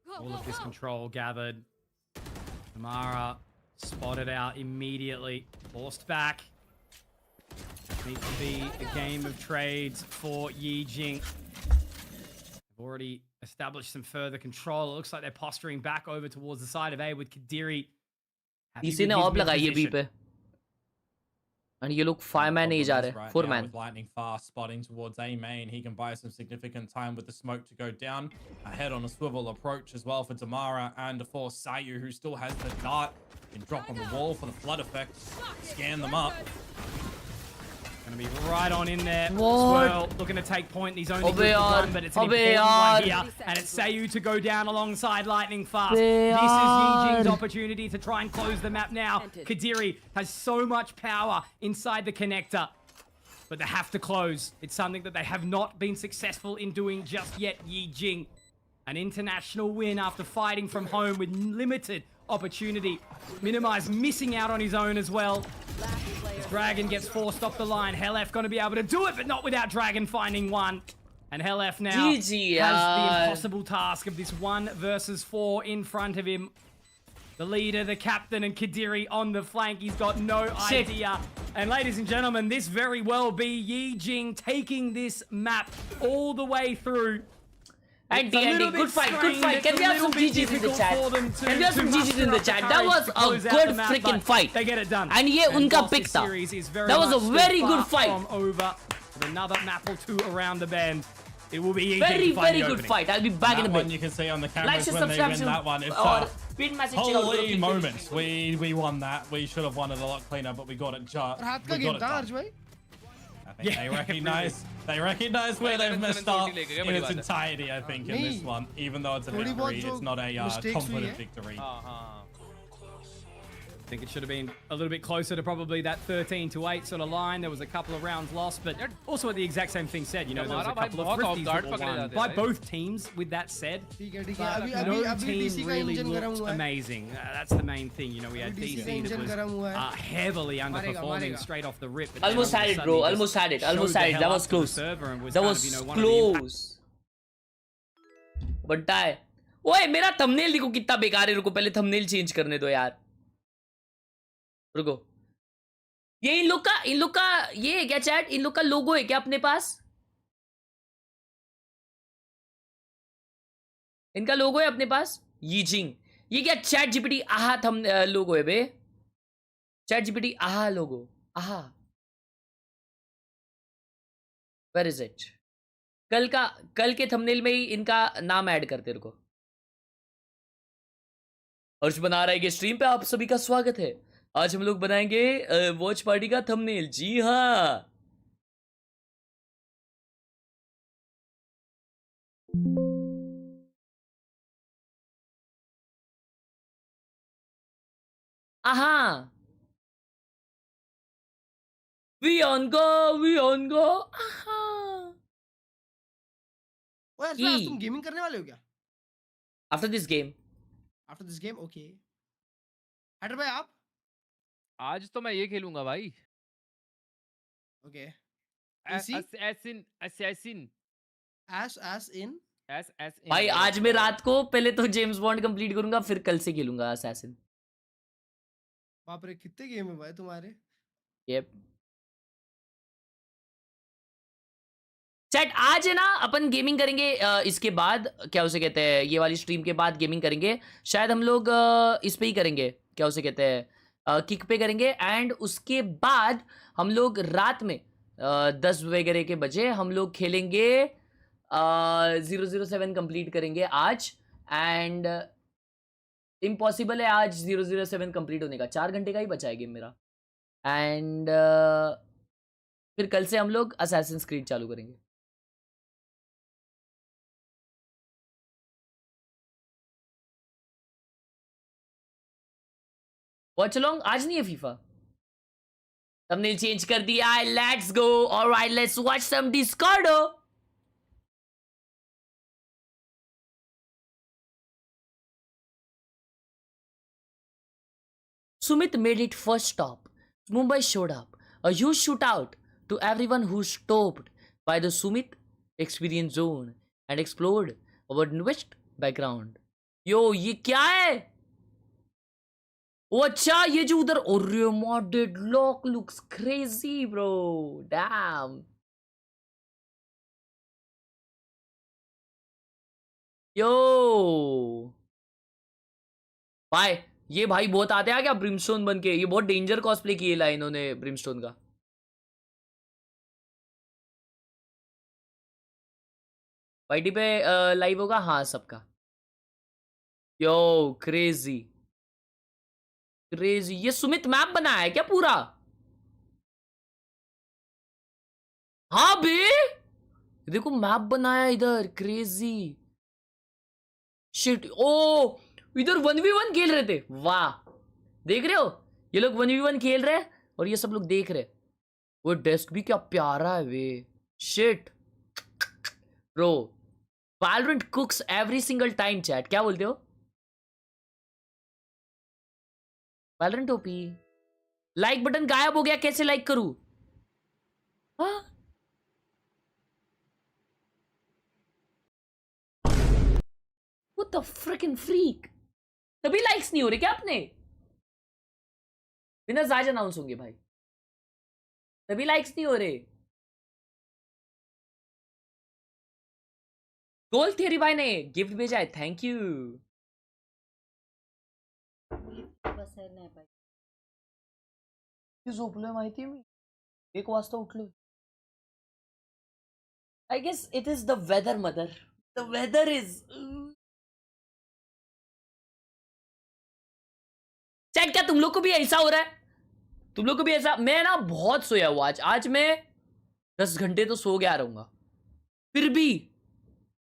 Speaker 9: Go,
Speaker 3: All
Speaker 9: go,
Speaker 3: of this
Speaker 9: go.
Speaker 3: control gathered. Tamara spotted out immediately. Forced back. Needs to be a game of trades for Yijing. They've already established some further control. It looks like they're posturing back over towards the side of A with Kadiri. Happy
Speaker 7: DC ने
Speaker 3: with his
Speaker 7: of लगाई है B
Speaker 3: mid-position.
Speaker 7: पे. And ये लोग 5-man नहीं जा रहे.
Speaker 4: Right
Speaker 7: 4-man.
Speaker 4: now with Lightning fast spotting towards A main, he can buy some significant time with the smoke to go down. Ahead on a swivel approach as well for Damara and for Sayu, who still has the dart. Can drop on the wall for the flood effect. Scan them up.
Speaker 3: Gonna be right on in there.
Speaker 7: What?
Speaker 3: Swirl looking to take point. He's only
Speaker 7: Abbe
Speaker 3: good for
Speaker 7: yaar.
Speaker 3: one, but it's an
Speaker 7: Abbe
Speaker 3: important one
Speaker 7: yaar.
Speaker 3: here. And it's Sayu to go down alongside Lightning Fast.
Speaker 7: Abbe
Speaker 3: This is Yijing's
Speaker 7: yaar.
Speaker 3: opportunity to try and close the map now. Kadiri has so much power inside the connector. But they have to close. It's something that they have not been successful in doing just yet. Yijing, an international win after fighting from home with limited opportunity. Minimize missing out on his own as well. Dragon gets forced off the line. Hellef going to be able to do it, but not without Dragon finding one. And Hellef now
Speaker 7: GG,
Speaker 3: has the
Speaker 7: yaar.
Speaker 3: impossible task of this 1 versus 4 in front of him. The leader, the captain, and Kadiri on the flank. He's got no
Speaker 7: Shit.
Speaker 3: idea. And ladies and gentlemen, this very well be Yijing taking this map all the way through.
Speaker 7: And
Speaker 3: It's a little
Speaker 7: TNT,
Speaker 3: bit
Speaker 7: good fight, good
Speaker 3: strained.
Speaker 7: fight.
Speaker 3: It's
Speaker 7: Can
Speaker 3: a
Speaker 7: we have
Speaker 3: little
Speaker 7: some
Speaker 3: bit
Speaker 7: GGs in the
Speaker 3: difficult
Speaker 7: chat?
Speaker 3: for them to-
Speaker 7: Can we have
Speaker 3: to
Speaker 7: some GGs in
Speaker 3: muster
Speaker 7: the
Speaker 3: up the
Speaker 7: chat? That
Speaker 3: courage
Speaker 7: was
Speaker 3: to
Speaker 7: a
Speaker 3: close out
Speaker 7: good
Speaker 3: the map,
Speaker 7: freaking
Speaker 3: but
Speaker 7: fight.
Speaker 3: They get it done.
Speaker 7: And ये उनका
Speaker 3: whilst
Speaker 7: pick
Speaker 3: this
Speaker 7: था.
Speaker 3: series is very
Speaker 7: That was a
Speaker 3: much still
Speaker 7: very
Speaker 3: far
Speaker 7: good fight.
Speaker 3: from over. With another map or two around the bend, it will be Yijing
Speaker 7: Very,
Speaker 3: to find
Speaker 7: very
Speaker 3: the
Speaker 7: good
Speaker 3: opening.
Speaker 7: fight. I'll be back in a
Speaker 4: That
Speaker 7: bit.
Speaker 4: one you can see on the
Speaker 7: Like,
Speaker 4: cameras
Speaker 7: share,
Speaker 4: when they
Speaker 7: subscribe,
Speaker 4: win that one. It's
Speaker 7: or pin message check out.
Speaker 4: holy moment. We won that. We should have won it a lot cleaner, but we got it just.
Speaker 5: और हाथ का
Speaker 4: We
Speaker 5: game
Speaker 4: got it
Speaker 5: था
Speaker 4: done.
Speaker 5: अर्ज भाई.
Speaker 4: I think they recognize where they've messed up in its entirety, I think, in this one. Even though it's a
Speaker 5: थोड़ी बहुत
Speaker 4: victory,
Speaker 5: जो
Speaker 4: it's not a
Speaker 5: mistakes हुई
Speaker 4: confident
Speaker 5: है.
Speaker 4: victory.
Speaker 3: I think it should have been a little bit closer to probably that 13-8 sort of line. There was a couple of rounds lost, but also at the exact same thing said, you know, there was a couple of thrifties that were won by both teams. With that said,
Speaker 5: ठीक है.
Speaker 3: but
Speaker 5: अभी
Speaker 3: no
Speaker 5: DC
Speaker 3: team
Speaker 5: का
Speaker 3: really
Speaker 5: engine गरम
Speaker 3: looked
Speaker 5: हुआ है.
Speaker 3: amazing. That's the main thing. You know, we had
Speaker 5: DC
Speaker 3: DC
Speaker 5: का
Speaker 3: that
Speaker 5: engine गरम हुआ
Speaker 3: was
Speaker 5: है.
Speaker 3: heavily underperforming
Speaker 5: मारेगा.
Speaker 3: straight off the rip. but then
Speaker 7: Almost
Speaker 3: all of
Speaker 7: had
Speaker 3: a
Speaker 7: it,
Speaker 3: sudden
Speaker 7: bro.
Speaker 3: he just
Speaker 7: Almost had it. Almost
Speaker 3: showed
Speaker 7: had
Speaker 3: the
Speaker 7: it.
Speaker 3: hell
Speaker 7: That
Speaker 3: up
Speaker 7: was
Speaker 3: to the
Speaker 7: close.
Speaker 3: server and was
Speaker 7: That
Speaker 3: kind
Speaker 7: was
Speaker 3: of, you know, one of the impact-
Speaker 7: close. बट्टा है. ओए मेरा thumbnail देखो कितना बेकार है. रुको पहले थंबनेल चेंज करने दो यार. रुको. ये इन लोग का ये है क्या चैट? इन लोग का लोगो है क्या अपने पास? इनका लोगो है अपने पास? यीजिंग. ये क्या चैट जीपीटी आहा थंब लोगो है बे? चैट जीपीटी आहा लोगो. आहा. Where is it? कल के थंबनेल में ही इनका नाम ऐड करते रुको. हर्ष बना रहा है कि स्ट्रीम पे आप सभी का स्वागत है. आज हम लोग बनाएंगे वॉच पार्टी का थंबनेल. जी हाँ. आहा. We on go. आहा.
Speaker 5: ओए अर्ज भाई आज तुम गेमिंग करने वाले हो क्या?
Speaker 7: After this game.
Speaker 5: After this game, okay. Header भाई आप?
Speaker 6: आज तो मैं ये खेलूंगा भाई.
Speaker 5: Okay.
Speaker 6: assassin
Speaker 5: As in.
Speaker 7: भाई आज मैं रात को पहले तो जेम्स बॉन्ड कंप्लीट करूंगा, फिर कल से खेलूंगा असैसिन.
Speaker 5: बाप रे कितने गेम है भाई तुम्हारे?
Speaker 7: Yep. चैट आज है ना अपन गेमिंग करेंगे. इसके बाद क्या उसे कहते हैं, ये वाली स्ट्रीम के बाद गेमिंग करेंगे. शायद हम लोग इस पे ही करेंगे, क्या उसे कहते हैं, किक पे करेंगे. एंड उसके बाद हम लोग रात में 10 वगैरह के बजे हम लोग खेलेंगे 007 कंप्लीट करेंगे आज. एंड इम्पॉसिबल है आज 007 कंप्लीट होने का. 4 घंटे का ही बचा है गेम मेरा. एंड फिर कल से हम लोग असैसिन्स क्रीड चालू करेंगे. वॉच अलोंग आज नहीं है फीफा. हमने चेंज कर दिया. Let's go. Alright let's watch some डिस्कॉर्डो. Sumit made it first stop. Mumbai showed up. A huge shootout to everyone who stopped by the Sumit experience zone and explored our newest background. Yo, ये क्या है? Oh, अच्छा ये जो उधर modded lock looks crazy, bro. Damn. Yo. Bye. ये भाई बहुत आते हैं क्या ब्रिमस्टोन बन के? ये बहुत डेंजर कॉस्प्ले किए ला इन्होंने ब्रिमस्टोन का. वाईटी पे लाइव होगा हाँ सबका. यो क्रेजी क्रेजी. ये सुमित मैप बनाया है क्या पूरा? हाँ बे देखो मैप बनाया इधर. Crazy shit. ओ इधर 1v1 खेल रहे थे. वाह देख रहे हो ये लोग 1v1 खेल रहे हैं और ये सब लोग देख रहे हैं. वो डेस्क भी क्या प्यारा है वे. Shit bro. Valorant cooks every single time. Chat क्या बोलते हो? Valorant OP. लाइक बटन गायब हो गया, कैसे लाइक करूं? हाँ? What the freaking freak? तभी लाइक्स नहीं हो रहे क्या अपने? बिना जायज अनाउंस होंगे भाई, तभी लाइक्स नहीं हो रहे। गोल थियरी भाई ने गिफ्ट भेजा है, थैंक यू। झोपलोय माहिती मी, 1 वाजता उठलोय। I guess it is the weather, mother. The weather is. Chat, क्या तुम लोग को भी ऐसा हो रहा है? तुम लोग को भी ऐसा? मैं ना बहुत सोया हुआ आज मैं 10 घंटे तो सो गया रहूंगा, फिर भी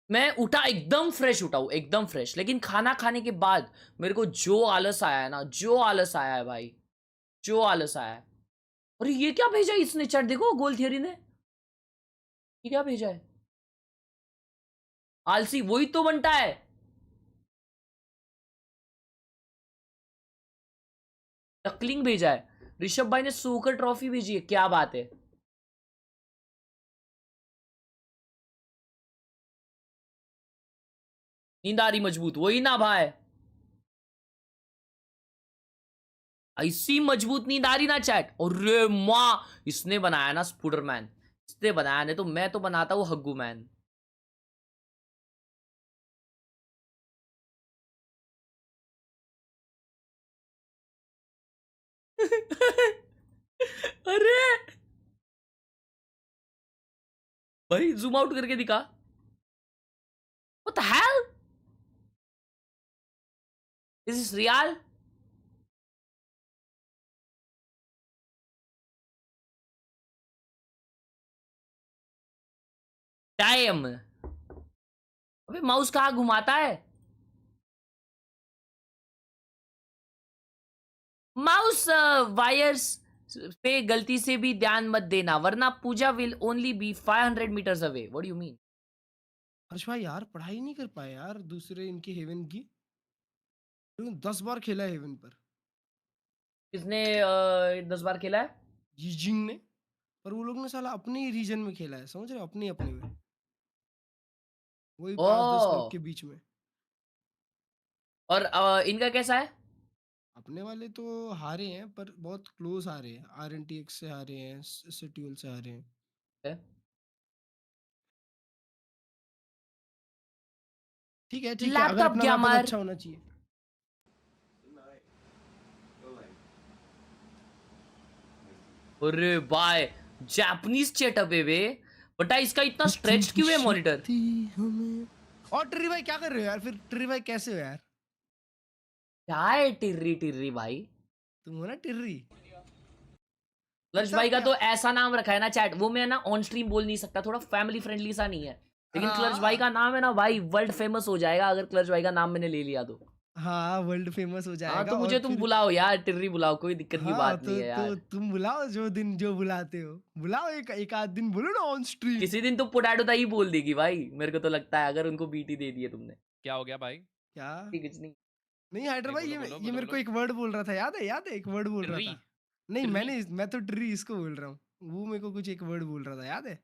Speaker 7: मैं उठा एकदम फ्रेश, उठा हूं एकदम फ्रेश। लेकिन खाना खाने के बाद मेरे को जो आलस आया है ना, जो आलस आया है भाई, जो आलस आया है। और ये क्या भेजा इसने? चैट देखो, गोल थियरी ने ये क्या भेजा है? आलसी वही तो बनता है। टकलिंग भेजा है। ऋषभ भाई ने सोकर ट्रॉफी भेजी है, क्या बात है। नींद आ रही मजबूत, वही ना भाई, ऐसी मजबूत नींद आ रही ना चैट। और रे माँ, इसने बनाया ना स्पूडरमैन, इसने बनाया, नहीं तो मैं तो बनाता हूँ हग्गू मैन। अरे भाई जूम आउट करके दिखा। What the hell? Is this real? Time. अबे माउस कहाँ घुमाता है? माउस वायर्स पे गलती से भी ध्यान मत देना, वरना Puja will only be 500 metres away. What do you mean?
Speaker 5: Harsh भाई यार पढ़ाई नहीं कर पाए यार, दूसरे इनके हेवन की 10 बार खेला है हेवन पर।
Speaker 7: किसने 10 बार खेला है?
Speaker 5: यीजिंग ने। पर वो लोग ने साला अपने ही रीजन में खेला है, समझ रहे हो, अपने अपने में, वही 5-10 लोग के बीच में।
Speaker 7: और इनका कैसा है?
Speaker 5: अपने वाले तो हारे हैं, पर बहुत क्लोज हारे हैं। RNTX से हारे हैं, सिटीउल से हारे हैं। ठीक है ठीक है, अगर
Speaker 7: लैपटॉप
Speaker 5: अपना
Speaker 7: क्या
Speaker 5: वापस
Speaker 7: मार?
Speaker 5: अच्छा होना चाहिए।
Speaker 7: अरे भाई जापानीज चेटअप है वे, बटा इसका इतना स्ट्रेच्ड क्यों है मॉनिटर?
Speaker 5: और टिर्री भाई क्या कर रहे हो यार? फिर टिर्री भाई कैसे हो यार?
Speaker 7: क्या है टिर्री टिर्री भाई?
Speaker 5: तुम हो ना टिर्री।
Speaker 7: लर्ज भाई का तो ऐसा नाम रखा है ना चैट, वो मैं ना ऑन स्ट्रीम बोल नहीं सकता, थोड़ा फैमिली फ्रेंडली सा नहीं है। लेकिन क्लर्च भाई का नाम है ना भाई, वर्ल्ड फेमस हो जाएगा अगर क्लर्च भाई का नाम मैंने ले लिया तो।
Speaker 5: हाँ वर्ल्ड फेमस हो जाएगा।
Speaker 7: हाँ तो मुझे तुम बुलाओ यार, टिर्री बुलाओ, कोई दिक्कत की बात नहीं है यार।
Speaker 5: तो तुम बुलाओ, जो दिन जो बुलाते हो बुलाओ, एक आध दिन बोलो ना ऑन स्ट्रीम।
Speaker 7: किसी दिन तो पोटैटो ही बोल देगी भाई, मेरे को तो लगता है, अगर उनको बीटी दे दिए तुमने।
Speaker 6: क्या हो गया भाई?
Speaker 5: क्या?
Speaker 7: कुछ नहीं।
Speaker 5: नहीं हाइड्रा भाई, ये मेरे को एक वर्ड बोल रहा था, याद है एक वर्ड बोल रहा था। नहीं मैं तो टिर्री इसको बोल रहा हूँ, वो मेरे को कुछ एक वर्ड बोल रहा था, याद है?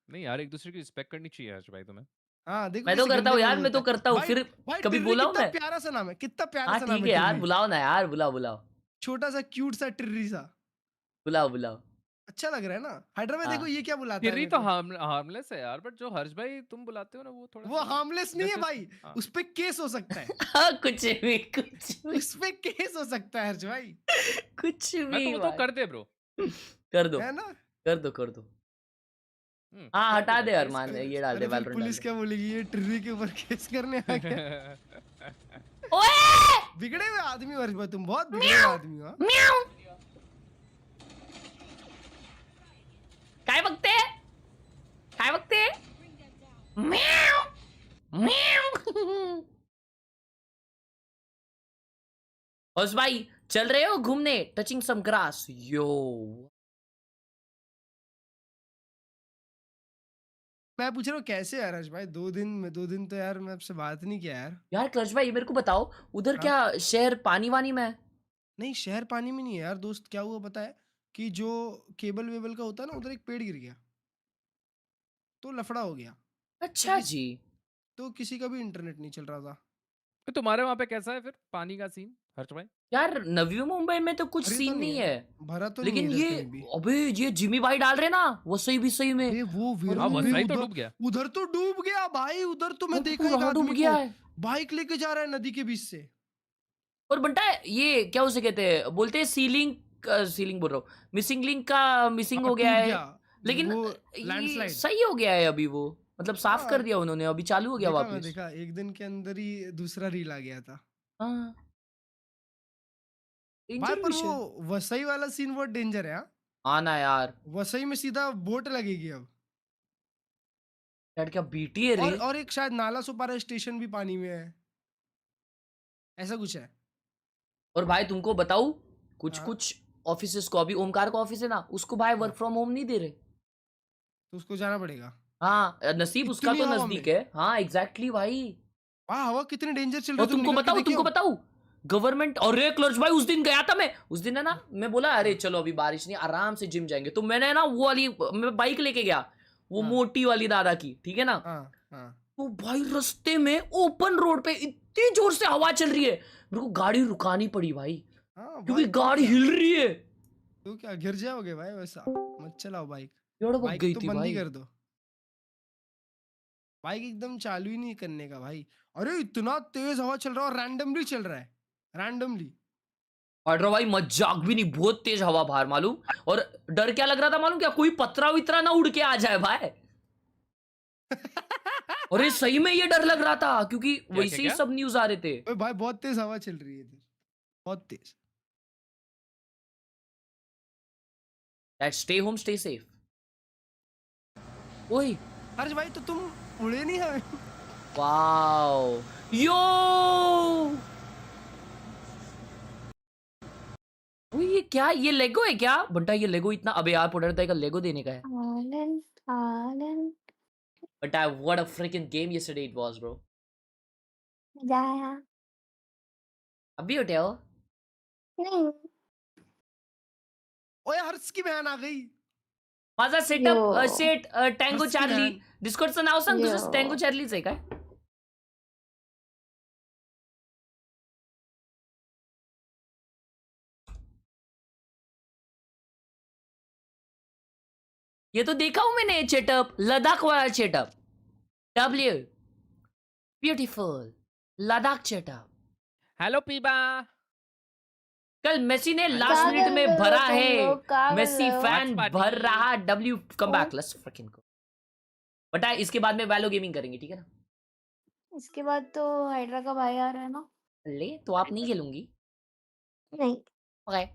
Speaker 6: नहीं यार, एक दूसरे की रिस्पेक्ट करनी चाहिए हर्ष भाई तुम्हें।
Speaker 5: हाँ देखो,
Speaker 7: मैं तो करता हूँ यार, मैं तो करता हूँ। फिर कभी बोला हूँ मैं?
Speaker 5: प्यारा सा नाम है, कितना प्यारा सा नाम है।
Speaker 7: ठीक है यार, बुलाओ ना यार, बुलाओ बुलाओ।
Speaker 5: छोटा सा क्यूट सा टिर्री सा,
Speaker 7: बुलाओ बुलाओ।
Speaker 5: अच्छा लग रहा है ना? हाइड्रा भाई देखो ये क्या बुलाता है।
Speaker 6: टिर्री तो हार्मलेस है यार, बट जो हर्ष भाई तुम बुलाते हो ना वो थोड़ा,
Speaker 5: वो हार्मलेस नहीं है भाई, उस पे केस हो सकता है।
Speaker 7: कुछ भी
Speaker 5: उस पे केस हो सकता है हर्ष भाई,
Speaker 7: कुछ भी।
Speaker 6: मैं तो कर दे ब्रो,
Speaker 7: कर दो
Speaker 5: है ना?
Speaker 7: कर दो। हाँ हटा दे अरमान, ये डाल दे वैलोरेंट।
Speaker 5: पुलिस क्या बोलेगी, ये टिर्री के ऊपर केस करने आ गया।
Speaker 7: ओए
Speaker 5: बिगड़े हुए आदमी हर्ष भाई, तुम बहुत बिगड़े हुए आदमी हो।
Speaker 7: म्याऊ काय बघते म्याऊ म्याऊ। हर्ष भाई चल रहे हो घूमने? टचिंग सम ग्रास यो।
Speaker 5: मैं पूछ रहा हूँ कैसे यार हर्ष भाई? 2 दिन तो यार मैं आपसे बात नहीं किया यार।
Speaker 7: यार क्लच भाई मेरे को बताओ, उधर क्या शहर पानी वानी में है?
Speaker 5: नहीं शहर पानी में नहीं है यार दोस्त, क्या हुआ पता है कि जो केबल वेबल का होता है ना, उधर एक पेड़ गिर गया तो लफड़ा हो गया,
Speaker 7: अच्छा
Speaker 5: किस-
Speaker 7: जी।
Speaker 5: तो किसी का भी इंटरनेट नहीं चल रहा था।
Speaker 6: तो तुम्हारे वहाँ पे कैसा है फिर पानी का सीन हर्ष भाई?
Speaker 7: यार नवी मुंबई में तो कुछ
Speaker 5: भरी तो
Speaker 7: सीन नहीं है,
Speaker 5: भरा तो नहीं
Speaker 7: लेकिन
Speaker 5: है इधर
Speaker 7: ये
Speaker 5: कहीं भी।
Speaker 7: अबे ये जिमी भाई डाल रहे ना वो सही भी सही में।
Speaker 5: अरे वो
Speaker 6: हाँ
Speaker 5: वीरू
Speaker 6: बस
Speaker 5: भी
Speaker 6: सही तो
Speaker 5: उधर
Speaker 6: डूब गया।
Speaker 5: उधर तो डूब गया भाई, उधर तो मैं
Speaker 7: वो
Speaker 5: देखा एक
Speaker 7: पूरा डूब
Speaker 5: आदमी
Speaker 7: गया
Speaker 5: को
Speaker 7: है।
Speaker 5: बाइक लेके जा रहा है नदी के बीच से।
Speaker 7: और बंटा ये क्या उसे कहते हैं, बोलते हैं सीलिंग, सीलिंग बोल रहा हूँ, मिसिंग लिंक का मिसिंग
Speaker 5: हाँ,
Speaker 7: हो गया
Speaker 5: टूट
Speaker 7: है।
Speaker 5: गया
Speaker 7: लेकिन
Speaker 5: वो
Speaker 7: ये
Speaker 5: लैंडस्लाइड।
Speaker 7: सही हो गया है अभी, वो मतलब साफ कर
Speaker 5: हाँ
Speaker 7: दिया उन्होंने, अभी चालू हो गया
Speaker 5: देखा, मैं
Speaker 7: वापस।
Speaker 5: देखा एक दिन के अंदर ही दूसरा रील आ गया था
Speaker 7: हाँ
Speaker 5: भाई।
Speaker 7: डेंजर
Speaker 5: पर
Speaker 7: विषय।
Speaker 5: वो वसई वाला सीन बहुत डेंजर है। हाँ,
Speaker 7: हाँ ना यार,
Speaker 5: वसई में सीधा बोट लगेगी अब।
Speaker 7: यार क्या बीटी है रे।
Speaker 5: और एक शायद नाला सुपारा स्टेशन भी पानी में है, ऐसा कुछ है।
Speaker 7: और भाई तुमको बताऊं, कुछ
Speaker 5: हाँ
Speaker 7: कुछ ऑफिसेस को, अभी ओमकार का ऑफिस है ना, उसको भाई
Speaker 5: हाँ
Speaker 7: वर्क फ्रॉम होम नहीं दे रहे।
Speaker 5: तो उसको जाना पड़ेगा।
Speaker 7: हाँ नसीब उसका
Speaker 5: इतनी
Speaker 7: तो
Speaker 5: हवा
Speaker 7: नजदीक
Speaker 5: में
Speaker 7: है। हाँ एग्जैक्टली भाई।
Speaker 5: वाह, हवा कितनी डेंजर चल रही
Speaker 7: और
Speaker 5: है, तुम
Speaker 7: तुमको
Speaker 5: निकल के
Speaker 7: बताऊं,
Speaker 5: देखे
Speaker 7: तुमको
Speaker 5: हो?
Speaker 7: बताऊं, गवर्नमेंट, और क्लर्च भाई उस दिन गया था मैं, उस दिन है ना, मैं बोला अरे चलो अभी बारिश नहीं, आराम से जिम जाएंगे, तो मैंने ना वो वाली मैं बाइक लेके गया, वो
Speaker 5: हाँ
Speaker 7: मोटी वाली दादा की, ठीक है ना।
Speaker 5: हाँ हाँ
Speaker 7: तो भाई रास्ते में ओपन रोड पे इतनी जोर से हवा चल रही है, मेरे को गाड़ी रुकानी पड़ी भाई,
Speaker 5: हाँ
Speaker 7: क्योंकि
Speaker 5: भाई। तो
Speaker 7: गाड़ी
Speaker 5: क्या,
Speaker 7: हिल रही है।
Speaker 5: तो क्या गिर जाओगे भाई, वैसा मत चलाओ बाइक।
Speaker 7: जोड़ बग
Speaker 5: बाइक
Speaker 7: गई
Speaker 5: तो
Speaker 7: थी
Speaker 5: बंद ही
Speaker 7: भाई।
Speaker 5: कर दो, बाइक एकदम चालू ही नहीं करने का भाई। अरे इतना तेज हवा चल रहा है और रैंडमली चल रहा है, रैंडमली।
Speaker 7: अरे भाई मजाक भी नहीं, बहुत तेज हवा बाहर मालूम। और डर क्या लग रहा था मालूम, क्या कोई पतरा वितरा ना उड़ के आ जाए भाई। अरे सही में ये डर लग रहा था, क्योंकि
Speaker 6: क्या
Speaker 7: वैसे ही
Speaker 6: क्या?
Speaker 7: सब न्यूज आ रहे थे।
Speaker 5: ओए भाई बहुत तेज हवा चल रही है इधर, बहुत तेज।
Speaker 7: That stay home stay safe. ओए
Speaker 5: हर्ष भाई तो तुम उड़े नहीं हमें।
Speaker 7: वाओ यो, ओए ये क्या, ये लेगो है क्या बंटा, ये लेगो इतना, अबे यार प्रोडक्ट का लेगो देने का है। But I what a fricking game yesterday it was bro. अभी उठे हो?
Speaker 5: ओए हर्ष की बहन आ गई।
Speaker 7: माझा सेटअप सेट टँगो
Speaker 5: हर्ष की
Speaker 7: चार्ली,
Speaker 5: बहन।
Speaker 7: डिस्कॉर्डचं नाव सांग तुझं, टँगो चार्लीच आहे काय? ये तो देखा हूं मैंने चेटअप, लद्दाख वाला चेटअप, डब्ल्यू ब्यूटीफुल लद्दाख चेटअप।
Speaker 6: हेलो पीबा।
Speaker 7: कल मेसी ने लास्ट मिनट में भरा है, मेसी फैन
Speaker 6: Watch party.
Speaker 7: भर रहा, W come back, let's fricking go. बता इसके बाद में वैलो गेमिंग करेंगे, ठीक है ना?
Speaker 10: इसके बाद तो हाइड्रा का भाई आ रहा है ना।
Speaker 7: ले तो आप नहीं खेलूंगी?
Speaker 10: नहीं
Speaker 7: okay.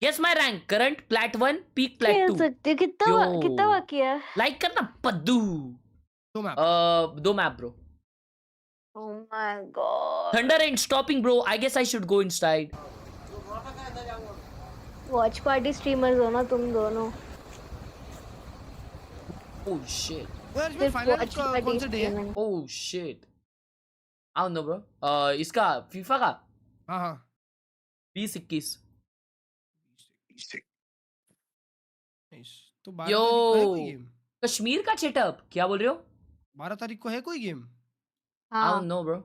Speaker 7: Guess my rank, current plat 1, peak plat
Speaker 10: खेल
Speaker 7: 2।
Speaker 10: सकते, कितना बाकी है?
Speaker 7: लाइक करना पद्दू।
Speaker 5: तो मैं
Speaker 7: दो map bro.
Speaker 10: Oh my God,
Speaker 7: Thunder ain't stopping bro, I guess I should go inside.
Speaker 10: Watch party streamers हो ना तुम दोनों।
Speaker 7: Oh shit.
Speaker 5: हर्ष भाई
Speaker 10: सिर्फ
Speaker 5: फाइनल
Speaker 10: वॉच
Speaker 5: कौन
Speaker 10: पार्टी
Speaker 5: सा डे है?
Speaker 10: Streaming.
Speaker 7: Oh shit. I don't know bro. इसका फीफा का
Speaker 5: हाँ हाँ
Speaker 7: 20-21।
Speaker 5: Nice. तो 12 तारीख को है कोई
Speaker 7: यो
Speaker 5: गेम?
Speaker 7: कश्मीर का सेटअप, क्या बोल रहे हो?
Speaker 5: 12 तारीख को है कोई गेम?
Speaker 7: I
Speaker 10: हाँ
Speaker 7: don't know bro.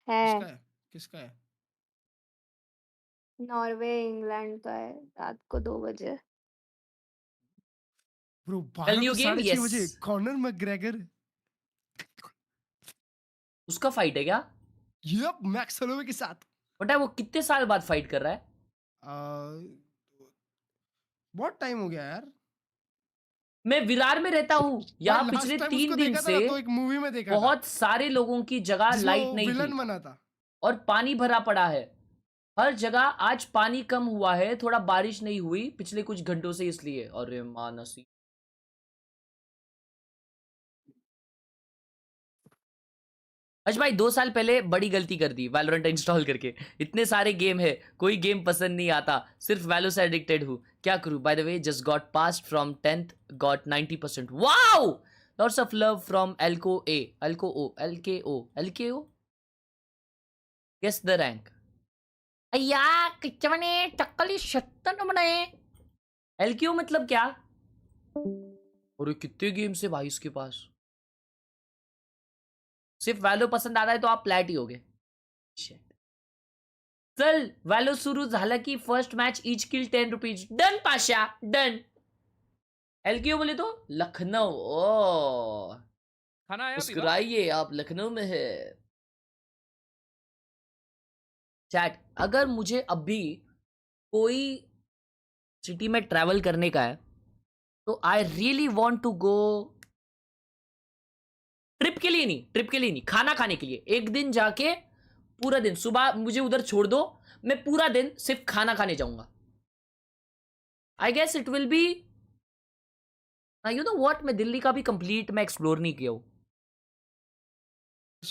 Speaker 10: है,
Speaker 5: किसका है, किसका है?
Speaker 10: नॉर्वे इंग्लैंड का है, रात को 2 बजे।
Speaker 5: ब्रो
Speaker 7: कल
Speaker 5: 12
Speaker 7: न्यू
Speaker 5: को
Speaker 7: गेम,
Speaker 5: 6:30 बजे
Speaker 7: यस।
Speaker 5: Conor McGregor.
Speaker 7: उसका फाइट है क्या?
Speaker 5: यप, मैक्स होलोवे के साथ।
Speaker 7: बट वो कितने साल बाद फाइट कर रहा है?
Speaker 5: बहुत टाइम हो गया यार।
Speaker 7: मैं विरार में रहता हूँ, यहाँ
Speaker 5: भाई,
Speaker 7: पिछले
Speaker 5: last time
Speaker 7: 3
Speaker 5: उसको
Speaker 7: दिन
Speaker 5: देखा था
Speaker 7: से
Speaker 5: ना, तो एक मूवी में देखा था
Speaker 7: बहुत सारे लोगों की जगह
Speaker 5: जिसमें
Speaker 7: लाइट
Speaker 5: वो
Speaker 7: नहीं
Speaker 5: विलन
Speaker 7: थी
Speaker 5: बना था।
Speaker 7: और पानी भरा पड़ा है हर जगह। आज पानी कम हुआ है, थोड़ा बारिश नहीं हुई पिछले कुछ घंटों से, इसलिए। अरे माँ नसीब। अच्छा भाई 2 साल पहले बड़ी गलती कर दी वैलोरेंट इंस्टॉल करके। इतने सारे गेम है, कोई गेम पसंद नहीं आता, सिर्फ वैलो से एडिक्टेड हूँ, क्या करूँ? By the way just got passed from 10th, got 90%। Wow, lots of love from एल्को ए, एल्को O, LK O, LK O. Guess the rank. अय्या किच्चा बने टक्कली शट्टन बने LQ मतलब क्या? और कितने गेम्स है भाई इसके पास? सिर्फ वैलो पसंद आता है तो आप प्लैट ही होगे. चल वैलो सुरू झाला की फर्स्ट मैच ईच किल 10 rupees. Done Pasha done. LQ बोले तो लखनऊ. ओ
Speaker 6: खाना आया अभी?
Speaker 7: मुस्कुराइए आप लखनऊ में है. चैट अगर मुझे अभी कोई सिटी में ट्रैवल करने का है तो I really want to go trip के लिए नहीं खाना खाने के लिए. एक दिन जाके पूरा दिन सुबह मुझे उधर छोड़ दो, मैं पूरा दिन सिर्फ खाना खाने जाऊंगा. I guess it will be you know what. मैं दिल्ली का भी कंप्लीट मैं एक्सप्लोर नहीं किया हूं.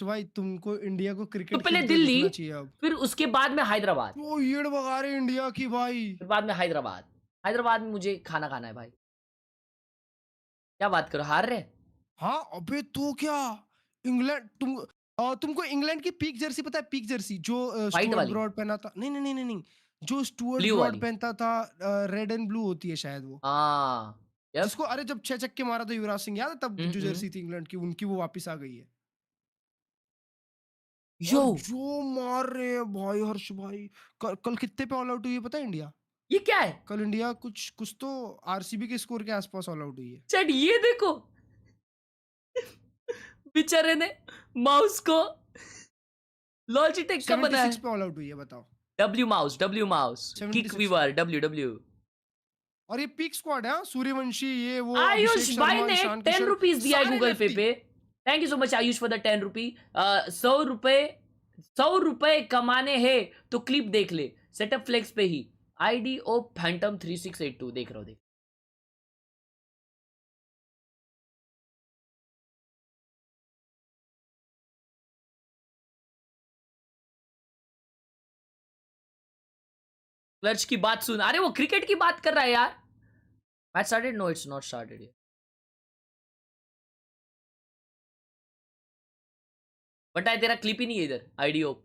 Speaker 5: भाई तुमको इंडिया को क्रिकेट
Speaker 7: तो पहले दिल्ली फिर उसके बाद में हैदराबाद.
Speaker 5: वो येड़ बगा रहे इंडिया की भाई.
Speaker 7: फिर बाद में हैदराबाद में मुझे खाना खाना है भाई. क्या बात करो हार रहे.
Speaker 5: हाँ अबे तो क्या इंग्लैंड तुमको इंग्लैंड की पीक जर्सी पता है? पीक जर्सी जो स्टुअर्ट ब्रॉड पहना था. नहीं जो स्टुअर्ट ब्रॉड पहनता था रेड एंड ब्लू होती है शायद वो.
Speaker 7: हाँ
Speaker 5: जिसको अरे जब 6 छक्के मारा था युवराज सिंह याद है तब जो जर्सी थी इंग्लैंड की उनकी वो वापस आ गई है. जो मार रहे हैं भाई हर्ष भाई. कल कितने पे ऑल आउट हुई है पता है इंडिया?
Speaker 7: ये क्या है?
Speaker 5: कल इंडिया कुछ तो आरसीबी के स्कोर के आसपास ऑल आउट हुई है.
Speaker 7: चल ये देखो बेचारे ने माउस को लॉजिटेक का बनाया.
Speaker 5: 76 पे ऑल आउट हुई है बताओ.
Speaker 7: W mouse kick weaver W. और
Speaker 5: ये पीक स्क्वाड है. सूर्यवंशी ये वो
Speaker 7: आयुष भाई ने 10 रुपीज दिया है गूगल पे. Thank you so much Ayush for the 10 रुपी. 100 रुपए कमाने हैं तो क्लिप देख ले सेटअप फ्लेक्स पे ही. ID ओ फैंटम 3682 देख रहा हूं. देख क्लच की बात सुन. अरे वो क्रिकेट की बात कर रहा है यार. Match started. No it's not started yet. But तेरा क्लिप ही नहीं है इधर. ID op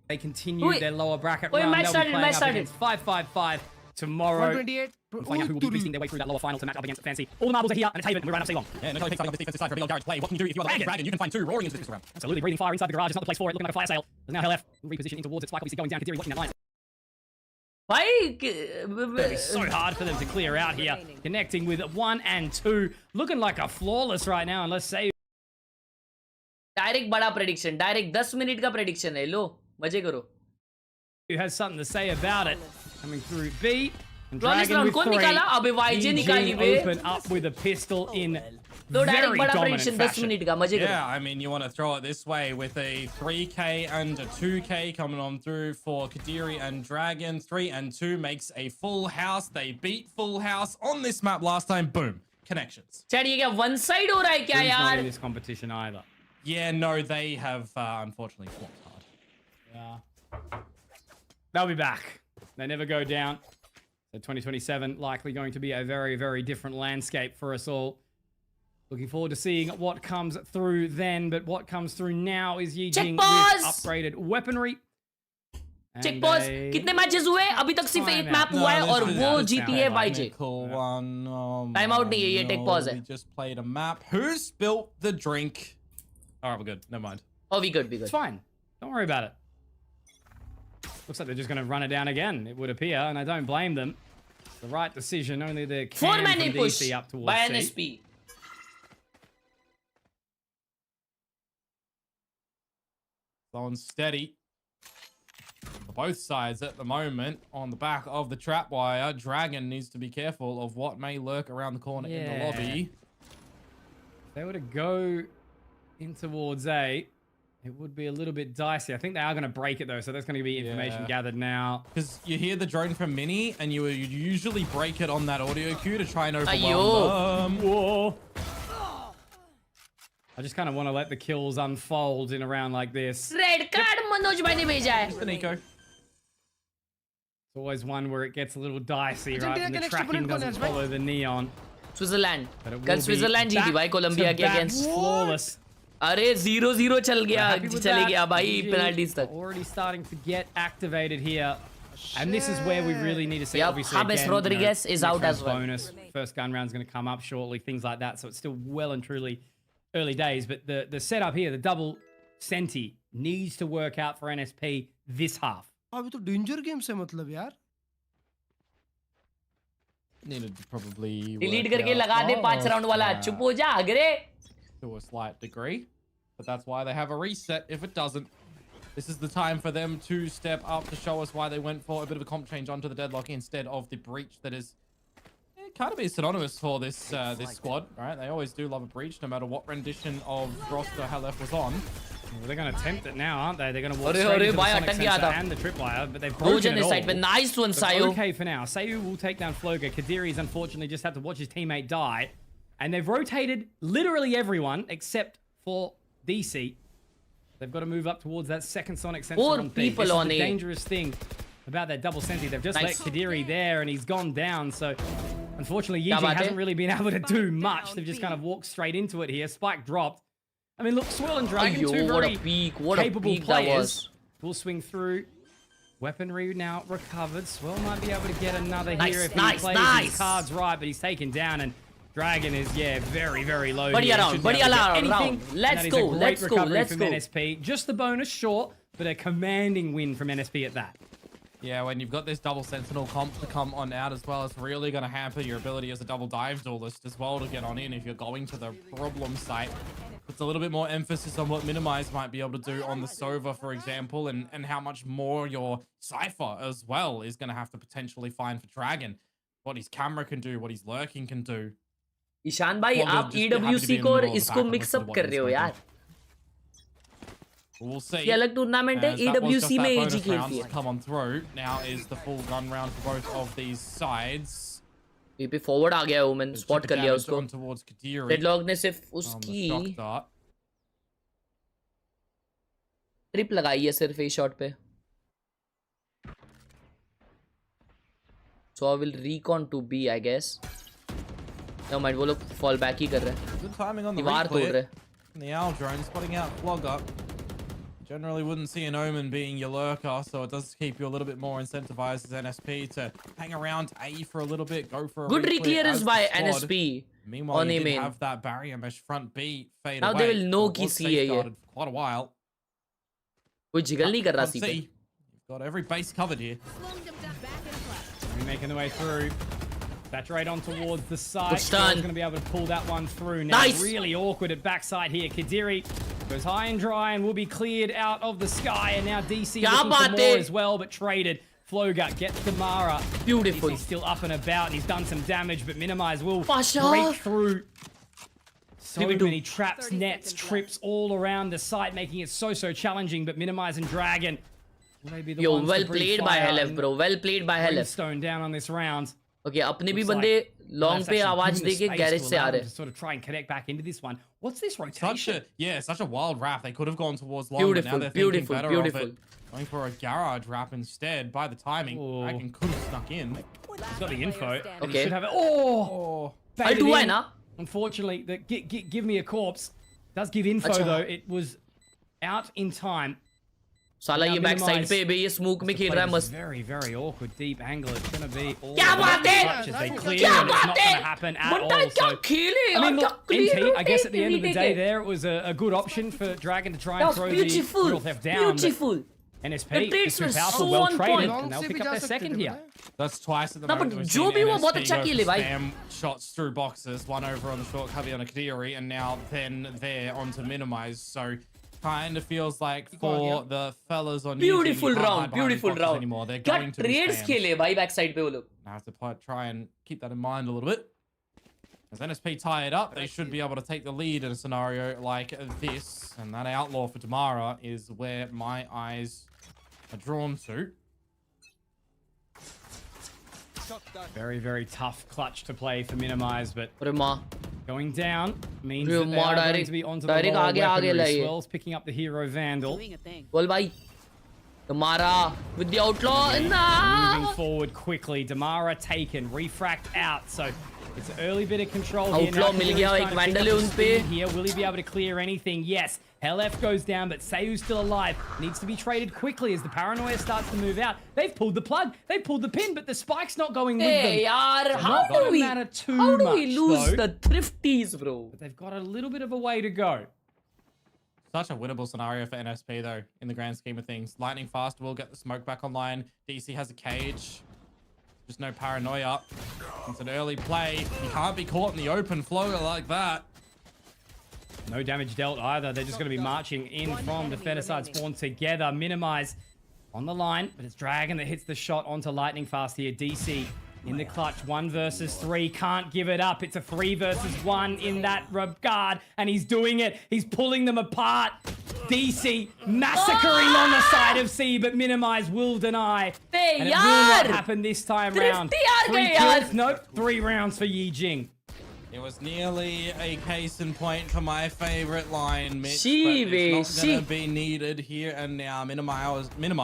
Speaker 3: They continue their lower bracket run. They'll be playing up against 555 tomorrow.
Speaker 5: 128.
Speaker 3: Find out who will be boosting their way through that lower final to match up against Fancy. All the marbles are here, and it's Haven. We're around up so long.
Speaker 4: Yeah, no picks up this defensive side for a big old garage play. What can you do if you are the Dragon? You can find two roaring into this round.
Speaker 3: Absolutely, breathing fire inside the garage is not the place for it. Looking like a fire sale. There's now LF repositioning towards it. Spike obviously going down. Kadiri watching that line. It's so hard for them to clear out here. Connecting with 1 and 2. Looking like a flawless right now, and let's say.
Speaker 7: Direct बड़ा prediction. Direct 10 minute का prediction है. लो मजे करो.
Speaker 3: Who has something to say about it? Coming through B. And
Speaker 7: Dragon
Speaker 3: Dragon with 3.
Speaker 7: निकाला. अबे YJ निकाली बे.
Speaker 3: Open up with a pistol in
Speaker 7: तो direct
Speaker 3: very
Speaker 7: बड़ा
Speaker 3: dominant
Speaker 7: प्रेडिक्शन 10
Speaker 3: fashion.
Speaker 7: मिनट का. मजे करो.
Speaker 4: Yeah, I mean, you want to throw it this way with a 3K and a 2K coming on through for Kadiri and Dragon. 3 and 2 makes a full house. They beat full house on this map last time. Boom. Connections.
Speaker 7: चल ये क्या one side हो रहा है क्या
Speaker 3: Who's not
Speaker 7: यार?
Speaker 3: in this competition either.
Speaker 4: Yeah, no, they have unfortunately flopped hard.
Speaker 3: Yeah. They'll be back. They never go down. So 2027 likely going to be a very, very different landscape for us all. Looking forward to seeing what comes through then. But what comes through now is Yijing with upgraded weaponry.
Speaker 7: Check pause. कितने matches हुए? अभी तक सिर्फ एक map हुआ है और वो जीती है YJ. टाइम आउट नहीं है ये. टेक पॉज है.
Speaker 4: We just played a map. Who spilt the drink? All right, we're good. Never mind.
Speaker 7: Oh, we good.
Speaker 3: It's fine. Don't worry about it. Looks like they're just going to run it down again, it would appear, and I don't blame them. It's the right decision. Only the can from DC up towards
Speaker 7: by
Speaker 3: C.
Speaker 7: NSP.
Speaker 4: Flowing steady. Both sides at the moment on the back of the trap wire. Dragon needs to be careful of what may lurk around the corner in the lobby.
Speaker 3: If they were to go in towards A, it would be a little bit dicey. I think they are going to break it though, so there's going to be information gathered now.
Speaker 4: Because you hear the drone from Mini, and you usually break it on that audio cue to try and overwhelm them.
Speaker 3: Whoa. I just kind of want to let the kills unfold in a round like this.
Speaker 7: Red card Manoj भाई ने भेजा है.
Speaker 4: Just an eco.
Speaker 3: It's always one where it gets a little dicey, right? And the tracking doesn't follow the neon.
Speaker 7: Switzerland. कल Switzerland जीती भाई Colombia के against.
Speaker 3: Flawless.
Speaker 7: अरे 0-0 चल गया,
Speaker 3: Happy with
Speaker 7: चले
Speaker 3: that.
Speaker 7: गया भाई
Speaker 3: GG
Speaker 7: penalties तक.
Speaker 3: Already starting to get activated here. And this is where we really need to see,
Speaker 7: Yep,
Speaker 3: obviously,
Speaker 7: James
Speaker 3: again,
Speaker 7: Rodriguez is
Speaker 3: next
Speaker 7: out
Speaker 3: round's
Speaker 7: as well.
Speaker 3: bonus. First gun round's going to come up shortly, things like that. So it's still well and truly early days. But the setup here, the double Senti, needs to work out for NSP this half.
Speaker 5: अभी तो danger game से मतलब यार.
Speaker 4: Needed to probably
Speaker 7: Delete
Speaker 4: work
Speaker 7: करके
Speaker 4: out
Speaker 7: लगा दे 5
Speaker 4: lost
Speaker 7: round वाला.
Speaker 4: that
Speaker 7: चुप हो जा अगरे.
Speaker 4: to a slight degree, but that's why they have a reset. If it doesn't, this is the time for them to step up to show us why they went for a bit of a comp change onto the deadlock instead of the breach that is kind of be synonymous for this this squad, right? They always do love a breach, no matter what rendition of roster Halef was on.
Speaker 3: Well, they're going to attempt it now, aren't they? They're going to walk
Speaker 7: अरे
Speaker 3: straight
Speaker 7: अरे
Speaker 3: into the
Speaker 7: भाई
Speaker 3: Sonic
Speaker 7: अटक गया
Speaker 3: Sensor
Speaker 7: था.
Speaker 3: and the Tripwire, but they've
Speaker 7: दो
Speaker 3: broken
Speaker 7: जन
Speaker 3: it
Speaker 7: इस side पे.
Speaker 3: all.
Speaker 7: Nice one
Speaker 3: But
Speaker 7: Sayo.
Speaker 3: okay for now. Sayu will take down Floga. Kadiri's unfortunately just had to watch his teammate die. And they've rotated literally everyone except for DC. They've got to move up towards that second Sonic Sensor.
Speaker 7: Four
Speaker 3: on
Speaker 7: people
Speaker 3: this is
Speaker 7: on
Speaker 3: the
Speaker 7: A.
Speaker 3: dangerous thing about that double Senti. They've just
Speaker 7: Nice.
Speaker 3: let Kadiri there and he's gone down. So unfortunately,
Speaker 7: क्या
Speaker 3: Yijing
Speaker 7: बात है?
Speaker 3: hasn't really been able to do much. They've just kind of walked straight into it here. Spike dropped. I mean, look, Swirl and Dragon,
Speaker 7: Ayyo,
Speaker 3: two
Speaker 7: what a
Speaker 3: very
Speaker 7: peak, what a
Speaker 3: capable
Speaker 7: peak that
Speaker 3: players.
Speaker 7: was.
Speaker 3: Will swing through. Weaponry now recovered. Swirl might be able to get another
Speaker 7: Nice,
Speaker 3: here if
Speaker 7: nice,
Speaker 3: he plays
Speaker 7: nice.
Speaker 3: his cards right, but he's taken down and Dragon is, yeah, very, very low.
Speaker 7: Buddy
Speaker 3: here. He
Speaker 7: around,
Speaker 3: shouldn't be
Speaker 7: buddy
Speaker 3: able to get
Speaker 7: around,
Speaker 3: anything,
Speaker 7: round.
Speaker 3: and
Speaker 7: Let's
Speaker 3: that is
Speaker 7: go,
Speaker 3: a great
Speaker 7: let's go,
Speaker 3: recovery
Speaker 7: let's
Speaker 3: from
Speaker 7: go.
Speaker 3: NSP. Just the bonus short, but a commanding win from NSP at that.
Speaker 4: Yeah, when you've got this double Sentinel comp to come on out as well, it's really going to hamper your ability as a double dive duelist as well to get on in if you're going to the problem site. Puts a little bit more emphasis on what Minimize might be able to do on the Sova, for example, and how much more your Cypher as well is going to have to potentially find for Dragon. What his camera can do, what his lurking can do.
Speaker 7: Ishan भाई
Speaker 4: Well,
Speaker 7: आप
Speaker 4: just happy to be
Speaker 7: EWC
Speaker 4: in
Speaker 7: को
Speaker 4: the
Speaker 7: और
Speaker 4: middle of the
Speaker 7: इसको
Speaker 4: pack and
Speaker 7: mix
Speaker 4: listen
Speaker 7: up
Speaker 4: to what
Speaker 7: कर रहे हो
Speaker 4: he's
Speaker 7: यार.
Speaker 4: We'll see.
Speaker 7: ये अलग टूर्नामेंट है.
Speaker 4: As that was just
Speaker 7: EWC में
Speaker 4: that
Speaker 7: AG
Speaker 4: bonus round
Speaker 7: खेलती
Speaker 4: to
Speaker 7: है.
Speaker 4: come on through. Now is the full gun round for both of these sides.
Speaker 7: पे फॉरवर्ड आ गया वुमेन. स्पॉट कर लिया उसको.
Speaker 4: On towards Kadiri.
Speaker 7: डेडलॉक ने सिर्फ
Speaker 4: On the shock
Speaker 7: उसकी
Speaker 4: dart.
Speaker 7: ट्रिप लगाई है सिर्फ ए शॉट पे. So I will recon to B, I guess. No mind, वो लोग fall back ही कर रहे हैं.
Speaker 4: Good timing on the
Speaker 7: दीवार तोड़ रहे
Speaker 4: reclick.
Speaker 7: हैं.
Speaker 4: The Owl drone spotting out Flogger. Generally wouldn't see an Omen being your lurker, so it does keep you a little bit more incentivized as NSP to hang around A for a little bit, go for a
Speaker 7: Good
Speaker 4: reclear
Speaker 7: reclear
Speaker 4: as
Speaker 7: is
Speaker 4: the
Speaker 7: by
Speaker 4: squad.
Speaker 7: NSP.
Speaker 4: Meanwhile,
Speaker 7: on
Speaker 4: you
Speaker 7: A
Speaker 4: did
Speaker 7: main.
Speaker 4: have that barrier mesh front B fade
Speaker 7: Now
Speaker 4: away.
Speaker 7: they will know
Speaker 4: It
Speaker 7: कि
Speaker 4: was
Speaker 7: C है ये.
Speaker 4: safeguarded for quite a while.
Speaker 7: कोई jiggle नहीं कर रहा
Speaker 4: Can't
Speaker 7: सी पे.
Speaker 4: see. You've got every base covered here.
Speaker 9: Slowing them down back and flat.
Speaker 3: We're making the way through. Saturate on towards the side.
Speaker 7: Good stun.
Speaker 3: Swirl's going to be able to pull that one through. Now,
Speaker 7: Nice.
Speaker 3: really awkward at backside here. Kadiri goes high and dry and will be cleared out of the sky. And now DC
Speaker 7: क्या
Speaker 3: looking for
Speaker 7: बात
Speaker 3: more
Speaker 7: है?
Speaker 3: as well, but traded. Floga gets Damara.
Speaker 7: Beautiful.
Speaker 3: He's still up and about. He's done some damage, but Minimize will
Speaker 7: Pasha.
Speaker 3: break through. So
Speaker 7: 3v2.
Speaker 3: many traps, nets, trips all around the site, making it so challenging. But Minimize and Dragon will they be the
Speaker 7: Yo,
Speaker 3: ones
Speaker 7: well
Speaker 3: to breathe
Speaker 7: played by
Speaker 3: fire
Speaker 7: Halef,
Speaker 3: and
Speaker 7: bro. Well played by Halef.
Speaker 3: brimstone down on this round.
Speaker 7: Okay, अपने भी
Speaker 3: Looks
Speaker 7: बंदे
Speaker 3: like
Speaker 7: long
Speaker 3: that's
Speaker 7: पे
Speaker 3: actually
Speaker 7: आवाज
Speaker 3: given the
Speaker 7: देके
Speaker 3: space
Speaker 7: garage
Speaker 3: to
Speaker 7: से
Speaker 3: allow
Speaker 7: आ
Speaker 3: them
Speaker 7: रहे.
Speaker 3: to sort of try and connect back into this one. What's this
Speaker 4: Such
Speaker 3: rotation?
Speaker 4: such a wild wrap. They could have gone towards long, but
Speaker 7: Beautiful,
Speaker 4: now they're thinking
Speaker 7: beautiful,
Speaker 4: better
Speaker 7: beautiful.
Speaker 4: of it. Going for a garage wrap instead. By the timing,
Speaker 3: Oh.
Speaker 4: Dragon could have snuck in.
Speaker 3: He's got the info. and he
Speaker 7: Okay.
Speaker 3: should have it. Oh!
Speaker 7: अरे
Speaker 3: Baited
Speaker 7: to है
Speaker 3: in.
Speaker 7: ना?
Speaker 3: Unfortunately, the give me a corpse does give info
Speaker 7: अच्छा.
Speaker 3: though. It was out in time.
Speaker 7: साला
Speaker 3: Now
Speaker 7: ये back side
Speaker 3: minimize.
Speaker 7: पे भी ये smoke में खेल रहा है मस्त.
Speaker 3: Very, very awkward deep angle. It's going to be all
Speaker 7: क्या
Speaker 3: over
Speaker 7: बात
Speaker 3: the
Speaker 7: है?
Speaker 3: clutch as they clear,
Speaker 7: क्या
Speaker 3: and it's
Speaker 7: बात
Speaker 3: not
Speaker 7: है?
Speaker 3: going to happen at
Speaker 7: बंदा
Speaker 3: all.
Speaker 7: क्या
Speaker 3: So,
Speaker 7: खेले
Speaker 3: I mean,
Speaker 7: और क्या
Speaker 3: look,
Speaker 7: clear
Speaker 3: NT, I guess at the
Speaker 7: retake,
Speaker 3: end of the day
Speaker 7: retake है.
Speaker 3: there, it was a good option for Dragon to try
Speaker 7: That
Speaker 3: and
Speaker 7: was
Speaker 3: throw
Speaker 7: beautiful,
Speaker 3: the real theft down. but
Speaker 7: beautiful.
Speaker 3: NSP
Speaker 7: The
Speaker 3: is
Speaker 7: trades
Speaker 3: too
Speaker 7: were
Speaker 3: powerful,
Speaker 7: so
Speaker 3: well
Speaker 7: on
Speaker 3: traded,
Speaker 7: point.
Speaker 3: and they'll
Speaker 5: से
Speaker 3: pick
Speaker 5: भी
Speaker 3: up
Speaker 5: जा
Speaker 3: their
Speaker 5: सकते
Speaker 3: second
Speaker 5: थे,
Speaker 3: here.
Speaker 5: पता है?
Speaker 4: That's twice at the
Speaker 7: No,
Speaker 4: moment.
Speaker 7: but
Speaker 4: We're
Speaker 7: जो
Speaker 4: seeing
Speaker 7: भी वो
Speaker 4: NSP
Speaker 7: बहुत अच्छा
Speaker 4: go for
Speaker 7: खेले भाई.
Speaker 4: spam shots through boxes, one over on the short cubby on a Kadiri, and now then there onto Minimize. So kind of feels like for the fellas on
Speaker 7: Beautiful
Speaker 4: YouTube, you can't
Speaker 7: round,
Speaker 4: hide behind these
Speaker 7: beautiful
Speaker 4: boxes
Speaker 7: round.
Speaker 4: anymore. They're
Speaker 7: क्या
Speaker 4: going to be
Speaker 7: trades
Speaker 4: spammed.
Speaker 7: खेले भाई back side पे वो लोग.
Speaker 4: Now have to try and keep that in mind a little bit. As NSP tie it up, they should be able to take the lead in a scenario like this. And that outlaw for Damara is where my eyes are drawn to.
Speaker 3: Very, very tough clutch to play for Minimize, but
Speaker 7: अरे माँ.
Speaker 3: going down means
Speaker 7: Real
Speaker 3: that they are
Speaker 7: mod
Speaker 3: going
Speaker 7: direct-
Speaker 3: to be onto the
Speaker 7: direct
Speaker 3: lower
Speaker 7: आगे- आगे
Speaker 3: weaponry.
Speaker 7: लाइए.
Speaker 3: Swirl's picking up the hero Vandal.
Speaker 9: Doing a thing.
Speaker 7: बोल भाई. Damara with the outlaw.
Speaker 3: Moving
Speaker 7: Nah.
Speaker 3: forward quickly. Damara taken. Refract out. So It's an early bit of control here.
Speaker 7: Outlaw मिल गया, एक vandal है उन पे.
Speaker 3: Here, will he be able to clear anything? Yes. Hellef goes down, but Sayu's still alive. Needs to be traded quickly as the paranoia starts to move out. They've pulled the plug. They've pulled the pin, but the spike's not going with them.
Speaker 7: Hey, yaar,
Speaker 3: So
Speaker 7: how
Speaker 3: not
Speaker 7: do
Speaker 3: gonna
Speaker 7: we
Speaker 3: matter too
Speaker 7: lose
Speaker 3: much, though.
Speaker 7: the thrifties, bro?
Speaker 3: But they've got a little bit of a way to go.
Speaker 4: Such a winnable scenario for NSP, though, in the grand scheme of things. Lightning Fast will get the smoke back online. DC has a cage. Just no paranoia. It's an early play. You can't be caught in the open flow like that.
Speaker 3: No damage dealt either. They're just going to be marching in from the Feticide spawn together. Minimize on the line, but it's Dragon that hits the shot onto Lightning Fast here. DC in the clutch. 1 versus 3. Can't give it up. It's a 3 versus 1 in that regard, and he's doing it. He's pulling them apart. DC massacring on the side of C, but Minimize will deny. And it will not happen this time round. 3 kills. Nope. 3 rounds for Yi Jing.
Speaker 4: It was nearly a case in point for my favorite line, Mitch, but it's not going to be needed here and now. Minimize bails them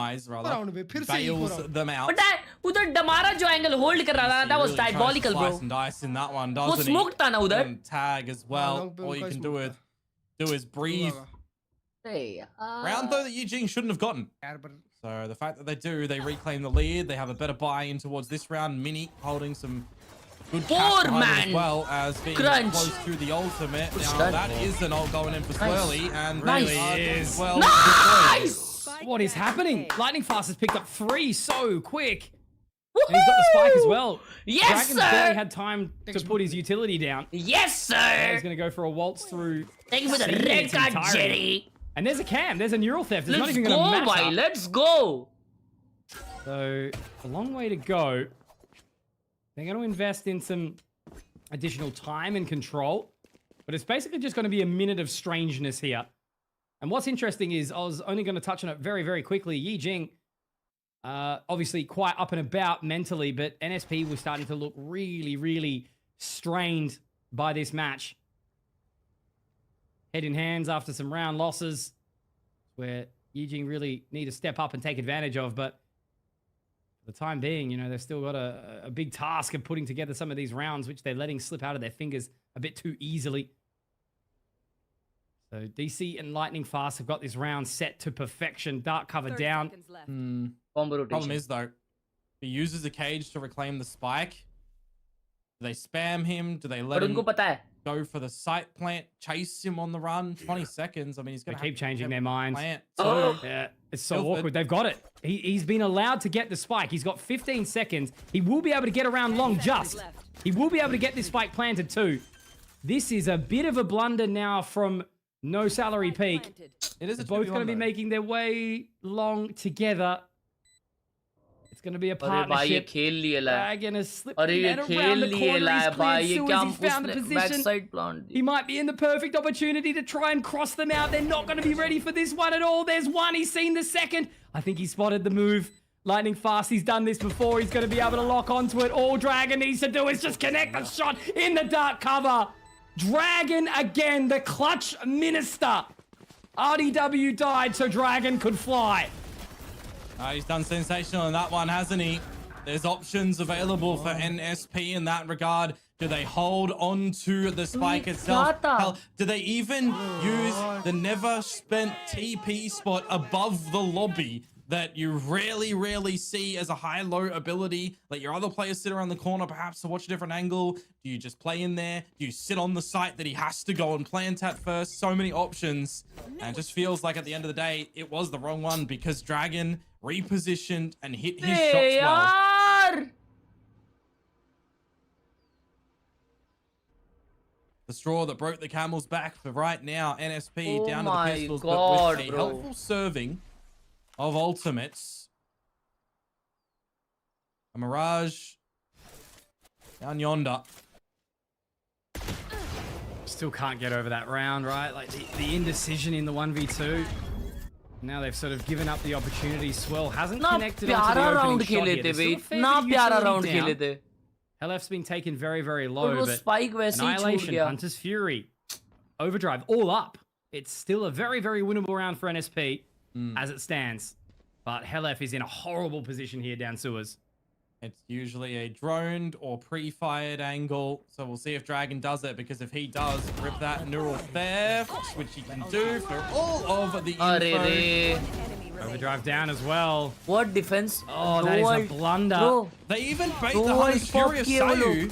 Speaker 4: out.
Speaker 7: But that उधर डमारा जो angle hold कर रहा था, that was
Speaker 4: Really tries to
Speaker 7: diabolical, bro.
Speaker 4: slice and dice in that one,
Speaker 7: वो
Speaker 4: doesn't he?
Speaker 7: smoked था ना उधर.
Speaker 4: And tag as well. All you can do is breathe. Round though that Eugene shouldn't have gotten. So the fact that they do, they reclaim the lead. They have a better buy-in towards this round. Mini holding some good cash behind it as well as being close to the ultimate. Now that is an ult going in for Swirly, and really is well.
Speaker 7: Nice!
Speaker 3: What is happening? Lightning Fast has picked up 3 so quick. And he's got the spike as well.
Speaker 7: Yes,
Speaker 3: Dragon's
Speaker 7: sir!
Speaker 3: barely had time to put his utility down.
Speaker 7: Yes, sir!
Speaker 3: He's going to go for a waltz through.
Speaker 7: Thank you for the red card, Jerry.
Speaker 3: And there's a cam. There's a neural theft. It's not
Speaker 7: Let's
Speaker 3: even going to
Speaker 7: go,
Speaker 3: match
Speaker 7: boy.
Speaker 3: up.
Speaker 7: Let's go.
Speaker 3: So, a long way to go. They're going to invest in some additional time and control. But it's basically just going to be a minute of strangeness here. And what's interesting is, I was only going to touch on it very, very quickly. Yi Jing, obviously quite up and about mentally, but NSP was starting to look really, really strained by this match. Head in hands after some round losses, where Yi Jing really need to step up and take advantage of. But for the time being, you know, they've still got a big task of putting together some of these rounds, which they're letting slip out of their fingers a bit too easily. So DC and Lightning Fast have got this round set to perfection. Dark cover down.
Speaker 4: Problem is, though, he uses a cage to reclaim the spike. Do they spam him? Do they let him go for the site plant, chase him on the run? 20 seconds. I mean, he's going to
Speaker 3: keep changing their minds. Yeah, it's so awkward. They've got it. He's been allowed to get the spike. He's got 15 seconds. He will be able to get around long just. He will be able to get this spike planted too. This is a bit of a blunder now from No Salary Peak.
Speaker 4: It is
Speaker 3: They're both going to be making their way long together. It's going to be a partnership. Dragon has slipped around the corner. He's cleared Suez. He's found the position. He might be in the perfect opportunity to try and cross them out. They're not going to be ready for this one at all. There's one. He's seen the second. I think he spotted the move. Lightning Fast, he's done this before. He's going to be able to lock onto it. All Dragon needs to do is just connect the shot in the dark cover. Dragon again, the clutch minister. RDW died so Dragon could fly.
Speaker 4: He's done sensational in that one, hasn't he? There's options available for NSP in that regard. Do they hold on to the spike itself? Hell, do they even use the never spent TP spot above the lobby that you rarely see as a high-low ability? Let your other players sit around the corner perhaps to watch a different angle. Do you just play in there? Do you sit on the site that he has to go and plant at first? So many options. And it just feels like at the end of the day, it was the wrong one because Dragon repositioned and hit his shots well. The straw that broke the camel's back for right now. NSP down to the pistols, but with a helpful serving of ultimates. A Mirage down yonder.
Speaker 3: Still can't get over that round, right? Like the indecision in the 1v2. Now they've sort of given up the opportunity. Swell hasn't connected onto the opening shot here. There's still a fair bit of utility down. Hellef's been taken very, very low, but Annihilation, Hunter's Fury, Overdrive, all up. It's still a very, very winnable round for NSP as it stands. But Hellef is in a horrible position here down sewers.
Speaker 4: It's usually a droned or pre-fired angle. So we'll see if Dragon does it, because if he does, rip that neural theft, which he can do for all of the info.
Speaker 3: Overdrive down as well.
Speaker 7: What defense?
Speaker 3: Oh, that is a blunder.
Speaker 7: Bro,
Speaker 4: They even bait the Hunter's Fury of Sayu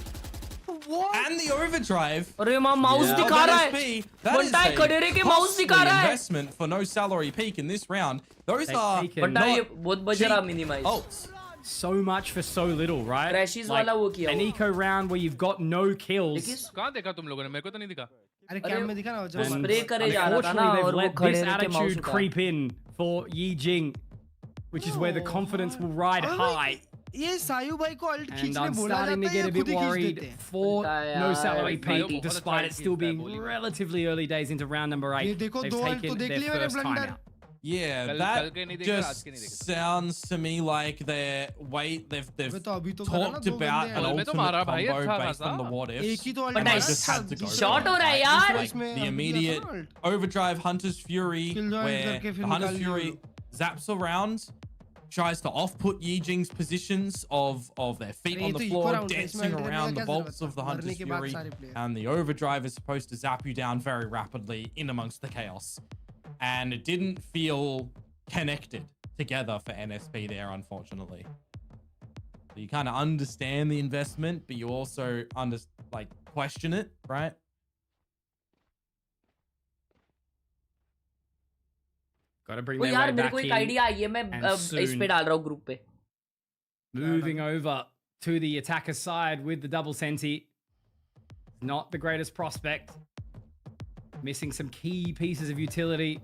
Speaker 4: and the Overdrive.
Speaker 7: अरे माँ mouse दिखा रहा है.
Speaker 4: NSP. That is
Speaker 7: बंटाई खड़ेरे के mouse
Speaker 4: costly
Speaker 7: दिखा रहा है.
Speaker 4: investment for no salary peak in this round. Those are
Speaker 3: taken
Speaker 7: Bantai
Speaker 4: not
Speaker 7: बहुत बजरा
Speaker 4: cheap
Speaker 7: minimize.
Speaker 4: ults.
Speaker 3: So much for so little, right?
Speaker 7: Crashes वाला वो किया
Speaker 3: an
Speaker 7: वो.
Speaker 3: eco round where you've got no kills.
Speaker 6: कहाँ देखा तुम लोगों ने? मेरे को तो नहीं दिखा.
Speaker 5: अरे कैम में दिखा ना
Speaker 7: वो spray करे जा रहा था ना
Speaker 3: Unfortunately,
Speaker 7: और
Speaker 3: they've
Speaker 7: वो
Speaker 3: let
Speaker 7: खड़े
Speaker 3: this
Speaker 7: रह के mouse
Speaker 3: attitude
Speaker 7: उठा.
Speaker 3: creep in for Yi Jing, which is where the confidence will ride high.
Speaker 5: ये सायू भाई को अल्ट
Speaker 3: And
Speaker 5: खींचने
Speaker 3: I'm
Speaker 5: बोला
Speaker 3: starting to
Speaker 5: जाता है
Speaker 3: get
Speaker 5: या
Speaker 3: a
Speaker 5: खुद
Speaker 3: bit
Speaker 5: ही खींच
Speaker 3: worried
Speaker 5: देते हैं?
Speaker 3: for no salary
Speaker 7: Sayu
Speaker 3: peak,
Speaker 6: बहुत
Speaker 3: despite it
Speaker 6: अच्छा
Speaker 3: still
Speaker 6: खींचता है
Speaker 3: being
Speaker 6: bowling में.
Speaker 3: relatively early days into round number 8.
Speaker 5: ये देखो
Speaker 3: They've
Speaker 5: दो अल्ट तो
Speaker 3: taken
Speaker 5: देख
Speaker 3: their
Speaker 5: लिया मैंने
Speaker 3: first
Speaker 5: ब्लंडर.
Speaker 3: timeout.
Speaker 4: Yeah,
Speaker 6: कल
Speaker 4: that
Speaker 6: के नहीं देखे, आज के नहीं
Speaker 4: just
Speaker 6: देखे.
Speaker 4: sounds to me like they've
Speaker 5: अबे तो अभी तो करा ना
Speaker 4: talked
Speaker 5: दो
Speaker 4: about
Speaker 5: बंदे
Speaker 4: an
Speaker 5: हैं.
Speaker 6: में तो
Speaker 4: ultimate
Speaker 6: मारा भाई,
Speaker 4: combo
Speaker 6: अच्छा
Speaker 4: based on the
Speaker 6: खासा.
Speaker 4: what
Speaker 5: एक
Speaker 4: ifs.
Speaker 5: ही तो अल्ट
Speaker 7: But
Speaker 5: मारा
Speaker 7: nice.
Speaker 5: था.
Speaker 4: Just had to go
Speaker 7: Shot
Speaker 4: for
Speaker 7: हो
Speaker 4: it,
Speaker 7: रहा है
Speaker 4: right?
Speaker 7: यार.
Speaker 4: Like
Speaker 5: इसमें
Speaker 4: the
Speaker 5: अभी
Speaker 4: immediate
Speaker 5: दिया था ना alt.
Speaker 4: overdrive Hunter's Fury,
Speaker 5: Killjoy
Speaker 4: where
Speaker 5: करके फिर
Speaker 4: the Hunter's
Speaker 5: निकाल
Speaker 4: Fury
Speaker 5: लिया.
Speaker 4: zaps around, tries to off-put Yi Jing's positions of their feet
Speaker 5: अरे
Speaker 4: on
Speaker 5: ये
Speaker 4: the
Speaker 5: तो
Speaker 4: floor,
Speaker 5: eco round है,
Speaker 4: dancing
Speaker 5: इसमें अल्ट
Speaker 4: around the
Speaker 5: करने का क्या
Speaker 4: bolts
Speaker 5: जरूरत
Speaker 4: of the
Speaker 5: था?
Speaker 4: Hunter's
Speaker 5: मरने के बाद
Speaker 4: Fury,
Speaker 5: सारे player.
Speaker 4: and the overdrive is supposed to zap you down very rapidly in amongst the chaos. And it didn't feel connected together for NSP there, unfortunately. So you kind of understand the investment, but you also question it, right?
Speaker 3: Got to bring
Speaker 7: वो
Speaker 3: their
Speaker 7: यार
Speaker 3: way
Speaker 7: मेरे
Speaker 3: back
Speaker 7: को एक
Speaker 3: in.
Speaker 7: Idea I है मैं
Speaker 3: and
Speaker 7: इस पे
Speaker 3: soon.
Speaker 7: डाल रहा हूँ ग्रुप पे.
Speaker 3: Moving over to the attacker side with the double senti. Not the greatest prospect. Missing some key pieces of utility.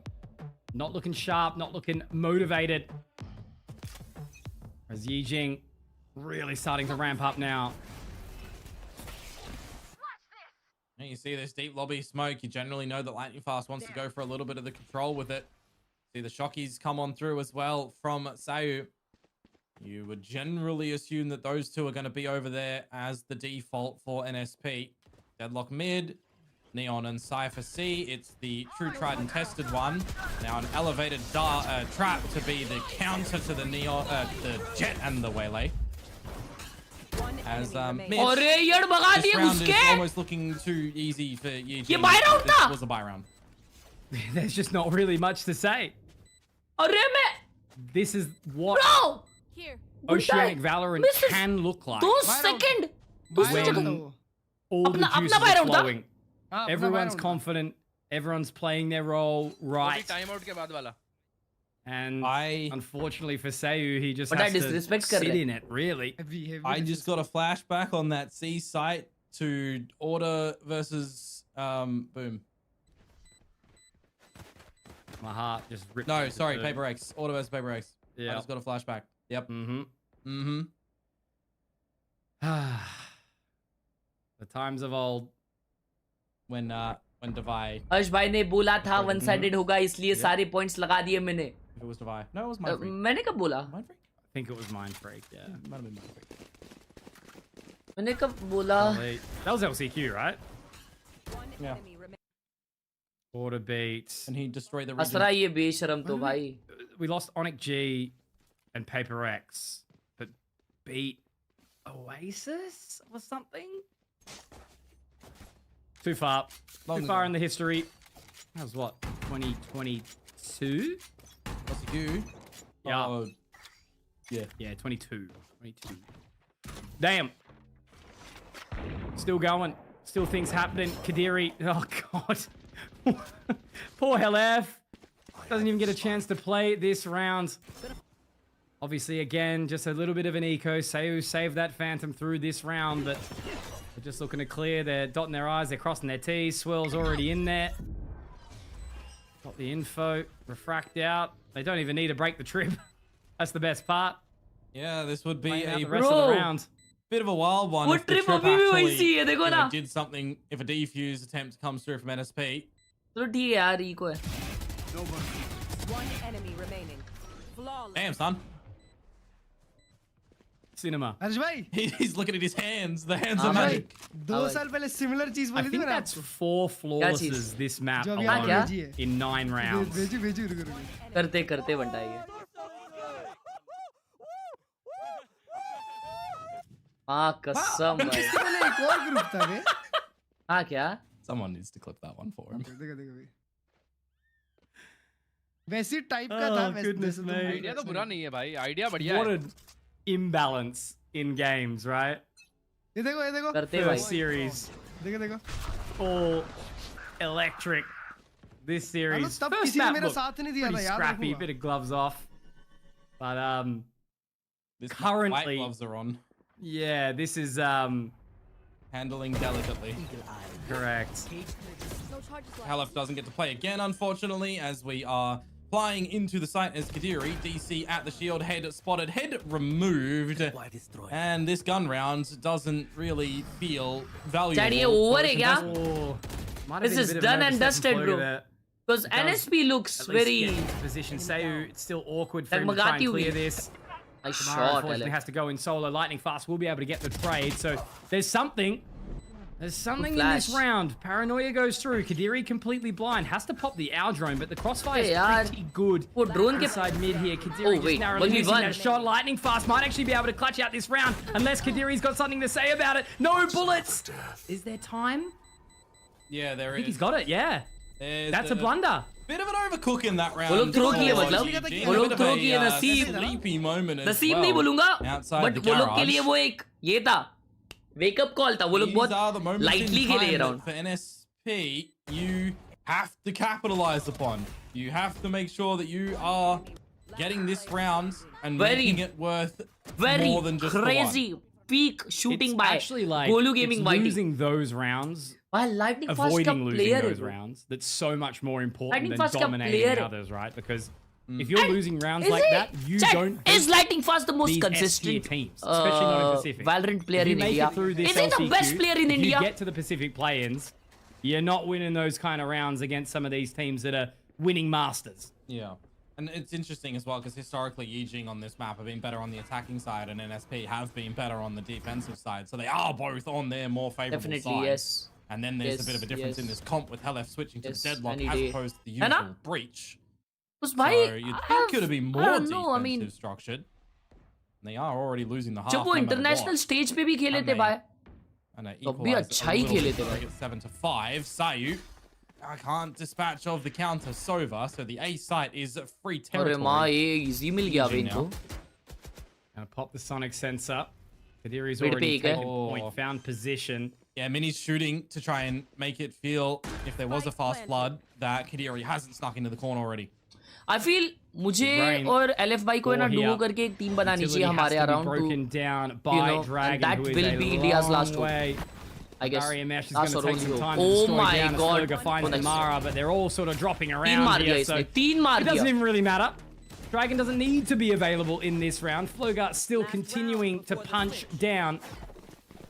Speaker 3: Not looking sharp, not looking motivated. As Yi Jing really starting to ramp up now.
Speaker 4: And you see this deep lobby smoke, you generally know that Lightning Fast wants to go for a little bit of the control with it. See the Shockies come on through as well from Sayu. You would generally assume that those two are going to be over there as the default for NSP. Deadlock mid, Neon and Cypher C. It's the true tried and tested one. Now an elevated trap to be the counter to the Neon, the Jet and the Waylay. As mid,
Speaker 7: अरे यार भगा
Speaker 4: this
Speaker 7: दिए
Speaker 4: round is
Speaker 7: उसके.
Speaker 4: almost looking too easy for Yi Jing.
Speaker 7: ये buy round
Speaker 4: This
Speaker 7: था.
Speaker 4: was a buy round.
Speaker 3: There's just not really much to say.
Speaker 7: अरे मैं
Speaker 3: This is what
Speaker 7: bro
Speaker 9: Here.
Speaker 3: Oceanic Valorant
Speaker 7: This is
Speaker 3: can look like.
Speaker 7: 2 second दूसरी
Speaker 3: When-
Speaker 7: जगह.
Speaker 3: All the
Speaker 7: अपना
Speaker 3: juices
Speaker 7: buy
Speaker 3: are
Speaker 7: round था.
Speaker 3: flowing.
Speaker 5: हाँ, अपना
Speaker 3: Everyone's
Speaker 5: bye round था.
Speaker 3: confident. Everyone's playing their role right.
Speaker 6: Time out के बाद वाला.
Speaker 3: And
Speaker 4: I
Speaker 3: unfortunately for Sayu, he just
Speaker 7: But
Speaker 3: has
Speaker 7: I
Speaker 3: to
Speaker 7: disrespect कर
Speaker 3: sit
Speaker 7: रहे.
Speaker 3: in it, really.
Speaker 4: I just got a flashback on that C site to Order versus Boom.
Speaker 3: My heart just ripped.
Speaker 4: No,
Speaker 3: into
Speaker 4: sorry,
Speaker 3: two.
Speaker 4: Paper X. Order versus Paper X. I
Speaker 3: Yeah.
Speaker 4: just got a flashback. Yep.
Speaker 3: Mm-hmm. The times of old.
Speaker 4: When Divide.
Speaker 7: हर्ष भाई ने बोला था one sided होगा इसलिए
Speaker 3: Yeah.
Speaker 7: सारे points लगा दिए मैंने.
Speaker 4: If it was Divide. No, it was Mind Freak.
Speaker 7: मैंने कब बोला?
Speaker 4: Mind Freak?
Speaker 3: I think it was Mind Freak, yeah.
Speaker 4: Might have been Mind Freak.
Speaker 7: मैंने कब बोला?
Speaker 3: That was LCQ, right?
Speaker 9: One
Speaker 4: Yeah.
Speaker 9: enemy remaining.
Speaker 3: Order beats.
Speaker 4: And he destroyed the region.
Speaker 7: असरा ये बेशरम तो भाई.
Speaker 3: We lost Onyx G and Paper X, but beat Oasis or something? Too far.
Speaker 4: Long
Speaker 3: Too far
Speaker 4: ago.
Speaker 3: in the history. That was what? 2022?
Speaker 4: What's you?
Speaker 3: Yeah.
Speaker 4: Oh, yeah.
Speaker 3: Yeah, 22. 22. Damn. Still going. Still things happening. Kadiri. Oh, God. Poor LF. Doesn't even get a chance to play this round. Obviously, again, just a little bit of an eco. Sayu saved that Phantom through this round, but they're just looking to clear. They're dotting their I's. They're crossing their T's. Swirl's already in there. Got the info. Refract out. They don't even need to break the trip. That's the best part.
Speaker 4: Yeah, this would be
Speaker 3: Playing out
Speaker 4: a
Speaker 3: the rest of the
Speaker 7: Bro.
Speaker 3: round.
Speaker 4: bit of a wild one.
Speaker 7: वो
Speaker 4: If the
Speaker 7: trip
Speaker 4: trip
Speaker 7: अभी भी
Speaker 4: actually,
Speaker 7: वैसी है देखो ना.
Speaker 4: did something, if a defuse attempt comes through from NSP.
Speaker 7: चलो ठीक है यार इको है.
Speaker 9: One enemy remaining. Flawless.
Speaker 4: Damn, son.
Speaker 3: Cinema.
Speaker 5: हर्ष भाई
Speaker 4: He's looking at his hands. The hands
Speaker 7: हाँ
Speaker 4: are
Speaker 7: भाई.
Speaker 4: magic.
Speaker 5: 2 साल पहले सिमिलर चीज
Speaker 3: I
Speaker 5: बोली थी
Speaker 3: think
Speaker 5: मैंने
Speaker 3: that's
Speaker 5: आपको.
Speaker 3: 4 flawlesses this map
Speaker 5: जो अभी
Speaker 7: हाँ,
Speaker 5: आपने
Speaker 7: क्या?
Speaker 5: भेजी है.
Speaker 3: in 9 rounds.
Speaker 5: भेजू भेजू रुको रुको.
Speaker 7: करते करते बनता है ये. हाँ कसम भाई।
Speaker 5: इससे पहले एक और ग्रुप था बे।
Speaker 7: हाँ क्या?
Speaker 4: Someone needs to clip that one for him.
Speaker 5: देखो देखो भाई। वैसी टाइप का था वैसे
Speaker 3: goodness
Speaker 5: तुम
Speaker 3: me.
Speaker 6: आइडिया तो बुरा नहीं है भाई, आइडिया बढ़िया
Speaker 3: What
Speaker 6: है।
Speaker 3: an imbalance in games, right?
Speaker 5: ये देखो
Speaker 7: करते भाई।
Speaker 3: First series,
Speaker 5: देखो
Speaker 3: all electric. This series,
Speaker 5: तब
Speaker 3: first
Speaker 5: किसी ने
Speaker 3: map
Speaker 5: मेरा
Speaker 3: looked
Speaker 5: साथ नहीं दिया था,
Speaker 3: pretty
Speaker 5: याद
Speaker 3: scrappy,
Speaker 5: रखूंगा।
Speaker 3: bit of gloves off. But
Speaker 4: This
Speaker 3: Currently-
Speaker 4: white gloves are on.
Speaker 3: yeah, this is
Speaker 4: Handling delicately.
Speaker 3: correct.
Speaker 4: Halef doesn't get to play again, unfortunately, as we are flying into the site as Kadiri. DC at the shield, head spotted, head removed. And this gun round doesn't really feel valuable.
Speaker 7: Chad, ये over है क्या?
Speaker 3: Oh, might have
Speaker 7: This
Speaker 3: been a
Speaker 7: is
Speaker 3: bit of
Speaker 7: done
Speaker 3: an
Speaker 7: and
Speaker 3: overstep
Speaker 7: dusted,
Speaker 3: from
Speaker 7: bro.
Speaker 3: Floga there.
Speaker 7: Because
Speaker 3: It does
Speaker 7: NSP looks
Speaker 3: At least
Speaker 7: very
Speaker 3: get into position. Sayu, it's still awkward for him to try
Speaker 7: डगमगाती
Speaker 3: and
Speaker 7: हुई।
Speaker 3: clear this.
Speaker 7: Nice
Speaker 3: Tamara
Speaker 7: shot,
Speaker 3: unfortunately has to go in solo. Lightning fast will be able to get the trade. So there's something. There's something in this
Speaker 7: flash.
Speaker 3: round. Paranoia goes through. Kadiri completely blind. Has to pop the owl drone, but the crossfire
Speaker 7: Hey,
Speaker 3: is
Speaker 7: yaar.
Speaker 3: pretty good.
Speaker 7: वो drone के
Speaker 3: Inside mid here. Kadiri
Speaker 7: Oh,
Speaker 3: just
Speaker 7: wait.
Speaker 3: narrowly
Speaker 7: 1v1.
Speaker 3: missing that shot. Lightning fast might actually be able to clutch out this round unless Kadiri's got something to say about it. No bullets. Is there time?
Speaker 4: Yeah, there
Speaker 3: I think
Speaker 4: is.
Speaker 3: he's got it. Yeah.
Speaker 4: There's
Speaker 3: That's a blunder.
Speaker 4: Bit of an overcook in that round.
Speaker 7: वो लोग throw किए
Speaker 4: for
Speaker 7: मतलब,
Speaker 4: Eugene.
Speaker 7: वो
Speaker 4: A
Speaker 7: लोग
Speaker 4: bit of
Speaker 7: throw
Speaker 4: a,
Speaker 7: किए नसीब।
Speaker 4: sleepy moment as
Speaker 7: नसीब
Speaker 4: well.
Speaker 7: नहीं बोलूंगा,
Speaker 4: Outside
Speaker 7: बट
Speaker 4: the
Speaker 7: वो लोग के लिए
Speaker 4: garage.
Speaker 7: वो एक ये था, वेकअप कॉल था। वो लोग
Speaker 4: These are the
Speaker 7: बहुत
Speaker 4: moments
Speaker 7: लाइटली
Speaker 4: in
Speaker 7: खेले ये
Speaker 4: time
Speaker 7: round.
Speaker 4: that for NSP you have to capitalize upon. You have to make sure that you are getting this round and
Speaker 7: Very-
Speaker 4: making it worth
Speaker 7: Very
Speaker 4: more than just the one.
Speaker 7: crazy peak shooting
Speaker 3: It's
Speaker 7: by
Speaker 3: actually like
Speaker 7: Golu
Speaker 3: it's
Speaker 7: Gaming Whitey।
Speaker 3: losing those rounds.
Speaker 7: भाई lightning fast का
Speaker 3: Avoiding losing
Speaker 7: player है
Speaker 3: those
Speaker 7: वो।
Speaker 3: rounds that's so much more important
Speaker 7: Lightning
Speaker 3: than
Speaker 7: fast का
Speaker 3: dominating
Speaker 7: player है।
Speaker 3: others, right? Because if you're losing rounds
Speaker 7: Is
Speaker 3: like
Speaker 7: he?
Speaker 3: that, you
Speaker 7: Chat,
Speaker 3: don't
Speaker 7: is
Speaker 3: beat
Speaker 7: Lightning Fast the most
Speaker 3: these S-tier
Speaker 7: consistent
Speaker 3: teams, especially not in Pacific.
Speaker 7: Valorant player
Speaker 3: If you
Speaker 7: in
Speaker 3: make
Speaker 7: India?
Speaker 3: it through this
Speaker 7: Is he the
Speaker 3: LCQ,
Speaker 7: best player in
Speaker 3: if
Speaker 7: India?
Speaker 3: you get to the Pacific play-ins, you're not winning those kind of rounds against some of these teams that are winning masters.
Speaker 4: Yeah. And it's interesting as well because historically Yijing on this map have been better on the attacking side and NSP have been better on the defensive side. So they are both on their more favorable
Speaker 7: Definitely,
Speaker 4: side.
Speaker 7: yes.
Speaker 4: And then there's
Speaker 7: Yes,
Speaker 4: a bit of a difference in
Speaker 7: yes.
Speaker 4: this comp with Halef switching to
Speaker 7: Yes,
Speaker 4: the deadlock
Speaker 7: any
Speaker 4: as
Speaker 7: day.
Speaker 4: opposed to the
Speaker 7: है ना?
Speaker 4: usual breach.
Speaker 7: उस
Speaker 4: So
Speaker 7: भाई
Speaker 4: you'd think it would be more
Speaker 7: I don't
Speaker 4: defensive
Speaker 7: know, I mean,
Speaker 4: structured. They are already losing the half.
Speaker 7: जब वो
Speaker 4: no matter
Speaker 7: international
Speaker 4: what.
Speaker 7: Stage पे भी खेले
Speaker 4: And
Speaker 7: थे
Speaker 4: they-
Speaker 7: भाई,
Speaker 4: And they
Speaker 7: तब भी
Speaker 4: equalize
Speaker 7: अच्छा
Speaker 4: a
Speaker 7: ही
Speaker 4: little
Speaker 7: खेले
Speaker 4: bit
Speaker 7: थे
Speaker 4: to
Speaker 7: भाई।
Speaker 4: make it 7-5. Sayu, I can't dispatch of the counter Sova, so the A site is free
Speaker 7: अरे
Speaker 4: territory.
Speaker 7: माँ ये easy मिल गया भाई
Speaker 4: Easy
Speaker 7: इनको।
Speaker 3: Gonna pop the sonic sense up. Kadiri's
Speaker 7: Wait,
Speaker 3: already
Speaker 7: big, eh?
Speaker 3: taken point, found position.
Speaker 4: Yeah, Mini's shooting to try and make it feel, if there was a fast flood, that Kadiri hasn't snuck into the corner already.
Speaker 7: I feel मुझे
Speaker 3: Brain
Speaker 7: और LF भाई को है ना
Speaker 3: for
Speaker 7: duo
Speaker 3: here.
Speaker 7: करके एक team बनानी
Speaker 3: Utility
Speaker 7: चाहिए
Speaker 3: has
Speaker 7: हमारे
Speaker 3: to be
Speaker 7: around
Speaker 3: broken
Speaker 7: to,
Speaker 3: down by
Speaker 7: know, and
Speaker 3: Dragon,
Speaker 7: that
Speaker 3: who is
Speaker 7: will
Speaker 3: a
Speaker 7: be India's last
Speaker 3: long
Speaker 7: hope.
Speaker 3: way.
Speaker 7: I guess.
Speaker 3: Barrier Mesh is
Speaker 7: Last
Speaker 3: going to take
Speaker 7: round
Speaker 3: some
Speaker 7: hope.
Speaker 3: time to
Speaker 7: Oh
Speaker 3: destroy
Speaker 7: my
Speaker 3: down as
Speaker 7: God.
Speaker 3: Floga finds
Speaker 7: Oh, nice.
Speaker 3: Mara, but they're all sort of dropping
Speaker 7: तीन
Speaker 3: around
Speaker 7: मार दिया
Speaker 3: here, so
Speaker 7: इसने, तीन मार
Speaker 3: it doesn't
Speaker 7: दिया।
Speaker 3: even really matter. Dragon doesn't need to be available in this round. Floga still continuing to punch down.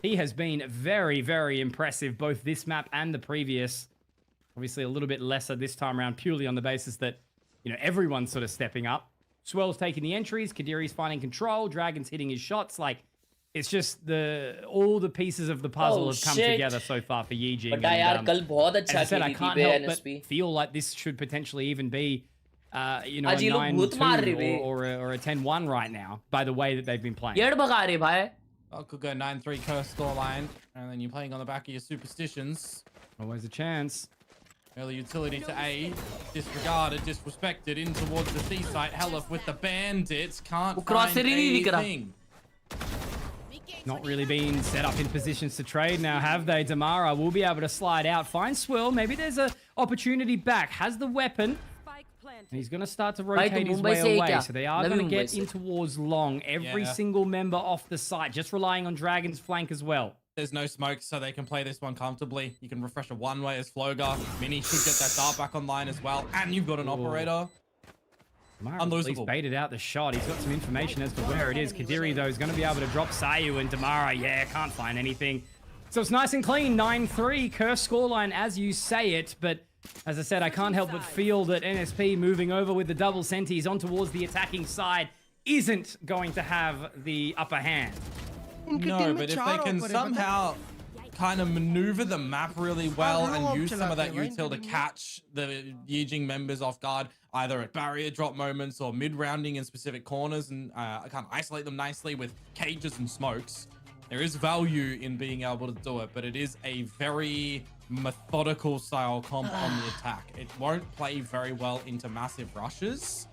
Speaker 3: He has been very, very impressive, both this map and the previous. Obviously a little bit lesser this time around, purely on the basis that, you know, everyone's sort of stepping up. Swell's taking the entries, Kadiri's finding control, Dragon's hitting his shots. Like, it's just all the pieces of the puzzle
Speaker 7: Oh,
Speaker 3: have come
Speaker 7: shit.
Speaker 3: together so far for Yijing.
Speaker 7: But यार कल बहुत
Speaker 3: As
Speaker 7: अच्छा
Speaker 3: I said, I
Speaker 7: खेली थी
Speaker 3: can't
Speaker 7: bay
Speaker 3: help
Speaker 7: NSP।
Speaker 3: but feel like this should potentially even be, you know,
Speaker 7: आज ये
Speaker 3: a
Speaker 7: लोग भूत मार रहे
Speaker 3: 9-2
Speaker 7: बे।
Speaker 3: or a 10-1 right now, by the way that they've been playing.
Speaker 7: येड़ भगा रहे भाई।
Speaker 4: Well, could go 9-3 curse scoreline, and then you're playing on the back of your superstitions.
Speaker 3: Always a chance.
Speaker 4: Early utility to A, disregarded, disrespected, in towards the C site. Halef with the bandits, can't
Speaker 7: वो cross
Speaker 4: find
Speaker 7: ही नहीं दिख रहा।
Speaker 4: anything.
Speaker 3: Not really been set up in positions to trade now, have they? Damara will be able to slide out, find Swirl. Maybe there's an opportunity back. Has the weapon.
Speaker 9: Spike planted.
Speaker 3: And he's going to start to
Speaker 7: भाई,
Speaker 3: rotate
Speaker 7: तुम
Speaker 3: his
Speaker 7: Mumbai
Speaker 3: way
Speaker 7: से ही
Speaker 3: away.
Speaker 7: क्या?
Speaker 3: So they are
Speaker 7: Navi
Speaker 3: going to
Speaker 7: Mumbai
Speaker 3: get
Speaker 7: से।
Speaker 3: in towards long. Every
Speaker 4: Yeah.
Speaker 3: single member off the site, just relying on Dragon's flank as well.
Speaker 4: There's no smoke, so they can play this one comfortably. You can refresh a one-way as Floga. Mini should get that dart back online as well. And you've got an operator.
Speaker 3: Damara at least
Speaker 4: Unlosable.
Speaker 3: baited out the shot. He's got some information as to where it is. Kadiri, though, is going to be able to drop Sayu, and Damara, yeah, can't find anything. So it's nice and clean, 9-3. Curse scoreline as you say it, but as I said, I can't help but feel that NSP moving over with the double senties on towards the attacking side isn't going to have the upper hand.
Speaker 5: उनकी
Speaker 4: No,
Speaker 5: team में
Speaker 4: but if
Speaker 5: चार
Speaker 4: they can
Speaker 5: ऑपर है, पता है?
Speaker 4: somehow kind of maneuver the map really well
Speaker 5: blue
Speaker 4: and
Speaker 5: op
Speaker 4: use some of that
Speaker 5: चलाते हैं, right?
Speaker 4: util to catch the Yijing members off guard, either at barrier drop moments or mid-rounding in specific corners, and kind of isolate them nicely with cages and smokes, There is value in being able to do it, but it is a very methodical style comp on the attack. It won't play very well into massive rushes.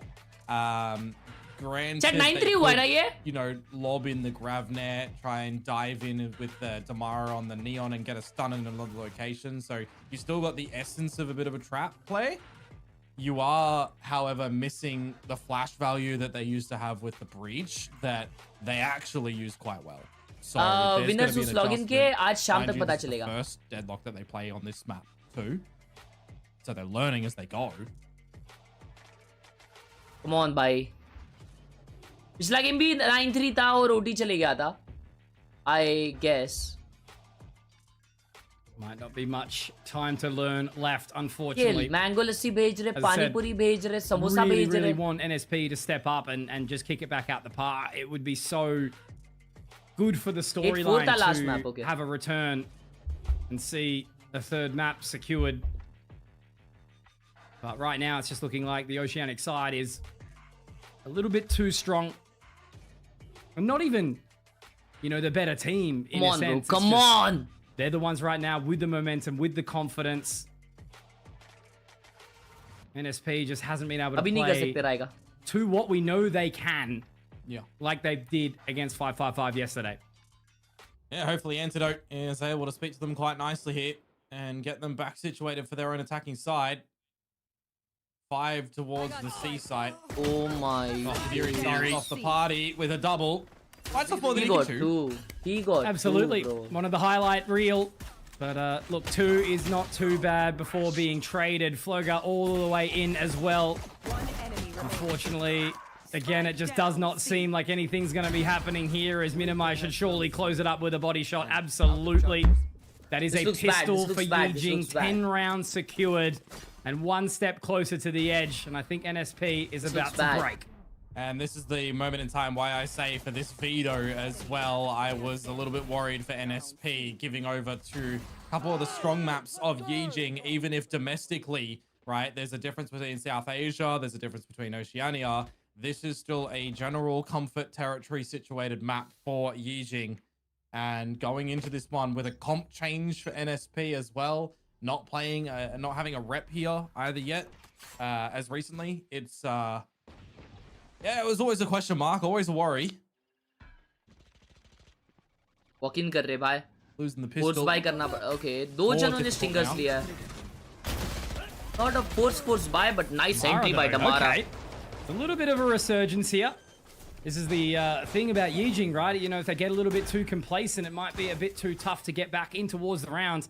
Speaker 4: Granted,
Speaker 7: Chat, 9-3
Speaker 4: they
Speaker 7: हुआ है ना
Speaker 4: could,
Speaker 7: ये?
Speaker 4: you know, lob in the grav net, try and dive in with the Damara on the Neon and get a stun in another location. So you still got the essence of a bit of a trap play. You are, however, missing the flash value that they used to have with the breach that they actually use quite well. So
Speaker 7: winners who's login के आज शाम तक पता चलेगा.
Speaker 4: First deadlock that they play on this map too. So they're learning as they go.
Speaker 7: Come on, bhai. पिछला game भी 9-3 था और OT चले गया था. I guess.
Speaker 3: Might not be much time to learn left, unfortunately.
Speaker 7: Mango lassi भेज रहे, पानी पूरी भेज रहे, समोसा भेज रहे.
Speaker 3: Really want NSP to step up and just kick it back out the park. It would be so good for the storyline to have a return and see the third map secured. But right now, it's just looking like the Oceanic side is a little bit too strong. And not even, you know, the better team in a sense.
Speaker 7: Come on!
Speaker 3: They're the ones right now with the momentum, with the confidence. NSP just hasn't been able to play to what we know they can.
Speaker 4: Yeah.
Speaker 3: Like they did against 555 yesterday.
Speaker 4: Yeah, hopefully Antidote is able to speak to them quite nicely here and get them back situated for their own attacking side. 5 towards the C site.
Speaker 7: Oh my.
Speaker 4: Fury starts off the party with a double. Right before the
Speaker 7: He got 2. He got
Speaker 3: Absolutely.
Speaker 7: 2, bro.
Speaker 3: One of the highlight reel. But look, 2 is not too bad before being traded. Floga all the way in as well. Unfortunately, again, it just does not seem like anything's going to be happening here as Minimize should surely close it up with a body shot. Absolutely. That is a pistol for Yijing. 10 rounds secured and one step closer to the edge. And I think NSP is about to break.
Speaker 4: And this is the moment in time why I say for this veto as well, I was a little bit worried for NSP giving over to a couple of the strong maps of Yijing, even if domestically, right, there's a difference between South Asia, there's a difference between Oceania. This is still a general comfort territory situated map for Yijing. And going into this one with a comp change for NSP as well, not playing, not having a rep here either yet, as recently, it's, yeah, it was always a question mark, always a worry.
Speaker 7: Walk in कर रहे भाई.
Speaker 4: Losing the pistol.
Speaker 7: Force buy करना पड़ा. Okay, 2 जनों ने stingers लिया. Not a force buy, but nice entry by Damara.
Speaker 3: Okay. A little bit of a resurgence here. This is the thing about Yijing, right? You know, if they get a little bit too complacent, it might be a bit too tough to get back in towards the rounds.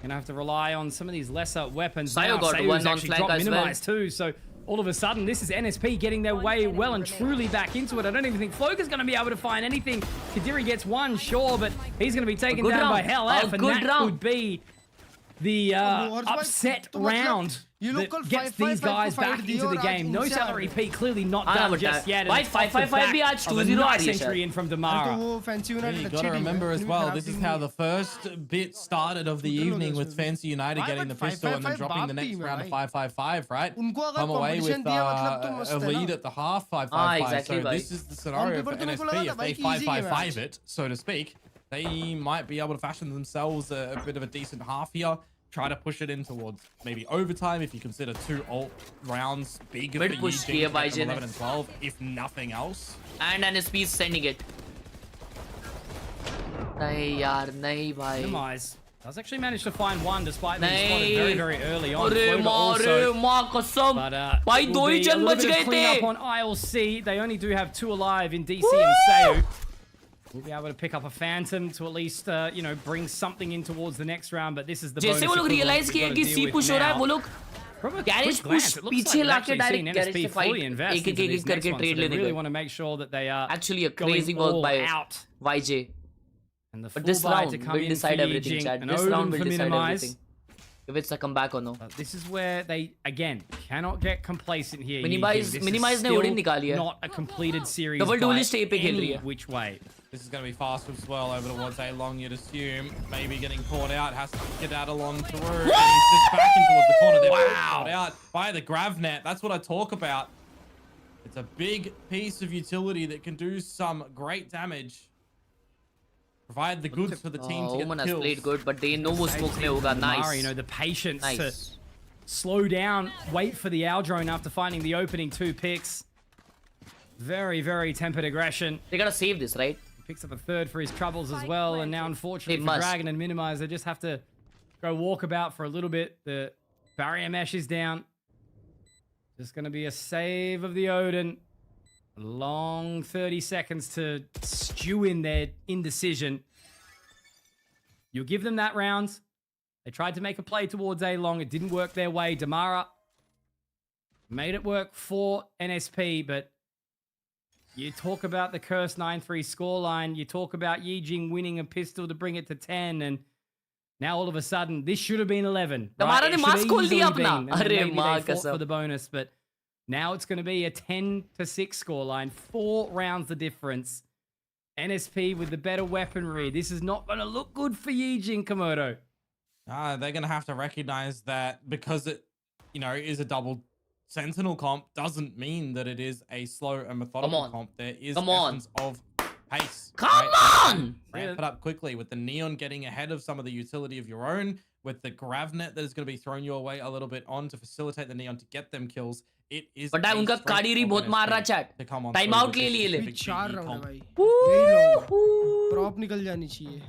Speaker 3: Gonna have to rely on some of these lesser weapons.
Speaker 7: Sayo got one on
Speaker 3: actually
Speaker 7: flank
Speaker 3: dropped
Speaker 7: as
Speaker 3: minimized too, so all of a sudden this is NSP getting their way well and truly back into it. I don't even think Floga's gonna be able to find anything. Kadiri gets one, sure, but he's gonna be taken down by Hellf, and that could be the upset round that gets these guys back into the game. No salary P clearly not done just yet.
Speaker 7: Why 555 भी आज 2-0 आ रही है
Speaker 3: entry in from Damara.
Speaker 4: You got to remember as well, this is how the first bit started of the evening with Fancy United getting the pistol and then dropping the next round of 555, right? Come away with a lead at the half 555. So this is the scenario for NSP. If they 555 it, so to speak, they might be able to fashion themselves a bit of a decent half here. Try to push it in towards maybe overtime if you consider 2 ult rounds big for Yijing, 11 and 12, if nothing else.
Speaker 7: And NSP is sending it. नहीं यार, नहीं भाई.
Speaker 3: Minimize does actually manage to find one despite being spotted very, very early on.
Speaker 7: अरे माँ कसम. भाई 2 ही जन बच गए थे.
Speaker 3: Up on ILC, they only do have 2 alive in DC and Sayu. We'll be able to pick up a Phantom to at least, you know, bring something in towards the next round. But this is the bonus.
Speaker 7: जैसे वो लोग realize किए कि C push हो रहा है, वो लोग garage push पीछे लाके direct garage से fight एक करके trade लेने
Speaker 3: really want to make sure that they are
Speaker 7: actually a crazy work by YJ. But this round will decide everything, Chad. This round will decide everything. If it's a comeback or no.
Speaker 3: This is where they, again, cannot get complacent here.
Speaker 7: Minimize ने उड़ीन निकाली है.
Speaker 3: Not a completed series
Speaker 7: Double duelist A पे खेल रही है.
Speaker 3: Which way?
Speaker 4: This is going to be fast as well over towards A long, you'd assume. Maybe getting caught out, has to get out along through. And he's just back in towards the corner there. Caught out by the grav net. That's what I talk about. It's a big piece of utility that can do some great damage. provide the goods for the team to get
Speaker 7: Omen
Speaker 4: the
Speaker 7: has
Speaker 4: kills.
Speaker 7: played good, but they know वो smoke में होगा. Nice.
Speaker 3: You know, the patience
Speaker 7: Nice.
Speaker 3: to slow down, wait for the Aldrone after finding the opening 2 picks. Very, very tempered aggression.
Speaker 7: They gotta save this, right?
Speaker 3: He picks up a 3rd for his troubles as well, and now unfortunately
Speaker 7: They
Speaker 3: for
Speaker 7: must.
Speaker 3: Dragon and Minimize, they just have to go walkabout for a little bit. The barrier mesh is down. Just going to be a save of the Odin. A long 30 seconds to stew in their indecision. You'll give them that round. They tried to make a play towards A long. It didn't work their way. Damara made it work for NSP, but you talk about the cursed 9-3 scoreline. You talk about Yijing winning a pistol to bring it to 10, and now all of a sudden, this should have been 11.
Speaker 7: Damara
Speaker 3: Right?
Speaker 7: ने
Speaker 3: It should
Speaker 7: mask
Speaker 3: have
Speaker 7: खोल
Speaker 3: easily
Speaker 7: दिया अपना.
Speaker 3: been, and then
Speaker 7: अरे
Speaker 3: maybe
Speaker 7: माँ
Speaker 3: they fought
Speaker 7: कसम.
Speaker 3: for the bonus, but now it's going to be a 10-6 scoreline. 4 rounds the difference. NSP with the better weaponry. This is not going to look good for Yijing, Komodo.
Speaker 4: They're going to have to recognize that because it, is a double Sentinel comp doesn't mean that it is a slow and methodical comp. There is essence of pace.
Speaker 7: Come on!
Speaker 4: Ramp it up quickly with the Neon getting ahead of some of the utility of your own, with the Gravnet that is going to be thrown your way a little bit on to facilitate the Neon to get them kills. It is
Speaker 7: But उनका काडीरी बहुत मार रहा chat. Time out ले लिए ले.
Speaker 5: 4 round है भाई. Very long. Prop निकल जानी चाहिए.